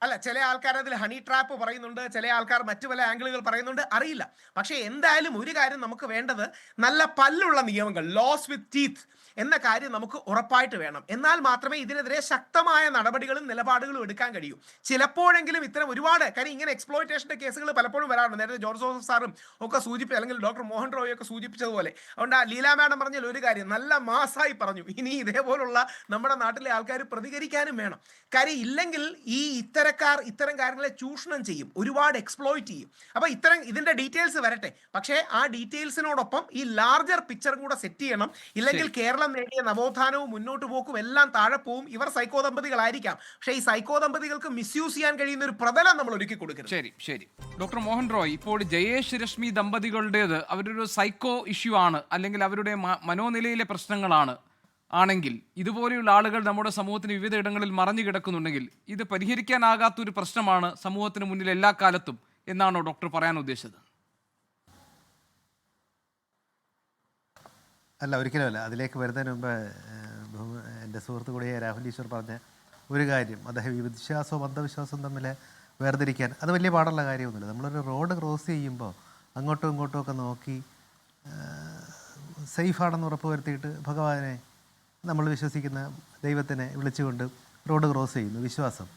അല്ല, ചില ആൾക്കാർ അതിൽ ഹണി ട്രാപ്പ് പറയുന്നുണ്ട്, ചില ആൾക്കാർ മറ്റു പല ആംഗിളുകൾ പറയുന്നുണ്ട്, അറിയില്ല. പക്ഷേ എന്തായാലും ഒരു കാര്യം നമുക്ക് വേണ്ടത് നല്ല പല്ലുള്ള നിയമങ്ങൾ, ലോസ് വിത്ത് ടീത്ത് എന്ന കാര്യം നമുക്ക് ഉറപ്പായിട്ട് വേണം. എന്നാൽ മാത്രമേ ഇതിനെതിരെ ശക്തമായ നടപടികളും നിലപാടുകളും എടുക്കാൻ കഴിയൂ. ചിലപ്പോഴെങ്കിലും ഇത്തരം ഒരുപാട് കാര്യം ഇങ്ങനെ എക്സ്പ്ലോയിറ്റേഷന്റെ കേസുകൾ പലപ്പോഴും വരാറുണ്ട്. നേരത്തെ ജോർജ് ജോസഫ് സാറും ഒക്കെ സൂചിപ്പിച്ചു, അല്ലെങ്കിൽ ഡോക്ടർ മോഹൻ റോയ് ഒക്കെ സൂചിപ്പിച്ചതുപോലെ. അതുകൊണ്ട് ആ ലീല മാഡം പറഞ്ഞാൽ ഒരു കാര്യം നല്ല മാസായി പറഞ്ഞു, ഇനി ഇതേപോലുള്ള നമ്മുടെ നാട്ടിലെ ആൾക്കാർ പ്രതികരിക്കാനും വേണം. കാര്യം ഇല്ലെങ്കിൽ ഈ ഇത്തരം ഇത്തരക്കാർ ഇത്തരം കാര്യങ്ങളെ ചൂഷണം ചെയ്യും, ഒരുപാട് എക്സ്പ്ലോയിറ്റ് ചെയ്യും. അപ്പോൾ ഇതിന്റെ ഡീറ്റെയിൽസ് വരട്ടെ. പക്ഷേ ആ ഡീറ്റെയിൽസിനോടൊപ്പം ഈ ലാർജർ പിക്ചർ കൂടെ സെറ്റ് ചെയ്യണം. ഇല്ലെങ്കിൽ കേരളം നേടിയ നവോത്ഥാനവും മുന്നോട്ട് പോക്കും എല്ലാം താഴെ പോവും. ഇവർ സൈക്കോ ദമ്പതികളായിരിക്കാം, പക്ഷേ ഈ സൈക്കോ ദമ്പതികൾക്ക് മിസ്യൂസ് ചെയ്യാൻ കഴിയുന്ന ഒരു പ്രതലം നമ്മൾ ഒരുക്കി കൊടുക്കരുത്. ശരി. ഡോക്ടർ മോഹൻ റോയ്, ഇപ്പോൾ ജയേഷ് രശ്മി ദമ്പതികളുടേത് അവരൊരു സൈക്കോ ഇഷ്യൂ ആണ്, അല്ലെങ്കിൽ അവരുടെ മനോനിലയിലെ പ്രശ്നങ്ങളാണ് ആണെങ്കിൽ, ഇതുപോലെയുള്ള ആളുകൾ നമ്മുടെ സമൂഹത്തിന് വിവിധ ഇടങ്ങളിൽ മറഞ്ഞു കിടക്കുന്നുണ്ടെങ്കിൽ ഇത് പരിഹരിക്കാനാകാത്തൊരു പ്രശ്നമാണ് സമൂഹത്തിന് മുന്നിൽ എല്ലാ കാലത്തും എന്നാണോ ഡോക്ടർ പറയാൻ ഉദ്ദേശിച്ചത്? അല്ല, ഒരിക്കലുമല്ല. അതിലേക്ക് വരുന്നതിന് മുമ്പ് എൻ്റെ സുഹൃത്തു കൂടിയ രാഹുൽ ഈശ്വർ പറഞ്ഞ ഒരു കാര്യം, അദ്ദേഹം ഈ വിശ്വാസവും അന്ധവിശ്വാസവും തമ്മിൽ വേർതിരിക്കാൻ അത് വലിയ പാടുള്ള കാര്യമൊന്നുമില്ല. നമ്മളൊരു റോഡ് ക്രോസ് ചെയ്യുമ്പോൾ അങ്ങോട്ടും ഇങ്ങോട്ടും ഒക്കെ നോക്കി സേഫാണെന്ന് ഉറപ്പ് വരുത്തിയിട്ട് ഭഗവാനെ, നമ്മൾ വിശ്വസിക്കുന്ന ദൈവത്തിനെ വിളിച്ചുകൊണ്ട് റോഡ് ക്രോസ് ചെയ്യുന്നു, വിശ്വാസം.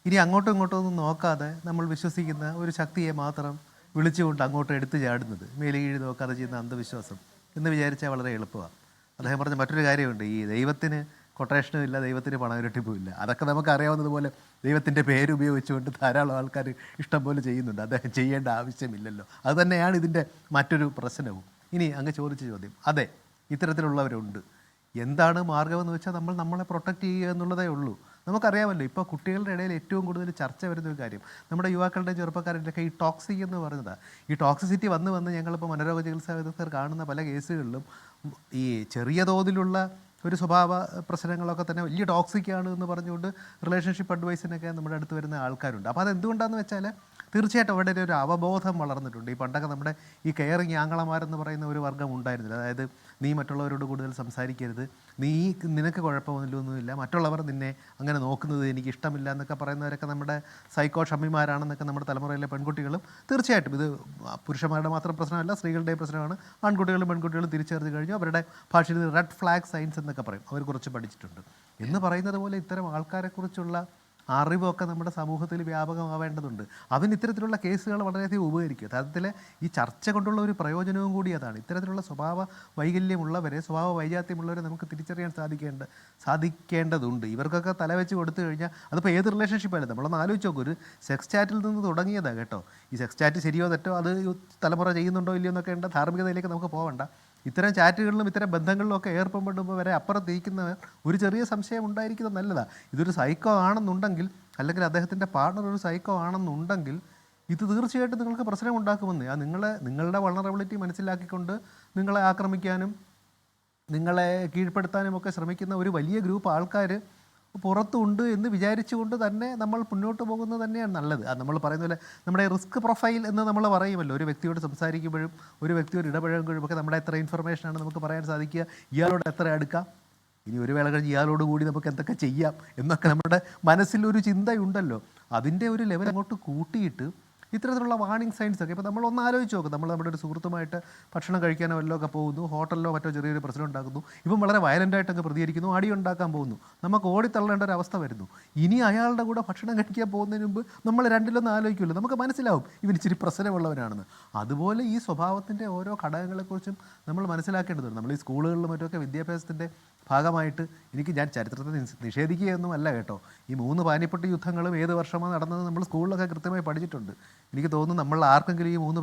ഇനി അങ്ങോട്ടും ഇങ്ങോട്ടും ഒന്നും നോക്കാതെ നമ്മൾ വിശ്വസിക്കുന്ന ഒരു ശക്തിയെ മാത്രം വിളിച്ചുകൊണ്ട് അങ്ങോട്ട് എടുത്തു ചാടുന്നത്, മേലെ കീഴ് നോക്കാതെ ചെയ്യുന്ന അന്ധവിശ്വാസം എന്ന് വിചാരിച്ചാൽ വളരെ എളുപ്പമാണ്. അദ്ദേഹം പറഞ്ഞ മറ്റൊരു കാര്യമുണ്ട്, ഈ ദൈവത്തിന് കൊട്ടേഷനും ഇല്ല, ദൈവത്തിന് പണമിരട്ടിപ്പും ഇല്ല. അതൊക്കെ നമുക്ക് അറിയാവുന്നതുപോലെ ദൈവത്തിൻ്റെ പേര് ഉപയോഗിച്ചുകൊണ്ട് ധാരാളം ആൾക്കാർ ഇഷ്ടംപോലെ ചെയ്യുന്നുണ്ട്. അദ്ദേഹം ചെയ്യേണ്ട ആവശ്യമില്ലല്ലോ. അതുതന്നെയാണ് ഇതിൻ്റെ മറ്റൊരു പ്രശ്നവും. ഇനി അങ്ങ് ചോദിച്ച ചോദ്യം, അതെ, ഇത്തരത്തിലുള്ളവരുണ്ട്. എന്താണ് മാർഗ്ഗമെന്ന് വെച്ചാൽ നമ്മളെ പ്രൊട്ടക്റ്റ് ചെയ്യുക എന്നുള്ളതേ ഉള്ളൂ. നമുക്കറിയാമല്ലോ, ഇപ്പോൾ കുട്ടികളുടെ ഇടയിൽ ഏറ്റവും കൂടുതൽ ചർച്ച വരുന്നൊരു കാര്യം, നമ്മുടെ യുവാക്കളുടെ ചെറുപ്പക്കാരുടെയൊക്കെ ഈ ടോക്സിക് എന്ന് പറയുന്നതാണ്. ഈ ടോക്സിസിറ്റി വന്ന് ഞങ്ങളിപ്പോൾ മനോരോഗ ചികിത്സാ വിദഗ്ധർ കാണുന്ന പല കേസുകളിലും ഈ ചെറിയ തോതിലുള്ള ഒരു സ്വഭാവ പ്രശ്നങ്ങളൊക്കെ തന്നെ വലിയ ടോക്സിക്കാണ് എന്ന് പറഞ്ഞുകൊണ്ട് റിലേഷൻഷിപ്പ് അഡ്വൈസിനൊക്കെ നമ്മുടെ അടുത്ത് വരുന്ന ആൾക്കാരുണ്ട്. അപ്പോൾ അതെന്തുകൊണ്ടാണെന്ന് വെച്ചാൽ തീർച്ചയായിട്ടും അവിടെ ഒരു അവബോധം വളർന്നിട്ടുണ്ട്. ഈ പണ്ടൊക്കെ നമ്മുടെ ഈ കെയറിങ് ആങ്ങളമാരെന്ന് പറയുന്ന ഒരു വർഗ്ഗം ഉണ്ടായിരുന്നില്ല. അതായത് നീ മറ്റുള്ളവരോട് കൂടുതൽ സംസാരിക്കരുത്, നിനക്ക് കുഴപ്പമൊന്നുമില്ല, മറ്റുള്ളവർ നിന്നെ അങ്ങനെ നോക്കുന്നത് എനിക്ക് ഇഷ്ടമില്ല എന്നൊക്കെ പറയുന്നവരൊക്കെ നമ്മുടെ സൈക്കോ ഷമ്മിമാരാണെന്നൊക്കെ നമ്മുടെ തലമുറയിലെ പെൺകുട്ടികളും, തീർച്ചയായിട്ടും ഇത് പുരുഷന്മാരുടെ മാത്രം പ്രശ്നമല്ല, സ്ത്രീകളുടെയും പ്രശ്നമാണ്. ആൺകുട്ടികളും പെൺകുട്ടികളും തിരിച്ചറിഞ്ഞു കഴിഞ്ഞു. അവരുടെ ഭാഷയിൽ റെഡ് ഫ്ലാഗ് സൈൻസ് എന്നൊക്കെ പറയും, അവർ കുറച്ച് പഠിച്ചിട്ടുണ്ട് എന്ന് പറയുന്നത് പോലെ ഇത്തരം ആൾക്കാരെക്കുറിച്ചുള്ള അറിവൊക്കെ നമ്മുടെ സമൂഹത്തിൽ വ്യാപകമാവേണ്ടതുണ്ട്. അതിന് ഇത്തരത്തിലുള്ള കേസുകൾ വളരെയധികം ഉപകരിക്കും. യഥാർത്ഥത്തിൽ ഈ ചർച്ച കൊണ്ടുള്ള ഒരു പ്രയോജനവും കൂടി അതാണ്. ഇത്തരത്തിലുള്ള സ്വഭാവ വൈകല്യമുള്ളവരെ, സ്വഭാവ വൈജാത്യമുള്ളവരെ നമുക്ക് തിരിച്ചറിയാൻ സാധിക്കേണ്ടതുണ്ട്. ഇവർക്കൊക്കെ തലവെച്ച് കൊടുത്തു കഴിഞ്ഞാൽ അതിപ്പോൾ ഏത് റിലേഷൻഷിപ്പായാലും നമ്മളൊന്ന് ആലോചിച്ച് നോക്കും. ഒരു സെക്സ് ചാറ്റിൽ നിന്ന് തുടങ്ങിയതാണ് കേട്ടോ. ഈ സെക്സ് ചാറ്റ് ശരിയോ തെറ്റോ, അത് തലമുറ ചെയ്യുന്നുണ്ടോ ഇല്ലയോ എന്നൊക്കെ ഉണ്ട്, ധാർമ്മികതയിലേക്ക് നമുക്ക് പോകണ്ട. ഇത്തരം ചാറ്റുകളിലും ഇത്തരം ബന്ധങ്ങളിലും ഒക്കെ ഏർപ്പെടുമ്പോൾ വരെ അപ്പുറത്തിരിക്കുന്നവർ ഒരു ചെറിയ സംശയം ഉണ്ടായിരിക്കുന്നത് നല്ലതാണ്. ഇതൊരു സൈക്കോ ആണെന്നുണ്ടെങ്കിൽ, അല്ലെങ്കിൽ അദ്ദേഹത്തിൻ്റെ പാർട്ണർ ഒരു സൈക്കോ ആണെന്നുണ്ടെങ്കിൽ, ഇത് തീർച്ചയായിട്ടും നിങ്ങൾക്ക് പ്രശ്നം ഉണ്ടാക്കുമെന്ന്. നിങ്ങളുടെ വൾണറബിലിറ്റി മനസ്സിലാക്കിക്കൊണ്ട് നിങ്ങളെ ആക്രമിക്കാനും നിങ്ങളെ കീഴ്പ്പെടുത്താനും ഒക്കെ ശ്രമിക്കുന്ന ഒരു വലിയ ഗ്രൂപ്പ് ആൾക്കാർ പുറത്തുണ്ട് എന്ന് വിചാരിച്ചുകൊണ്ട് തന്നെ നമ്മൾ മുന്നോട്ട് പോകുന്നത് തന്നെയാണ് നല്ലത്. അത് നമ്മൾ പറയുന്ന പോലെ നമ്മുടെ റിസ്ക് പ്രൊഫൈൽ എന്ന് നമ്മൾ പറയുമല്ലോ, ഒരു വ്യക്തിയോട് സംസാരിക്കുമ്പോഴും ഒരു വ്യക്തിയോട് ഇടപഴകുമ്പോഴും ഒക്കെ നമ്മുടെ എത്ര ഇൻഫർമേഷനാണ് നമുക്ക് പറയാൻ സാധിക്കുക, ഇയാളോട് എത്ര അടുക്കാം, ഇനി ഒരു വേള കഴിഞ്ഞ് ഇയാളോട് കൂടി നമുക്ക് എന്തൊക്കെ ചെയ്യാം എന്നൊക്കെ നമ്മുടെ മനസ്സിലൊരു ചിന്തയുണ്ടല്ലോ. അതിൻ്റെ ഒരു ലെവൽ അങ്ങോട്ട് കൂട്ടിയിട്ട് ഇത്തരത്തിലുള്ള വാർണിംഗ് സൈൻസ് ഒക്കെ ഇപ്പോൾ നമ്മളൊന്ന് ആലോചിച്ച് നോക്കും. നമ്മൾ നമ്മുടെ ഒരു സുഹൃത്തുമായിട്ട് ഭക്ഷണം കഴിക്കാനോ വല്ലതും ഒക്കെ പോകുന്നു, ഹോട്ടലിലോ മറ്റോ ചെറിയൊരു പ്രശ്നം ഉണ്ടാക്കുന്നു, ഇപ്പം വളരെ വയലൻ്റായിട്ടൊക്കെ പ്രതികരിക്കുന്നു, അടി ഉണ്ടാക്കാൻ പോകുന്നു, നമുക്ക് ഓടിത്തള്ളേണ്ട ഒരു അവസ്ഥ വരുന്നു. ഇനി അയാളുടെ കൂടെ ഭക്ഷണം കഴിക്കാൻ പോകുന്നതിന് മുമ്പ് നമ്മൾ രണ്ടിലൊന്നും ആലോചിക്കുമല്ലോ, നമുക്ക് മനസ്സിലാവും ഇവൻ ഇച്ചിരി പ്രശ്നമുള്ളവനാണെന്ന്. അതുപോലെ ഈ സ്വഭാവത്തിൻ്റെ ഓരോ ഘടകങ്ങളെക്കുറിച്ചും നമ്മൾ മനസ്സിലാക്കേണ്ടതുണ്ട്. നമ്മൾ ഈ സ്കൂളുകളിലും മറ്റുമൊക്കെ വിദ്യാഭ്യാസത്തിൻ്റെ ഭാഗമായിട്ട് ഞാൻ ചരിത്രത്തെ നിഷേധിക്കുകയൊന്നും അല്ല കേട്ടോ. ഈ 3 പാനിപ്പട്ട് യുദ്ധങ്ങളും ഏത് വർഷമാണ് നടന്നത് നമ്മൾ സ്കൂളിലൊക്കെ കൃത്യമായി പഠിച്ചിട്ടുണ്ട്. എനിക്ക് തോന്നുന്നു നമ്മൾ ആർക്കെങ്കിലും ഈ 3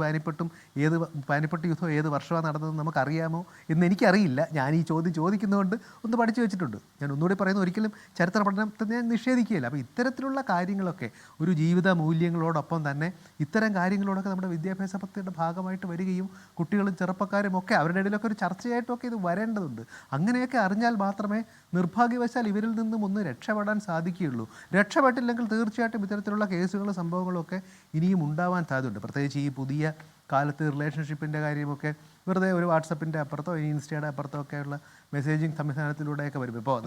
പാനിപ്പട്ട് യുദ്ധം ഏത് വർഷമാണ് നടന്നത് നമുക്കറിയാമോ എന്ന് എനിക്കറിയില്ല. ഞാൻ ഈ ചോദ്യം ചോദിക്കുന്നതുകൊണ്ട് ഒന്ന് പഠിച്ചു വെച്ചിട്ടുണ്ട്. ഞാൻ ഒന്നുകൂടി പറയുന്നത്, ഒരിക്കലും ചരിത്ര പഠനത്തെ ഞാൻ നിഷേധിക്കുകയില്ല. അപ്പോൾ ഇത്തരത്തിലുള്ള കാര്യങ്ങളൊക്കെ ഒരു ജീവിത മൂല്യങ്ങളോടൊപ്പം തന്നെ ഇത്തരം കാര്യങ്ങളോടൊക്കെ നമ്മുടെ വിദ്യാഭ്യാസ പദ്ധതിയുടെ ഭാഗമായിട്ട് വരികയും കുട്ടികളും ചെറുപ്പക്കാരും ഒക്കെ അവരുടെ ഇടയിലൊക്കെ ഒരു ചർച്ചയായിട്ടൊക്കെ ഇത് വരേണ്ടതുണ്ട്. അങ്ങനെയൊക്കെ അറിഞ്ഞാൽ മാത്രമേ നിർഭാഗ്യവശാൽ ഇവരിൽ നിന്നും ഒന്ന് രക്ഷപ്പെടാൻ സാധിക്കുകയുള്ളൂ. രക്ഷപ്പെട്ടില്ലെങ്കിൽ തീർച്ചയായിട്ടും ഇത്തരത്തിലുള്ള കേസുകളും സംഭവങ്ങളും ഒക്കെ ഇനിയും ഉണ്ടാവാൻ സാധ്യതയുണ്ട്. പ്രത്യേകിച്ച് ഈ പുതിയ കാലത്ത് റിലേഷൻഷിപ്പിൻ്റെ കാര്യമൊക്കെ വെറുതെ ഒരു വാട്സപ്പിൻ്റെ അപ്പുറത്തോ ഇനി ഇൻസ്റ്റയുടെ അപ്പുറത്തോ ഒക്കെയുള്ള മെസ്സേജിങ് സംവിധാനത്തിലൂടെയൊക്കെ വരും. ഇപ്പോൾ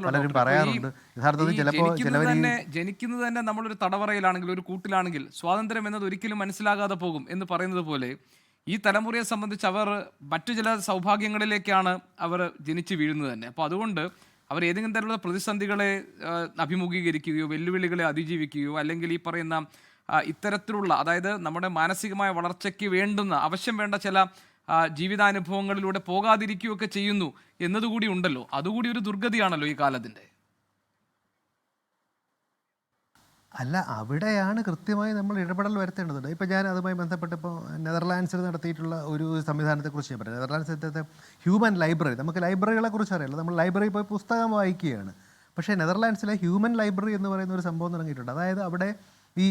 പലരും പറയാറുണ്ട്, യഥാർത്ഥത്തിൽ ചിലപ്പോൾ ജനിക്കുന്നത് തന്നെ നമ്മളൊരു തടവറയിലാണെങ്കിൽ, ഒരു കൂട്ടിലാണെങ്കിൽ സ്വാതന്ത്ര്യം എന്നത് ഒരിക്കലും മനസ്സിലാകാതെ പോകും എന്ന് പറയുന്നത് പോലെ ഈ തലമുറയെ സംബന്ധിച്ച് അവർ മറ്റു ചില സൗഭാഗ്യങ്ങളിലേക്കാണ് അവർ ജനിച്ചു വീഴുന്നത് തന്നെ. അപ്പോൾ അതുകൊണ്ട് അവർ ഏതെങ്കിലും തരത്തിലുള്ള പ്രതിസന്ധികളെ അഭിമുഖീകരിക്കുകയോ വെല്ലുവിളികളെ അതിജീവിക്കുകയോ അല്ലെങ്കിൽ ഈ പറയുന്ന ഇത്തരത്തിലുള്ള, അതായത് നമ്മുടെ മാനസികമായ വളർച്ചയ്ക്ക് ആവശ്യം വേണ്ട ചില ജീവിതാനുഭവങ്ങളിലൂടെ പോകാതിരിക്കുകയൊക്കെ ചെയ്യുന്നു എന്നതുകൂടി ഉണ്ടല്ലോ. അതുകൂടി ഒരു ദുർഗതിയാണല്ലോ ഈ കാലത്തിൻ്റെ. അല്ല, അവിടെയാണ് കൃത്യമായി നമ്മൾ ഇടപെടൽ വരുത്തേണ്ടതുണ്ട്. ഇപ്പോൾ ഞാൻ അതുമായി ബന്ധപ്പെട്ട് ഇപ്പോൾ നെതർലാൻഡ്സിൽ നടത്തിയിട്ടുള്ള ഒരു സംവിധാനത്തെക്കുറിച്ച് ഞാൻ പറയാം. നെതർലാൻഡ്സിലത്തെ ഹ്യൂമൻ ലൈബ്രറി, നമുക്ക് ലൈബ്രറികളെ കുറിച്ച് അറിയില്ല, നമ്മൾ ലൈബ്രറിയിൽ പോയി പുസ്തകം വായിക്കുകയാണ്. പക്ഷേ നെതർലാൻഡ്സിലെ ഹ്യൂമൻ ലൈബ്രറി എന്ന് പറയുന്ന ഒരു സംഭവം തുടങ്ങിയിട്ടുണ്ട്. അതായത് അവിടെ ഈ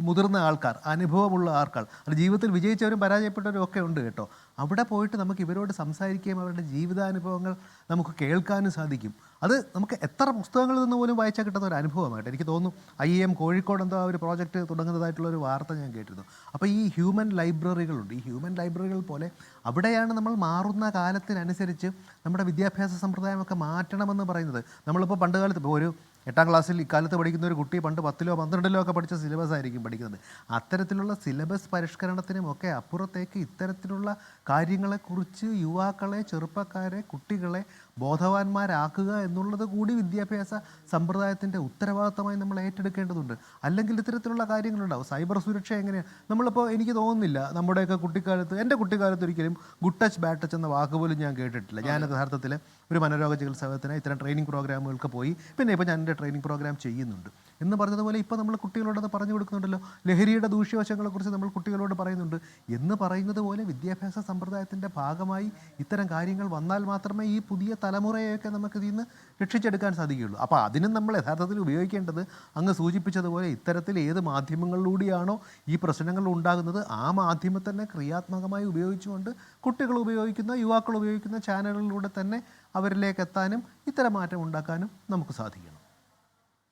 മുതിർന്ന ആൾക്കാർ, അനുഭവമുള്ള ആൾക്കാർ, അത് ജീവിതത്തിൽ വിജയിച്ചവരും പരാജയപ്പെട്ടവരും ഒക്കെ ഉണ്ട് കേട്ടോ. അവിടെ പോയിട്ട് നമുക്ക് ഇവരോട് സംസാരിക്കുകയും അവരുടെ ജീവിതാനുഭവങ്ങൾ നമുക്ക് കേൾക്കാനും സാധിക്കും. അത് നമുക്ക് എത്ര പുസ്തകങ്ങളിൽ നിന്ന് പോലും വായിച്ചാൽ കിട്ടുന്ന ഒരു അനുഭവമായിട്ട് എനിക്ക് തോന്നുന്നു. IIM കോഴിക്കോട് എന്തോ ഒരു പ്രോജക്റ്റ് തുടങ്ങുന്നതായിട്ടുള്ളൊരു വാർത്ത ഞാൻ കേട്ടിരുന്നു. അപ്പോൾ ഈ ഹ്യൂമൻ ലൈബ്രറികളുണ്ട്. ഈ ഹ്യൂമൻ ലൈബ്രറികൾ പോലെ അവിടെയാണ് നമ്മൾ മാറുന്ന കാലത്തിനനുസരിച്ച് നമ്മുടെ വിദ്യാഭ്യാസ സമ്പ്രദായമൊക്കെ മാറ്റണമെന്ന് പറയുന്നത്. നമ്മളിപ്പോൾ പണ്ട് കാലത്ത് ഇപ്പോൾ ഒരു 8ാം ക്ലാസ്സിൽ ഇക്കാലത്ത് പഠിക്കുന്ന ഒരു കുട്ടി പണ്ട് 10ലോ 12ലോ ഒക്കെ പഠിച്ച സിലബസ് ആയിരിക്കും പഠിക്കുന്നത്. അത്തരത്തിലുള്ള സിലബസ് പരിഷ്കരണത്തിനും ഒക്കെ അപ്പുറത്തേക്ക് ഇത്തരത്തിലുള്ള കാര്യങ്ങളെക്കുറിച്ച് യുവാക്കളെ, ചെറുപ്പക്കാരെ, കുട്ടികളെ ബോധവാന്മാരാക്കുക എന്നുള്ളത് കൂടി വിദ്യാഭ്യാസ സമ്പ്രദായത്തിൻ്റെ ഉത്തരവാദിത്തമായി നമ്മൾ ഏറ്റെടുക്കേണ്ടതുണ്ട്. അല്ലെങ്കിൽ ഇത്തരത്തിലുള്ള കാര്യങ്ങളുണ്ടാവും. സൈബർ സുരക്ഷ എങ്ങനെയാണ് നമ്മളിപ്പോൾ, എനിക്ക് തോന്നുന്നില്ല നമ്മുടെയൊക്കെ കുട്ടിക്കാലത്ത്, എൻ്റെ കുട്ടിക്കാലത്ത് ഒരിക്കലും ഗുഡ് ടച്ച് ബാഡ് ടച്ച് എന്ന വാക്ക് പോലും ഞാൻ കേട്ടിട്ടില്ല. ഞാൻ യഥാർത്ഥത്തിൽ ഒരു മനോരോഗ ചികിത്സകത്തിന് ഇത്തരം ട്രെയിനിങ് പ്രോഗ്രാമുകൾക്ക് പോയി, പിന്നെ ഇപ്പോൾ ഞാൻ എൻ്റെ ട്രെയിനിങ് പ്രോഗ്രാം ചെയ്യുന്നുണ്ട് എന്ന് പറഞ്ഞതുപോലെ ഇപ്പോൾ നമ്മൾ കുട്ടികളോടത് പറഞ്ഞു കൊടുക്കുന്നുണ്ടല്ലോ. ലഹരിയുടെ ദൂഷ്യവശങ്ങളെക്കുറിച്ച് നമ്മൾ കുട്ടികളോട് പറയുന്നുണ്ട് എന്ന് പറയുന്നത് പോലെ വിദ്യാഭ്യാസ സമ്പ്രദായത്തിൻ്റെ ഭാഗമായി ഇത്തരം കാര്യങ്ങൾ വന്നാൽ മാത്രമേ ഈ പുതിയ തലമുറയെയൊക്കെ നമുക്ക് ഇതിൽ നിന്ന് രക്ഷിച്ചെടുക്കാൻ സാധിക്കുകയുള്ളൂ. അപ്പോൾ അതിനും നമ്മൾ യഥാർത്ഥത്തിൽ ഉപയോഗിക്കേണ്ടത് അങ്ങ് സൂചിപ്പിച്ചതുപോലെ ഇത്തരത്തിൽ ഏത് മാധ്യമങ്ങളിലൂടെയാണോ ഈ പ്രശ്നങ്ങൾ ഉണ്ടാകുന്നത് ആ മാധ്യമത്തെ തന്നെ ക്രിയാത്മകമായി ഉപയോഗിച്ചുകൊണ്ട് കുട്ടികൾ ഉപയോഗിക്കുന്ന, യുവാക്കൾ ഉപയോഗിക്കുന്ന ചാനലുകളിലൂടെ തന്നെ അവരിലേക്ക് എത്താനും ഇത്തരം മാറ്റം ഉണ്ടാക്കാനും നമുക്ക് സാധിക്കണം.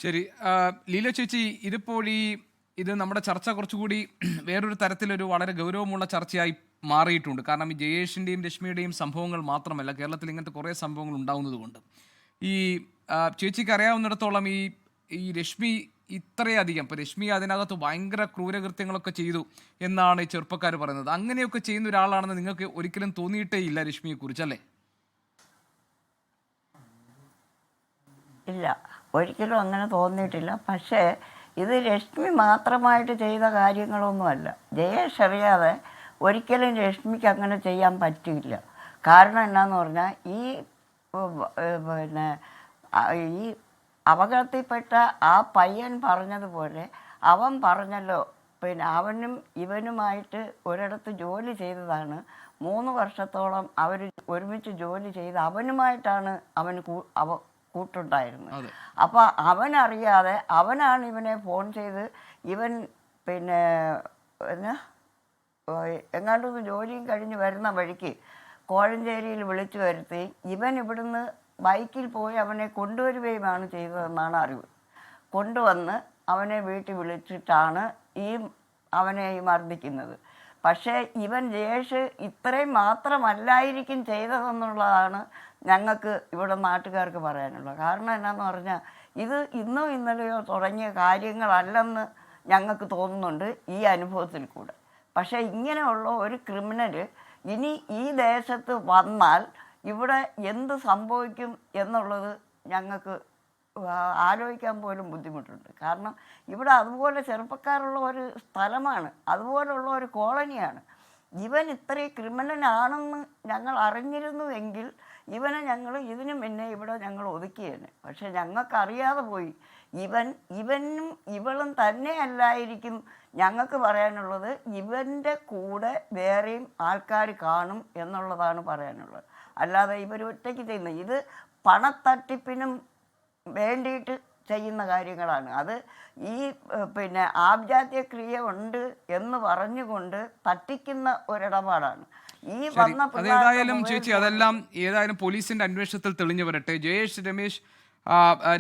ശരി, ലീല ചേച്ചി, ഇതിപ്പോൾ ഇത് നമ്മുടെ ചർച്ച കുറച്ചുകൂടി വേറൊരു തരത്തിലൊരു വളരെ ഗൗരവമുള്ള ചർച്ചയായി മാറിയിട്ടുണ്ട്. കാരണം ഈ ജയേഷിൻ്റെയും രശ്മിയുടെയും സംഭവങ്ങൾ മാത്രമല്ല, കേരളത്തിൽ ഇങ്ങനത്തെ കുറേ സംഭവങ്ങൾ ഉണ്ടാകുന്നതുകൊണ്ട് ഈ ചേച്ചിക്ക് അറിയാവുന്നിടത്തോളം ഈ രശ്മി ഇത്രയധികം, ഇപ്പോൾ രശ്മി അതിനകത്ത് ഭയങ്കര ക്രൂരകൃത്യങ്ങളൊക്കെ ചെയ്തു എന്നാണ് ഈ ചെറുപ്പക്കാർ പറയുന്നത്. അങ്ങനെയൊക്കെ ചെയ്യുന്ന ഒരാളാണെന്ന് നിങ്ങൾക്ക് ഒരിക്കലും തോന്നിയിട്ടേ ഇല്ല രശ്മിയെക്കുറിച്ച്, അല്ലേ? ഇല്ല, ഒരിക്കലും അങ്ങനെ തോന്നിയിട്ടില്ല. പക്ഷേ ഇത് രശ്മി മാത്രമായിട്ട് ചെയ്ത കാര്യങ്ങളൊന്നുമല്ല. ജയേഷ് അറിയാതെ ഒരിക്കലും രശ്മിക്ക് അങ്ങനെ ചെയ്യാൻ പറ്റില്ല. കാരണം എന്നാന്ന് പറഞ്ഞാൽ പിന്നെ ഈ അപകടത്തിൽപ്പെട്ട ആ പയ്യൻ പറഞ്ഞതുപോലെ അവൻ പറഞ്ഞല്ലോ, പിന്നെ അവനും ഇവനുമായിട്ട് ഒരിടത്ത് ജോലി ചെയ്തതാണ്. 3 വർഷത്തോളം അവർ ഒരുമിച്ച് ജോലി ചെയ്ത് അവനുമായിട്ടാണ് അവന് കൂട്ടുണ്ടായിരുന്നത്. അപ്പോൾ അവനറിയാതെ അവനാണ് ഇവനെ ഫോൺ ചെയ്ത്, ഇവൻ പിന്നെ എങ്ങാണ്ടൊന്ന് ജോലിയും കഴിഞ്ഞ് വരുന്ന വഴിക്ക് കോഴഞ്ചേരിയിൽ വിളിച്ചു വരുത്തി ഇവൻ ഇവിടുന്ന് ബൈക്കിൽ പോയി അവനെ കൊണ്ടുവരികയുമാണ് ചെയ്തതെന്നാണ് അറിവ്. കൊണ്ടുവന്ന് അവനെ വീട്ടിൽ വിളിച്ചിട്ടാണ് അവനെ മർദ്ദിക്കുന്നത്. പക്ഷേ ഇവൻ ജയേഷ് ഇത്രയും മാത്രമല്ലായിരിക്കും ചെയ്തതെന്നുള്ളതാണ് ഞങ്ങൾക്ക് ഇവിടെ നാട്ടുകാർക്ക് പറയാനുള്ളത്. കാരണം എന്നാന്ന് പറഞ്ഞാൽ ഇത് ഇന്നോ ഇന്നലെയോ തുടങ്ങിയ കാര്യങ്ങളല്ലെന്ന് ഞങ്ങൾക്ക് തോന്നുന്നുണ്ട് ഈ അനുഭവത്തിൽ കൂടെ. പക്ഷേ ഇങ്ങനെയുള്ള ഒരു ക്രിമിനൽ ഇനി ഈ ദേശത്ത് വന്നാൽ ഇവിടെ എന്ത് സംഭവിക്കും എന്നുള്ളത് ഞങ്ങൾക്ക് ആലോചിക്കാൻ പോലും ബുദ്ധിമുട്ടുണ്ട്. കാരണം ഇവിടെ അതുപോലെ ചെറുപ്പക്കാരുള്ള ഒരു സ്ഥലമാണ്, അതുപോലുള്ള ഒരു കോളനിയാണ്. ഇവൻ ഇത്രയും ക്രിമിനലാണെന്ന് ഞങ്ങൾ അറിഞ്ഞിരുന്നുവെങ്കിൽ ഇതിനു മുന്നേ ഇവിടെ ഞങ്ങൾ ഒതുക്കിയേനെ. പക്ഷെ ഞങ്ങൾക്കറിയാതെ പോയി. ഇവനും ഇവളും തന്നെ അല്ലായിരിക്കും. ഞങ്ങൾക്ക് പറയാനുള്ളത് ഇവൻ്റെ കൂടെ വേറെയും ആൾക്കാർ കാണും എന്നുള്ളതാണ് പറയാനുള്ളത്. അല്ലാതെ ഇവർ ഒറ്റയ്ക്ക് ചെയ്യുന്ന ഇത് പണത്തട്ടിപ്പിനും വേണ്ടിയിട്ട് ചെയ്യുന്ന കാര്യങ്ങളാണ്. അത് പിന്നെ ആഭിജാത്യ ക്രിയ ഉണ്ട് എന്ന് പറഞ്ഞുകൊണ്ട് തട്ടിക്കുന്ന ഒരിടപാടാണ് ഈ വന്ന. അതേതായാലും ചേച്ചി, അതെല്ലാം ഏതായാലും പോലീസിന്റെ അന്വേഷണത്തിൽ തെളിഞ്ഞു വരട്ടെ. ജയേഷ്, രമേശ്,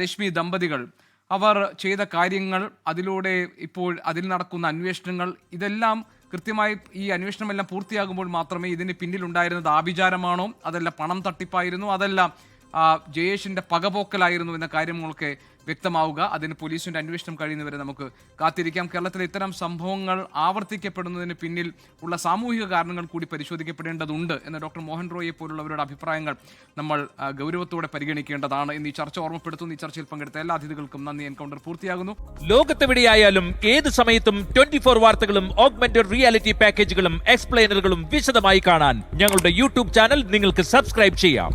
രശ്മി ദമ്പതികൾ അവർ ചെയ്ത കാര്യങ്ങൾ, അതിലൂടെ ഇപ്പോൾ അതിൽ നടക്കുന്ന അന്വേഷണങ്ങൾ, ഇതെല്ലാം കൃത്യമായി ഈ അന്വേഷണമെല്ലാം പൂർത്തിയാകുമ്പോൾ മാത്രമേ ഇതിന് പിന്നിലുണ്ടായിരുന്നത് ആഭിചാരമാണോ, അതല്ല പണം തട്ടിപ്പായിരുന്നു, അതല്ല ജയേഷിന്റെ പകപോക്കലായിരുന്നു എന്ന കാര്യങ്ങളൊക്കെ വ്യക്തമാവുക. അതിന് പോലീസിന്റെ അന്വേഷണം കഴിയുന്നവരെ നമുക്ക് കാത്തിരിക്കാം. കേരളത്തിലെ ഇത്തരം സംഭവങ്ങൾ ആവർത്തിക്കപ്പെടുന്നതിന് പിന്നിൽ ഉള്ള സാമൂഹിക കാരണങ്ങൾ കൂടി പരിശോധിക്കപ്പെടേണ്ടതുണ്ട് എന്ന ഡോക്ടർ മോഹൻ റോയിയെ പോലുള്ളവരുടെ അഭിപ്രായങ്ങൾ നമ്മൾ ഗൗരവത്തോടെ പരിഗണിക്കേണ്ടതാണ് എന്ന് ഈ ചർച്ച ഓർമ്മപ്പെടുത്തുന്നു. ഈ ചർച്ചയിൽ പങ്കെടുത്ത എല്ലാ അതിഥികൾക്കും നന്ദി. എൻകൗണ്ടർ പൂർത്തിയാകുന്നു. ലോകത്തെവിടെയായാലും ഏത് സമയത്തും 24 വാർത്തകളും ഓഗ്മെന്റഡ് റിയാലിറ്റി പാക്കേജുകളും എക്സ്പ്ലെയിനറുകളും വിശദമായി കാണാൻ ഞങ്ങളുടെ യൂട്യൂബ് ചാനൽ നിങ്ങൾക്ക് സബ്സ്ക്രൈബ് ചെയ്യാം.